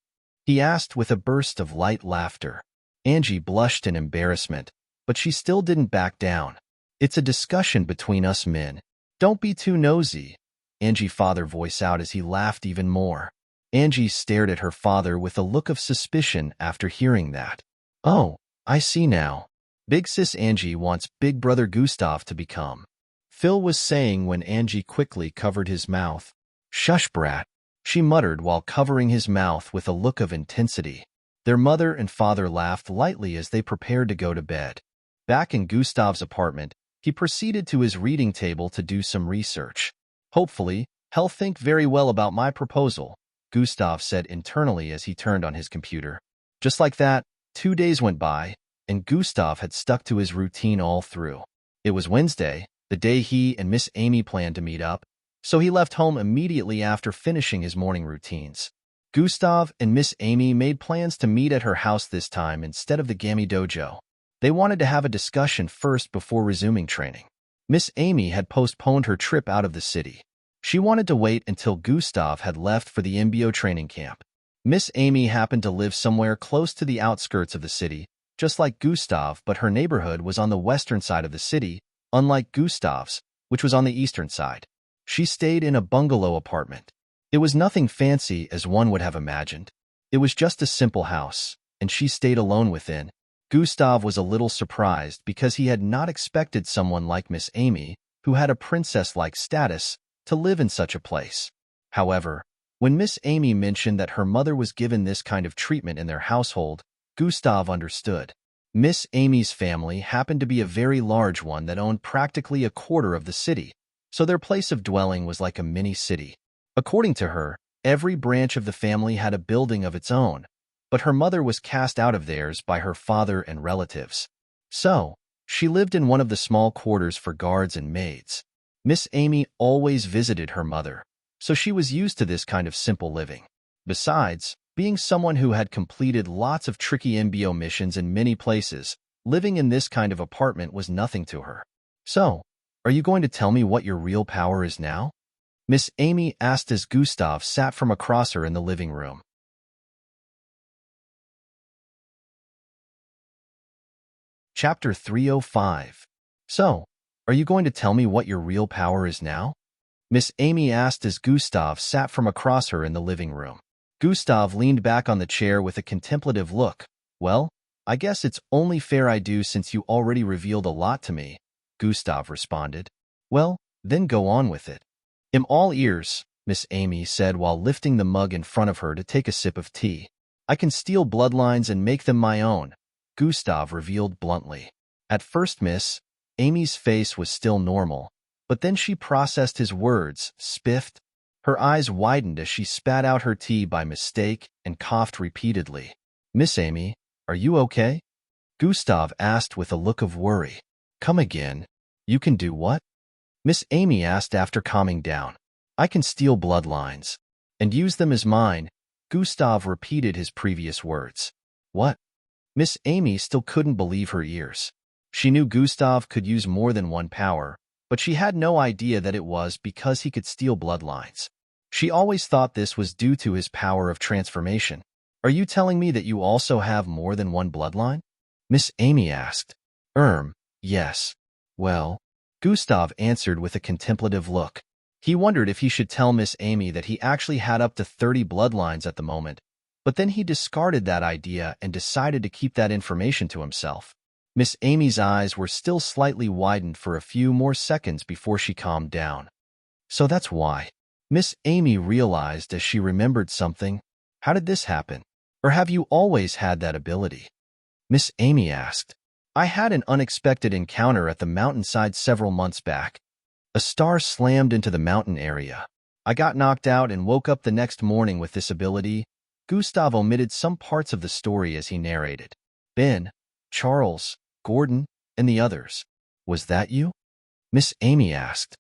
he asked with a burst of light laughter. Angie blushed in embarrassment, but she still didn't back down. "It's a discussion between us men. Don't be too nosy," Angie's father voiced out as he laughed even more. Angie stared at her father with a look of suspicion after hearing that. "Oh, I see now. Big sis Angie wants big brother Gustav to become," Phil was saying when Angie quickly covered his mouth. "Shush, brat," she muttered while covering his mouth with a look of intensity. Their mother and father laughed lightly as they prepared to go to bed. Back in Gustav's apartment, he proceeded to his reading table to do some research. "Hopefully, he'll think very well about my proposal," Gustav said internally as he turned on his computer. Just like that, 2 days went by, and Gustav had stuck to his routine all through. It was Wednesday, the day he and Miss Amy planned to meet up, so he left home immediately after finishing his morning routines. Gustav and Miss Amy made plans to meet at her house this time instead of the Gammy Dojo. They wanted to have a discussion first before resuming training. Miss Amy had postponed her trip out of the city. She wanted to wait until Gustav had left for the MBO training camp. Miss Amy happened to live somewhere close to the outskirts of the city, just like Gustav, but her neighborhood was on the western side of the city, unlike Gustav's, which was on the eastern side. She stayed in a bungalow apartment. It was nothing fancy as one would have imagined. It was just a simple house, and she stayed alone within. Gustav was a little surprised because he had not expected someone like Miss Amy, who had a princess-like status, to live in such a place. However, when Miss Amy mentioned that her mother was given this kind of treatment in their household, Gustav understood. Miss Amy's family happened to be a very large one that owned practically a quarter of the city, so their place of dwelling was like a mini-city. According to her, every branch of the family had a building of its own, but her mother was cast out of theirs by her father and relatives. So, she lived in one of the small quarters for guards and maids. Miss Amy always visited her mother, so she was used to this kind of simple living. Besides, Being someone who had completed lots of tricky MBO missions in many places, living in this kind of apartment was nothing to her. So, are you going to tell me what your real power is now? Miss Amy asked as Gustav sat from across her in the living room. Chapter 305. So, are you going to tell me what your real power is now? Miss Amy asked as Gustav sat from across her in the living room. Gustav leaned back on the chair with a contemplative look. Well, I guess it's only fair I do since you already revealed a lot to me, Gustav responded. Well, then go on with it. I'm all ears, Miss Amy said while lifting the mug in front of her to take a sip of tea. I can steal bloodlines and make them my own, Gustav revealed bluntly. At first, Miss Amy's face was still normal, but then she processed his words, spiffed. Her eyes widened as she spat out her tea by mistake and coughed repeatedly. Miss Amy, are you okay? Gustav asked with a look of worry. Come again. You can do what? Miss Amy asked after calming down. I can steal bloodlines and use them as mine. Gustav repeated his previous words. What? Miss Amy still couldn't believe her ears. She knew Gustav could use more than one power, but she had no idea that it was because he could steal bloodlines. She always thought this was due to his power of transformation. Are you telling me that you also have more than one bloodline? Miss Amy asked. Yes. Well, Gustav answered with a contemplative look. He wondered if he should tell Miss Amy that he actually had up to 30 bloodlines at the moment, but then he discarded that idea and decided to keep that information to himself. Miss Amy's eyes were still slightly widened for a few more seconds before she calmed down. So that's why. Miss Amy realized as she remembered something. How did this happen? Or have you always had that ability? Miss Amy asked. I had an unexpected encounter at the mountainside several months back. A star slammed into the mountain area. I got knocked out and woke up the next morning with this ability. Gustav omitted some parts of the story as he narrated. Ben, Charles, Gordon, and the others. Was that you? Miss Amy asked.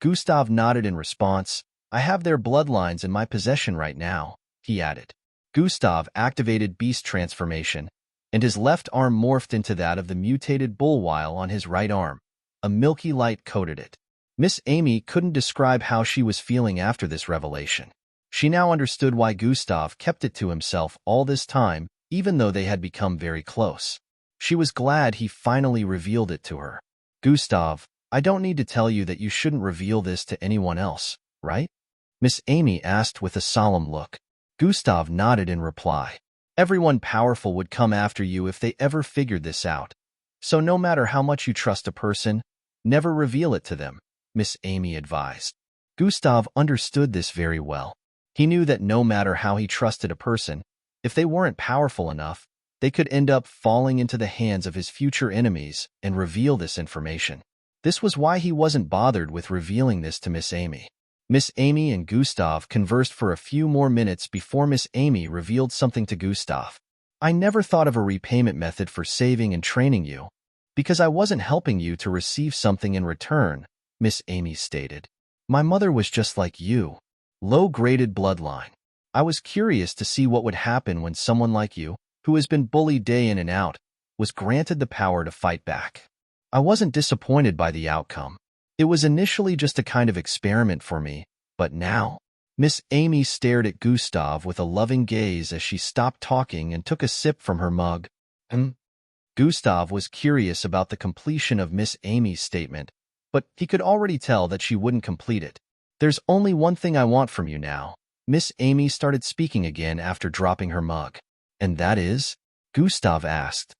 Gustav nodded in response. I have their bloodlines in my possession right now, he added. Gustav activated beast transformation, and his left arm morphed into that of the mutated bullwhile on his right arm. A milky light coated it. Miss Amy couldn't describe how she was feeling after this revelation. She now understood why Gustav kept it to himself all this time, even though they had become very close. She was glad he finally revealed it to her. Gustav, I don't need to tell you that you shouldn't reveal this to anyone else, right? Miss Amy asked with a solemn look. Gustav nodded in reply. Everyone powerful would come after you if they ever figured this out. So no matter how much you trust a person, never reveal it to them, Miss Amy advised. Gustav understood this very well. He knew that no matter how he trusted a person, if they weren't powerful enough, they could end up falling into the hands of his future enemies and reveal this information. This was why he wasn't bothered with revealing this to Miss Amy. Miss Amy and Gustav conversed for a few more minutes before Miss Amy revealed something to Gustav. I never thought of a repayment method for saving and training you, because I wasn't helping you to receive something in return, Miss Amy stated. My mother was just like you, low-graded bloodline. I was curious to see what would happen when someone like you, who has been bullied day in and out, was granted the power to fight back. I wasn't disappointed by the outcome. It was initially just a kind of experiment for me, but now... Miss Amy stared at Gustav with a loving gaze as she stopped talking and took a sip from her mug. Gustav was curious about the completion of Miss Amy's statement, but he could already tell that she wouldn't complete it. There's only one thing I want from you now. Miss Amy started speaking again after dropping her mug. And that is? Gustav asked.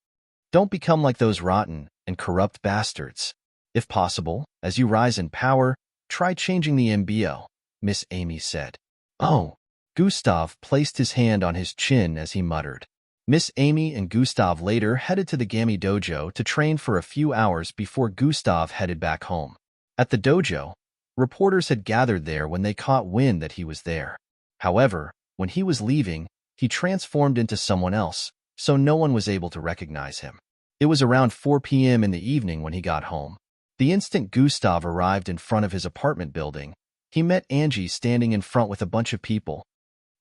Don't become like those rotten and corrupt bastards. If possible, as you rise in power, try changing the MBO, Miss Amy said. Oh. Gustav placed his hand on his chin as he muttered. Miss Amy and Gustav later headed to the Gami dojo to train for a few hours before Gustav headed back home. At the dojo, reporters had gathered there when they caught wind that he was there. However, when he was leaving, he transformed into someone else, so no one was able to recognize him. It was around 4 p.m. in the evening when he got home. The instant Gustav arrived in front of his apartment building, he met Angie standing in front with a bunch of people.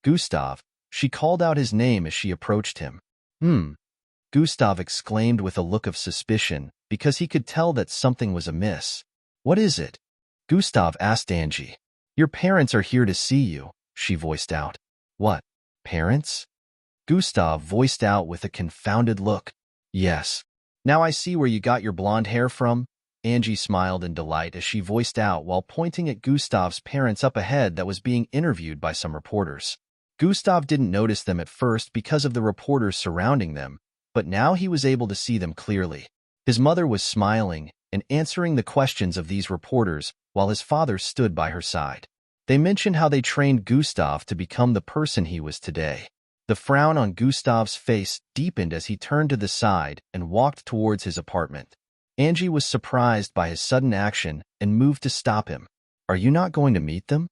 Gustav, She called out his name as she approached him. Hmm, Gustav exclaimed with a look of suspicion, because he could tell that something was amiss. What is it? Gustav asked Angie. Your parents are here to see you, she voiced out. What? Parents? Gustav voiced out with a confounded look. Yes. Now I see where you got your blonde hair from. Angie smiled in delight as she voiced out while pointing at Gustav's parents up ahead that was being interviewed by some reporters. Gustav didn't notice them at first because of the reporters surrounding them, but now he was able to see them clearly. His mother was smiling and answering the questions of these reporters while his father stood by her side. They mentioned how they trained Gustav to become the person he was today. The frown on Gustav's face deepened as he turned to the side and walked towards his apartment. Angie was surprised by his sudden action and moved to stop him. Are you not going to meet them?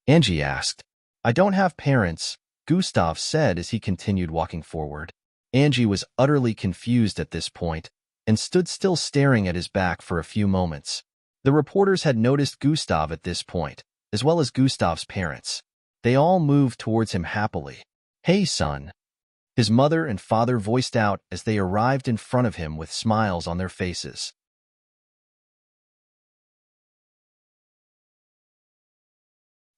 Angie asked. I don't have parents, Gustav said as he continued walking forward. Angie was utterly confused at this point and stood still staring at his back for a few moments. The reporters had noticed Gustav at this point, as well as Gustav's parents. They all moved towards him happily. Hey, son. His mother and father voiced out as they arrived in front of him with smiles on their faces.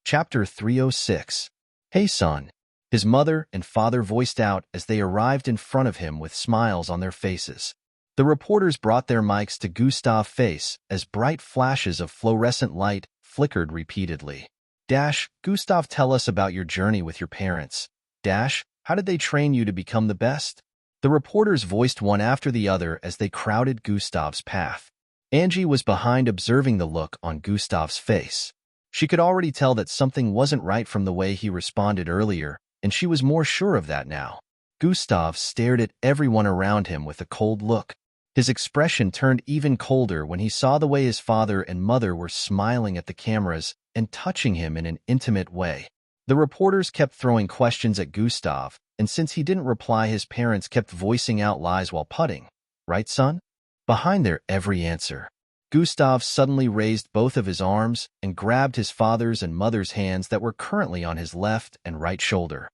Chapter 306. Hey, son. His mother and father voiced out as they arrived in front of him with smiles on their faces. The reporters brought their mics to Gustav's face as bright flashes of fluorescent light flickered repeatedly. Gustav, tell us about your journey with your parents. How did they train you to become the best? The reporters voiced one after the other as they crowded Gustav's path. Angie was behind observing the look on Gustav's face. She could already tell that something wasn't right from the way he responded earlier, and she was more sure of that now. Gustav stared at everyone around him with a cold look. His expression turned even colder when he saw the way his father and mother were smiling at the cameras and touching him in an intimate way. The reporters kept throwing questions at Gustav, and since he didn't reply, his parents kept voicing out lies while putting. Right, son? Behind their every answer, Gustav suddenly raised both of his arms and grabbed his father's and mother's hands that were currently on his left and right shoulder.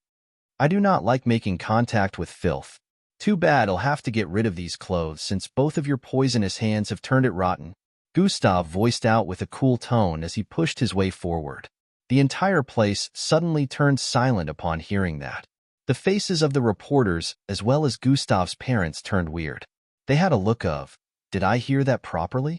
I do not like making contact with filth. Too bad I'll have to get rid of these clothes since both of your poisonous hands have turned it rotten. Gustav voiced out with a cool tone as he pushed his way forward. The entire place suddenly turned silent upon hearing that. The faces of the reporters, as well as Gustav's parents, turned weird. They had a look of, did I hear that properly?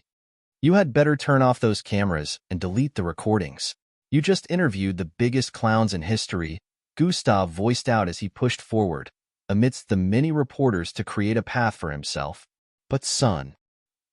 You had better turn off those cameras and delete the recordings. You just interviewed the biggest clowns in history, Gustav voiced out as he pushed forward, amidst the many reporters to create a path for himself. But son,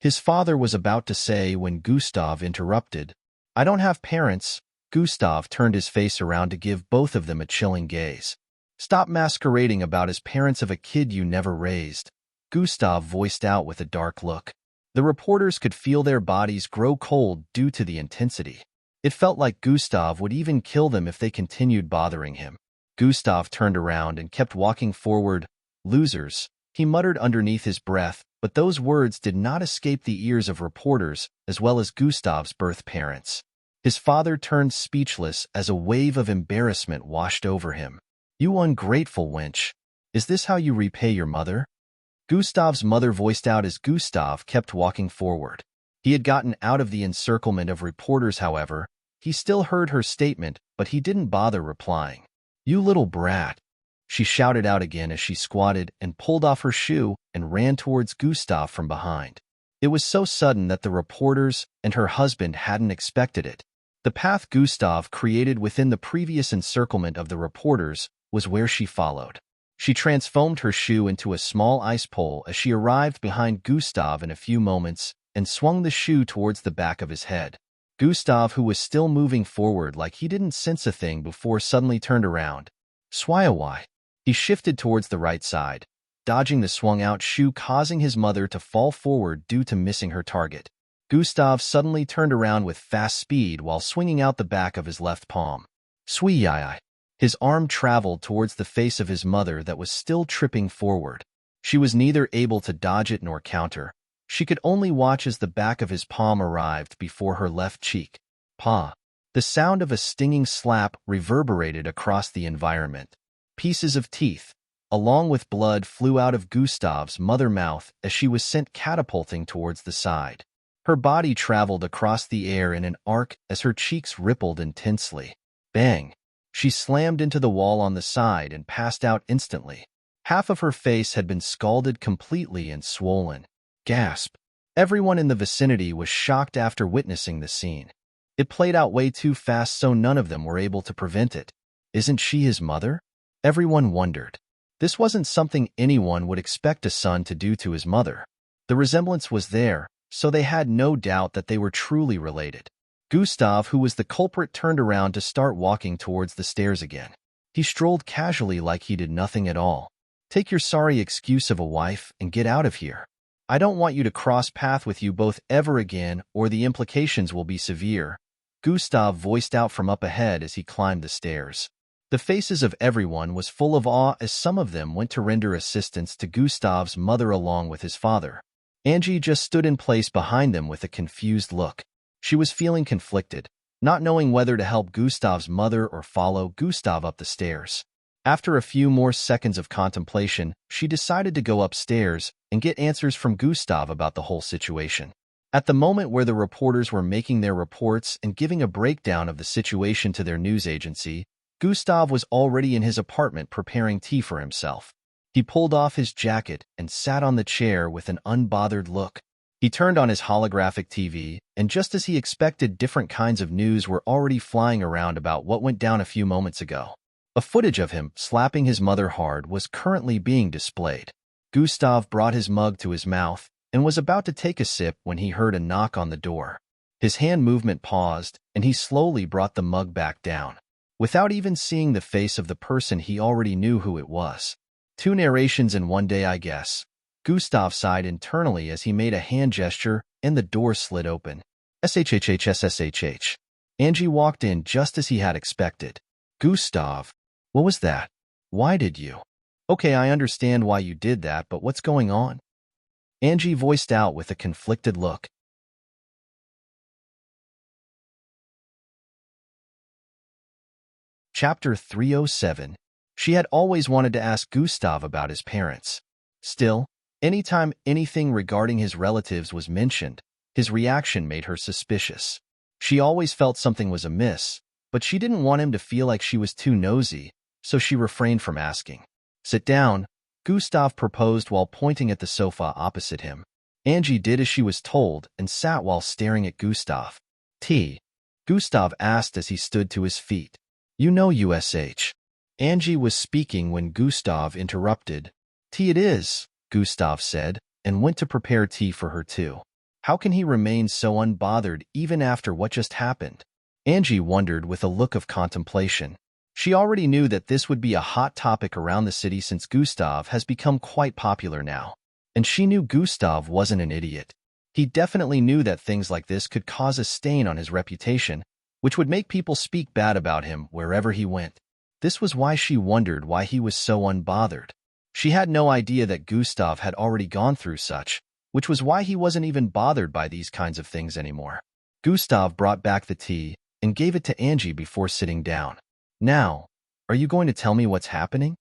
his father was about to say when Gustav interrupted. I don't have parents. Gustav turned his face around to give both of them a chilling gaze. Stop masquerading about as parents of a kid you never raised, Gustav voiced out with a dark look. The reporters could feel their bodies grow cold due to the intensity. It felt like Gustav would even kill them if they continued bothering him. Gustav turned around and kept walking forward. Losers, he muttered underneath his breath, but those words did not escape the ears of reporters as well as Gustav's birth parents. His father turned speechless as a wave of embarrassment washed over him. You ungrateful wench. Is this how you repay your mother? Gustav's mother voiced out as Gustav kept walking forward. He had gotten out of the encirclement of reporters, however. He still heard her statement, but he didn't bother replying. You little brat, she shouted out again as she squatted and pulled off her shoe and ran towards Gustav from behind. It was so sudden that the reporters and her husband hadn't expected it. The path Gustav created within the previous encirclement of the reporters was where she followed. She transformed her shoe into a small ice pole as she arrived behind Gustav in a few moments and swung the shoe towards the back of his head. Gustav, who was still moving forward like he didn't sense a thing before, suddenly turned around. Swayawai. He shifted towards the right side, dodging the swung-out shoe, causing his mother to fall forward due to missing her target. Gustav suddenly turned around with fast speed while swinging out the back of his left palm. Swee-yi-yi. His arm traveled towards the face of his mother that was still tripping forward. She was neither able to dodge it nor counter. She could only watch as the back of his palm arrived before her left cheek. Pa! The sound of a stinging slap reverberated across the environment. Pieces of teeth, along with blood, flew out of Gustav's mother mouth as she was sent catapulting towards the side. Her body traveled across the air in an arc as her cheeks rippled intensely. Bang! She slammed into the wall on the side and passed out instantly. Half of her face had been scalded completely and swollen. Gasp! Everyone in the vicinity was shocked after witnessing the scene. It played out way too fast, so none of them were able to prevent it. Isn't she his mother? Everyone wondered. This wasn't something anyone would expect a son to do to his mother. The resemblance was there, so they had no doubt that they were truly related. Gustav, who was the culprit, turned around to start walking towards the stairs again. He strolled casually like he did nothing at all. Take your sorry excuse of a wife and get out of here. I don't want you to cross path with you both ever again, or the implications will be severe, Gustav voiced out from up ahead as he climbed the stairs. The faces of everyone was full of awe as some of them went to render assistance to Gustav's mother along with his father. Angie just stood in place behind them with a confused look. She was feeling conflicted, not knowing whether to help Gustav's mother or follow Gustav up the stairs. After a few more seconds of contemplation, she decided to go upstairs and get answers from Gustav about the whole situation. At the moment where the reporters were making their reports and giving a breakdown of the situation to their news agency, Gustav was already in his apartment preparing tea for himself. He pulled off his jacket and sat on the chair with an unbothered look. He turned on his holographic TV, and just as he expected, different kinds of news were already flying around about what went down a few moments ago. A footage of him slapping his mother hard was currently being displayed. Gustav brought his mug to his mouth and was about to take a sip when he heard a knock on the door. His hand movement paused, and he slowly brought the mug back down. Without even seeing the face of the person, he already knew who it was. 2 narrations in one day, I guess. Gustav sighed internally as he made a hand gesture and the door slid open. SHHHSSHH. Angie walked in just as he had expected. Gustav, what was that? Why did you? Okay, I understand why you did that, but what's going on? Angie voiced out with a conflicted look. Chapter 307. She had always wanted to ask Gustav about his parents. Still, anytime anything regarding his relatives was mentioned, his reaction made her suspicious. She always felt something was amiss, but she didn't want him to feel like she was too nosy, so she refrained from asking. Sit down, Gustav proposed while pointing at the sofa opposite him. Angie did as she was told and sat while staring at Gustav. Tea? Gustav asked as he stood to his feet. You know USH. Angie was speaking when Gustav interrupted. Tea it is, Gustav said, and went to prepare tea for her too. How can he remain so unbothered even after what just happened? Angie wondered with a look of contemplation. She already knew that this would be a hot topic around the city since Gustav has become quite popular now. And she knew Gustav wasn't an idiot. He definitely knew that things like this could cause a stain on his reputation, which would make people speak bad about him wherever he went. This was why she wondered why he was so unbothered. She had no idea that Gustav had already gone through such, which was why he wasn't even bothered by these kinds of things anymore. Gustav brought back the tea and gave it to Angie before sitting down. Now, are you going to tell me what's happening?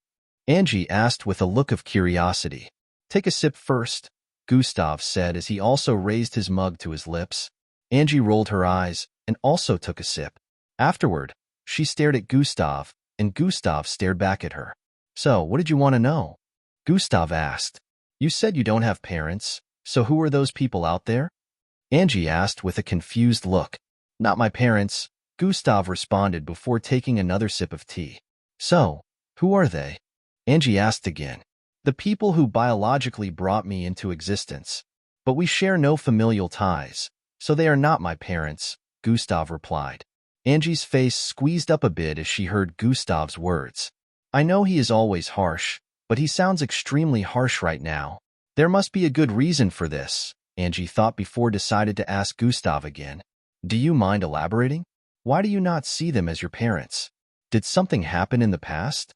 Angie asked with a look of curiosity. Take a sip first, Gustav said as he also raised his mug to his lips. Angie rolled her eyes and also took a sip. Afterward, she stared at Gustav, and Gustav stared back at her. So, what did you want to know? Gustav asked. You said you don't have parents, so who are those people out there? Angie asked with a confused look. Not my parents, Gustav responded before taking another sip of tea. So, who are they? Angie asked again. The people who biologically brought me into existence. But we share no familial ties, so they are not my parents, Gustav replied. Angie's face squeezed up a bit as she heard Gustav's words. I know he is always harsh, but he sounds extremely harsh right now. There must be a good reason for this, Angie thought before decided to ask Gustav again. Do you mind elaborating? Why do you not see them as your parents? Did something happen in the past?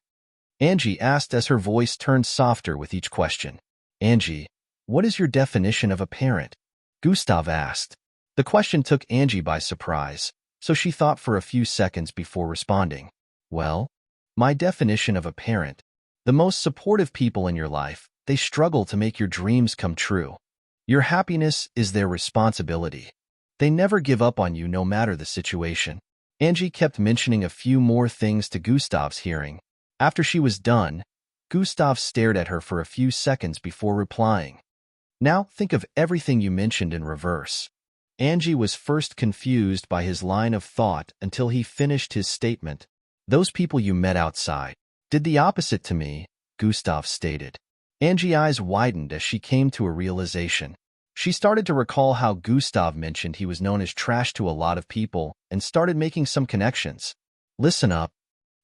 Angie asked as her voice turned softer with each question. Angie, what is your definition of a parent? Gustav asked. The question took Angie by surprise, so she thought for a few seconds before responding. Well, My definition of a parent: the most supportive people in your life, they struggle to make your dreams come true. Your happiness is their responsibility. They never give up on you no matter the situation. Angie kept mentioning a few more things to Gustav's hearing. After she was done, Gustav stared at her for a few seconds before replying. Now think of everything you mentioned in reverse. Angie was first confused by his line of thought until he finished his statement. Those people you met outside did the opposite to me, Gustav stated. Angie's eyes widened as she came to a realization. She started to recall how Gustav mentioned he was known as trash to a lot of people and started making some connections. Listen up.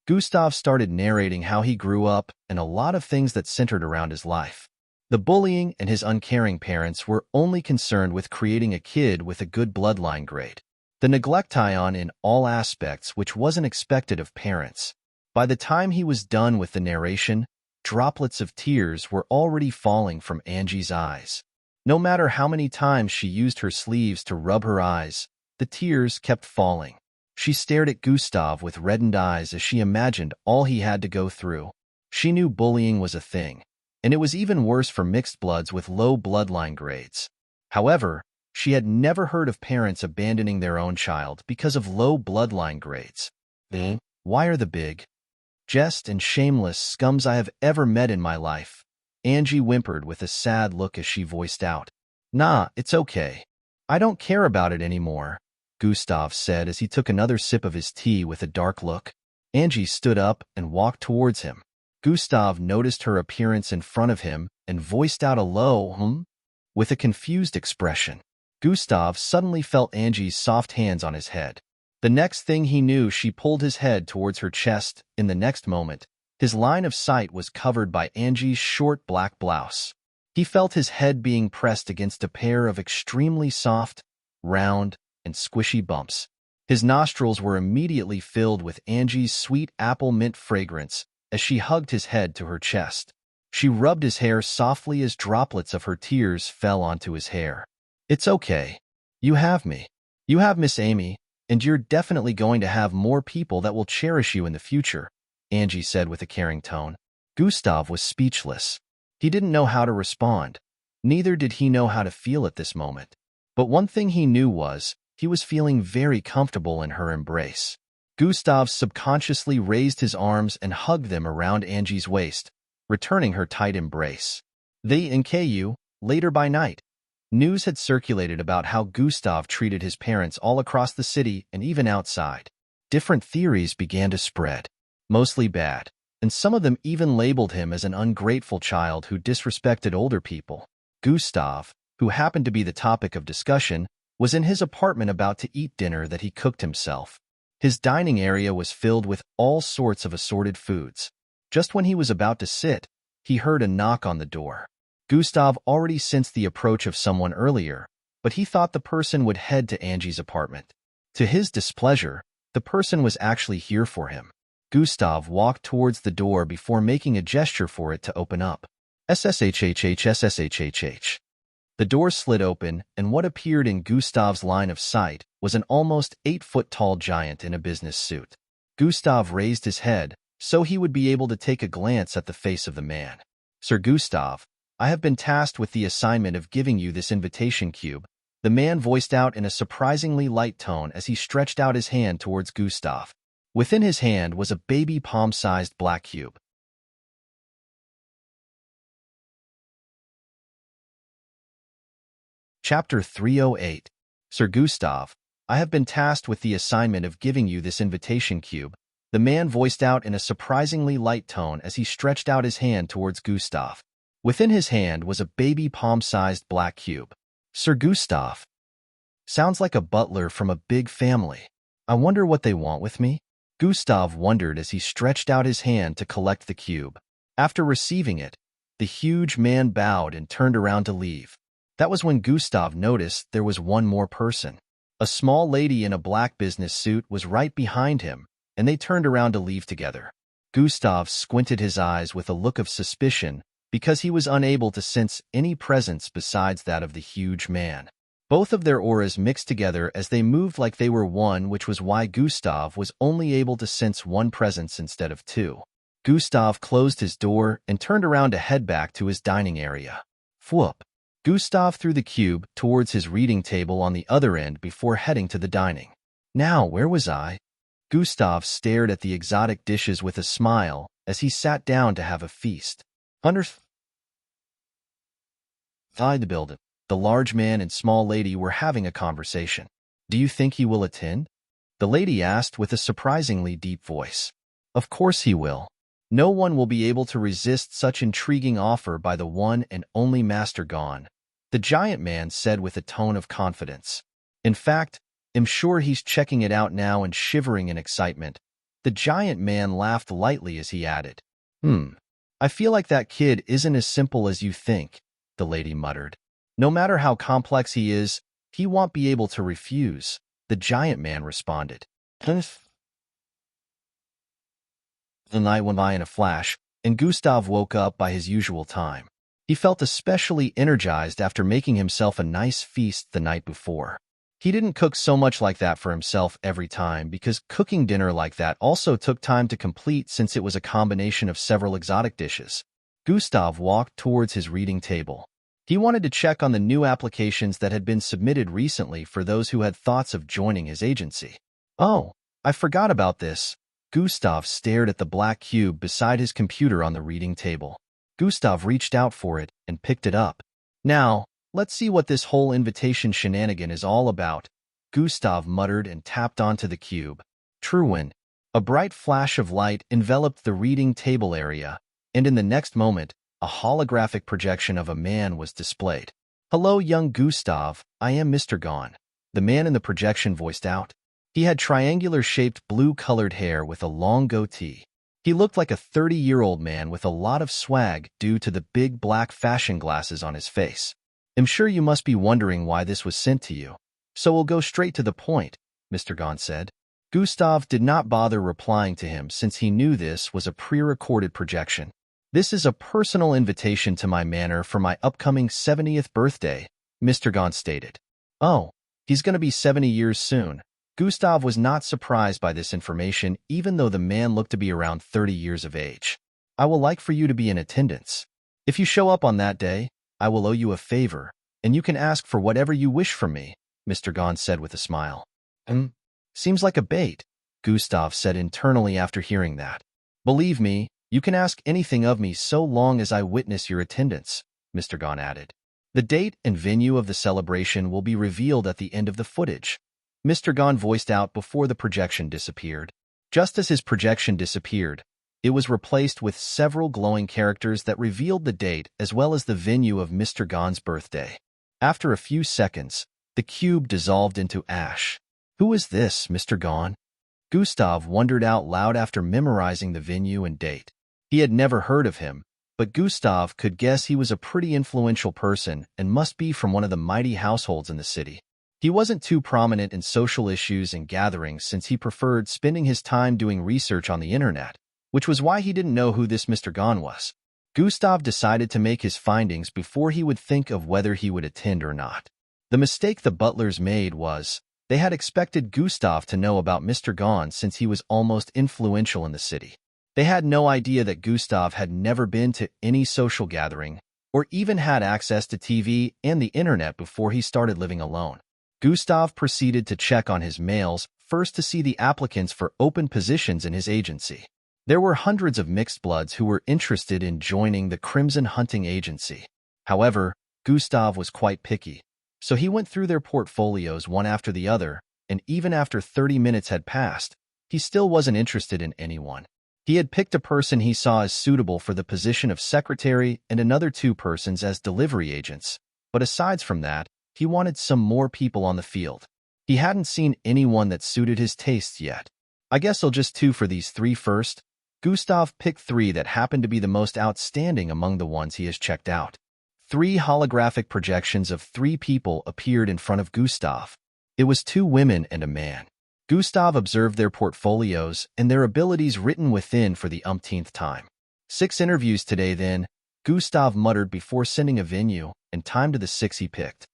Gustav started narrating how he grew up and a lot of things that centered around his life. The bullying and his uncaring parents were only concerned with creating a kid with a good bloodline grade. The neglect on in all aspects which wasn't expected of parents. By the time he was done with the narration, droplets of tears were already falling from Angie's eyes. No matter how many times she used her sleeves to rub her eyes, the tears kept falling. She stared at Gustav with reddened eyes as she imagined all he had to go through. She knew bullying was a thing, and it was even worse for mixed bloods with low bloodline grades. However, she had never heard of parents abandoning their own child because of low bloodline grades. Why are the big, just and shameless scums I have ever met in my life? Angie whimpered with a sad look as she voiced out. Nah, it's okay. I don't care about it anymore, Gustav said as he took another sip of his tea with a dark look. Angie stood up and walked towards him. Gustav noticed her appearance in front of him and voiced out a low, with a confused expression. Gustav suddenly felt Angie's soft hands on his head. The next thing he knew, she pulled his head towards her chest. In the next moment, his line of sight was covered by Angie's short black blouse. He felt his head being pressed against a pair of extremely soft, round, and squishy bumps. His nostrils were immediately filled with Angie's sweet apple mint fragrance as she hugged his head to her chest. She rubbed his hair softly as droplets of her tears fell onto his hair. It's okay. You have me. You have Miss Amy, and you're definitely going to have more people that will cherish you in the future, Angie said with a caring tone. Gustav was speechless. He didn't know how to respond. Neither did he know how to feel at this moment. But one thing he knew was, he was feeling very comfortable in her embrace. Gustav subconsciously raised his arms and hugged them around Angie's waist, returning her tight embrace. They NKU, later by night. News had circulated about how Gustav treated his parents all across the city and even outside. Different theories began to spread, mostly bad, and some of them even labeled him as an ungrateful child who disrespected older people. Gustav, who happened to be the topic of discussion, was in his apartment about to eat dinner that he cooked himself. His dining area was filled with all sorts of assorted foods. Just when he was about to sit, he heard a knock on the door. Gustav already sensed the approach of someone earlier, but he thought the person would head to Angie's apartment. To his displeasure, the person was actually here for him. Gustav walked towards the door before making a gesture for it to open up. SSHHH. The door slid open, and what appeared in Gustav's line of sight was an almost 8-foot-tall giant in a business suit. Gustav raised his head, so he would be able to take a glance at the face of the man. Sir Gustav, I have been tasked with the assignment of giving you this invitation cube, the man voiced out in a surprisingly light tone as he stretched out his hand towards Gustav. Within his hand was a baby palm-sized black cube. Chapter 308. Sir Gustav, I have been tasked with the assignment of giving you this invitation cube, the man voiced out in a surprisingly light tone as he stretched out his hand towards Gustav. Within his hand was a baby palm-sized black cube. Sir Gustav. Sounds like a butler from a big family. I wonder what they want with me? Gustav wondered as he stretched out his hand to collect the cube. After receiving it, the huge man bowed and turned around to leave. That was when Gustav noticed there was one more person. A small lady in a black business suit was right behind him, and they turned around to leave together. Gustav squinted his eyes with a look of suspicion because he was unable to sense any presence besides that of the huge man. Both of their auras mixed together as they moved like they were one, which was why Gustav was only able to sense one presence instead of two. Gustav closed his door and turned around to head back to his dining area. Whoop! Gustav threw the cube towards his reading table on the other end before heading to the dining. Now, where was I? Gustav stared at the exotic dishes with a smile as he sat down to have a feast. Underside the building, the large man and small lady were having a conversation. Do you think he will attend? The lady asked with a surprisingly deep voice. Of course he will. No one will be able to resist such intriguing offer by the one and only Master Gon, the giant man said with a tone of confidence. In fact, I'm sure he's checking it out now and shivering in excitement. The giant man laughed lightly as he added, I feel like that kid isn't as simple as you think, the lady muttered. No matter how complex he is, he won't be able to refuse, the giant man responded. The night went by in a flash, and Gustav woke up by his usual time. He felt especially energized after making himself a nice feast the night before. He didn't cook so much like that for himself every time because cooking dinner like that also took time to complete since it was a combination of several exotic dishes. Gustav walked towards his reading table. He wanted to check on the new applications that had been submitted recently for those who had thoughts of joining his agency. Oh, I forgot about this. Gustav stared at the black cube beside his computer on the reading table. Gustav reached out for it and picked it up. Now, let's see what this whole invitation shenanigan is all about, Gustav muttered and tapped onto the cube. Truin. A bright flash of light enveloped the reading table area, and in the next moment, a holographic projection of a man was displayed. Hello, young Gustav, I am Mr. Gon. The man in the projection voiced out. He had triangular-shaped blue-colored hair with a long goatee. He looked like a 30-year-old man with a lot of swag due to the big black fashion glasses on his face. I'm sure you must be wondering why this was sent to you. So we'll go straight to the point, Mr. Gon said. Gustav did not bother replying to him since he knew this was a pre-recorded projection. This is a personal invitation to my manor for my upcoming 70th birthday, Mr. Gon stated. Oh, he's going to be 70 years soon. Gustav was not surprised by this information even though the man looked to be around 30 years of age. I will like for you to be in attendance. If you show up on that day, I will owe you a favor, and you can ask for whatever you wish from me, Mr. Gon said with a smile. Seems like a bait, Gustav said internally after hearing that. Believe me, you can ask anything of me so long as I witness your attendance, Mr. Gon added. The date and venue of the celebration will be revealed at the end of the footage. Mr. Gon voiced out before the projection disappeared. Just as his projection disappeared, it was replaced with several glowing characters that revealed the date as well as the venue of Mr. Gon's birthday. After a few seconds, the cube dissolved into ash. Who is this, Mr. Gon? Gustav wondered out loud after memorizing the venue and date. He had never heard of him, but Gustav could guess he was a pretty influential person and must be from one of the mighty households in the city. He wasn't too prominent in social issues and gatherings since he preferred spending his time doing research on the internet, which was why he didn't know who this Mr. Gon was. Gustav decided to make his findings before he would think of whether he would attend or not. The mistake the butlers made was, they had expected Gustav to know about Mr. Gon since he was almost influential in the city. They had no idea that Gustav had never been to any social gathering or even had access to TV and the internet before he started living alone. Gustav proceeded to check on his mails first to see the applicants for open positions in his agency. There were hundreds of mixed bloods who were interested in joining the Crimson Hunting Agency. However, Gustav was quite picky, so he went through their portfolios one after the other, and even after 30 minutes had passed, he still wasn't interested in anyone. He had picked a person he saw as suitable for the position of secretary and another 2 persons as delivery agents, but aside from that, he wanted some more people on the field. He hadn't seen anyone that suited his tastes yet. I guess I'll just 2 for these 3 first. Gustav picked 3 that happened to be the most outstanding among the ones he has checked out. 3 holographic projections of 3 people appeared in front of Gustav. It was 2 women and a man. Gustav observed their portfolios and their abilities written within for the umpteenth time. 6 interviews today then, Gustav muttered before sending a venue and time to the 6 he picked.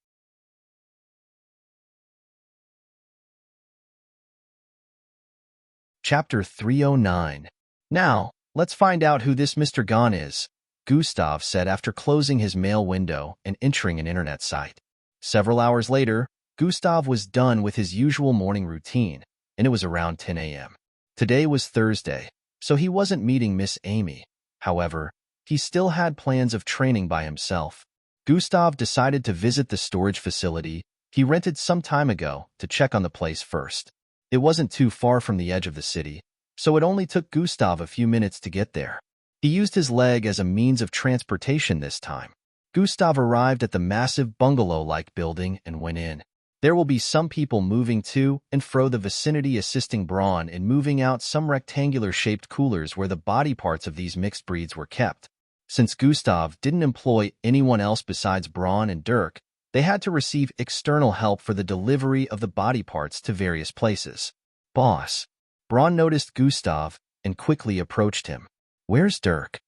Chapter 309. Now, let's find out who this Mr. Gon is, Gustav said after closing his mail window and entering an internet site. Several hours later, Gustav was done with his usual morning routine, and it was around 10 a.m. Today was Thursday, so he wasn't meeting Miss Amy. However, he still had plans of training by himself. Gustav decided to visit the storage facility he rented some time ago to check on the place first. It wasn't too far from the edge of the city, so it only took Gustav a few minutes to get there. He used his leg as a means of transportation this time. Gustav arrived at the massive bungalow-like building and went in. There will be some people moving to and fro the vicinity, assisting Braun in moving out some rectangular-shaped coolers where the body parts of these mixed breeds were kept. Since Gustav didn't employ anyone else besides Braun and Dirk, they had to receive external help for the delivery of the body parts to various places. Boss. Braun noticed Gustav and quickly approached him. Where's Dirk?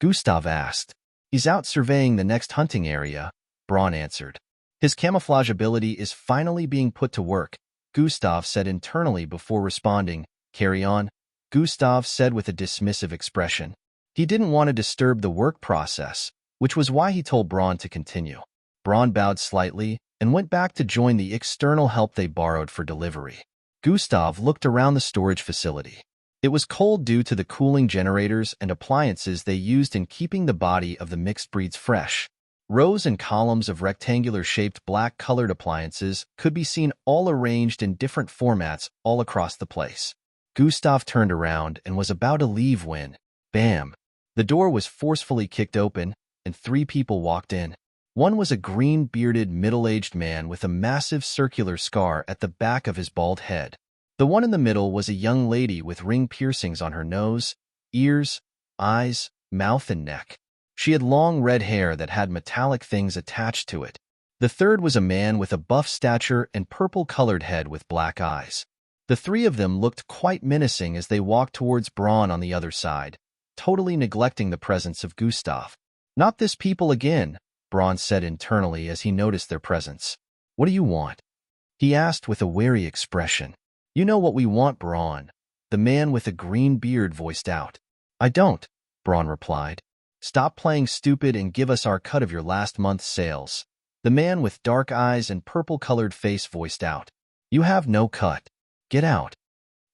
Gustav asked. He's out surveying the next hunting area, Braun answered. His camouflage ability is finally being put to work, Gustav said internally before responding. Carry on, Gustav said with a dismissive expression. He didn't want to disturb the work process, which was why he told Braun to continue. Braun bowed slightly and went back to join the external help they borrowed for delivery. Gustav looked around the storage facility. It was cold due to the cooling generators and appliances they used in keeping the body of the mixed breeds fresh. Rows and columns of rectangular-shaped black-colored appliances could be seen all arranged in different formats all across the place. Gustav turned around and was about to leave when, bam! The door was forcefully kicked open, and 3 people walked in. One was a green-bearded, middle-aged man with a massive circular scar at the back of his bald head. The one in the middle was a young lady with ring piercings on her nose, ears, eyes, mouth, and neck. She had long red hair that had metallic things attached to it. The third was a man with a buff stature and purple-colored head with black eyes. The 3 of them looked quite menacing as they walked towards Braun on the other side, totally neglecting the presence of Gustav. Not this people again, Braun said internally as he noticed their presence. What do you want? He asked with a wary expression. You know what we want, Braun, the man with a green beard voiced out. I don't, Braun replied. Stop playing stupid and give us our cut of your last month's sales, the man with dark eyes and purple-colored face voiced out. You have no cut. Get out,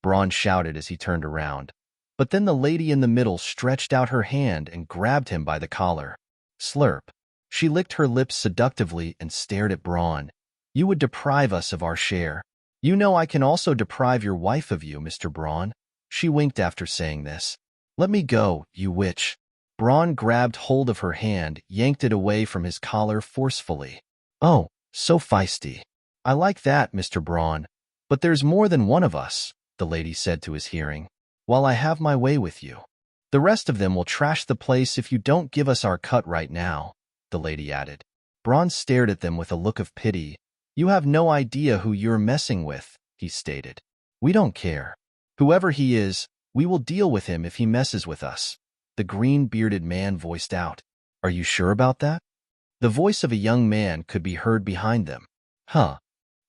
Braun shouted as he turned around. But then the lady in the middle stretched out her hand and grabbed him by the collar. Slurp. She licked her lips seductively and stared at Braun. You would deprive us of our share. You know I can also deprive your wife of you, Mr. Braun. She winked after saying this. Let me go, you witch. Braun grabbed hold of her hand, yanked it away from his collar forcefully. Oh, so feisty. I like that, Mr. Braun. But there's more than one of us, the lady said to his hearing. While I have my way with you. The rest of them will trash the place if you don't give us our cut right now, the lady added. Braun stared at them with a look of pity. You have no idea who you're messing with, he stated. We don't care. Whoever he is, we will deal with him if he messes with us, the green-bearded man voiced out. Are you sure about that? The voice of a young man could be heard behind them. Huh.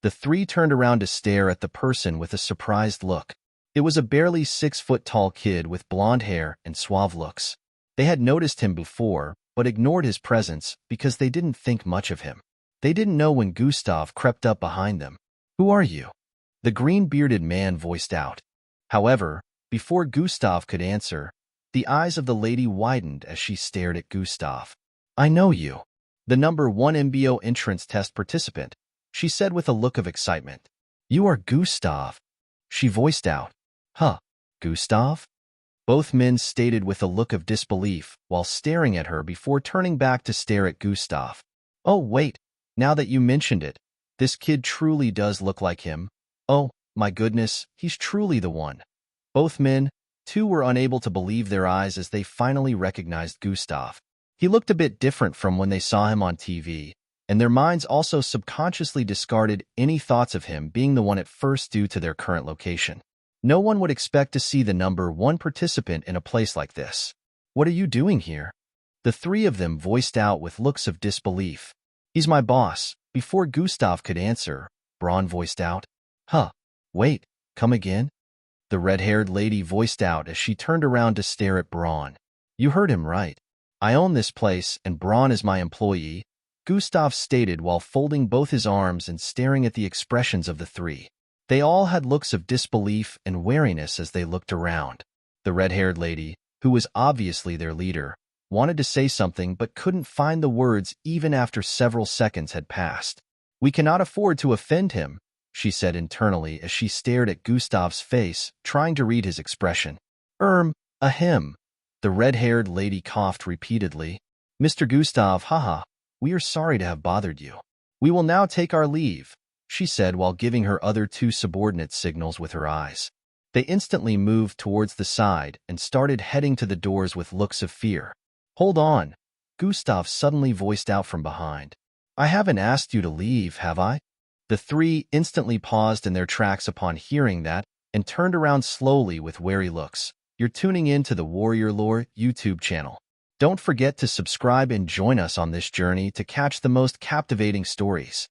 The 3 turned around to stare at the person with a surprised look. It was a barely 6-foot-tall kid with blonde hair and suave looks. They had noticed him before, but ignored his presence because they didn't think much of him. They didn't know when Gustav crept up behind them. Who are you? The green-bearded man voiced out. However, before Gustav could answer, the eyes of the lady widened as she stared at Gustav. I know you. The number 1 MBO entrance test participant, she said with a look of excitement. You are Gustav, she voiced out. Huh, Gustav? Both men stated with a look of disbelief while staring at her before turning back to stare at Gustav. Oh, wait, now that you mentioned it, this kid truly does look like him. Oh, my goodness, he's truly the one. Both men, too, were unable to believe their eyes as they finally recognized Gustav. He looked a bit different from when they saw him on TV, and their minds also subconsciously discarded any thoughts of him being the one at first due to their current location. No one would expect to see the number 1 participant in a place like this. What are you doing here? The 3 of them voiced out with looks of disbelief. He's my boss. Before Gustav could answer, Braun voiced out. Huh. Wait, come again? the red-haired lady voiced out as she turned around to stare at Braun. You heard him right. I own this place, and Braun is my employee, Gustav stated while folding both his arms and staring at the expressions of the three. They all had looks of disbelief and wariness as they looked around. The red-haired lady, who was obviously their leader, wanted to say something but couldn't find the words even after several seconds had passed. We cannot afford to offend him, she said internally as she stared at Gustav's face, trying to read his expression. Ahem. The red-haired lady coughed repeatedly. Mr. Gustav, haha, we are sorry to have bothered you. We will now take our leave, she said while giving her other two subordinates signals with her eyes. They instantly moved towards the side and started heading to the doors with looks of fear. Hold on, Gustav suddenly voiced out from behind. I haven't asked you to leave, have I? The three instantly paused in their tracks upon hearing that and turned around slowly with wary looks. You're tuning in to the Warrior Lore YouTube channel. Don't forget to subscribe and join us on this journey to catch the most captivating stories.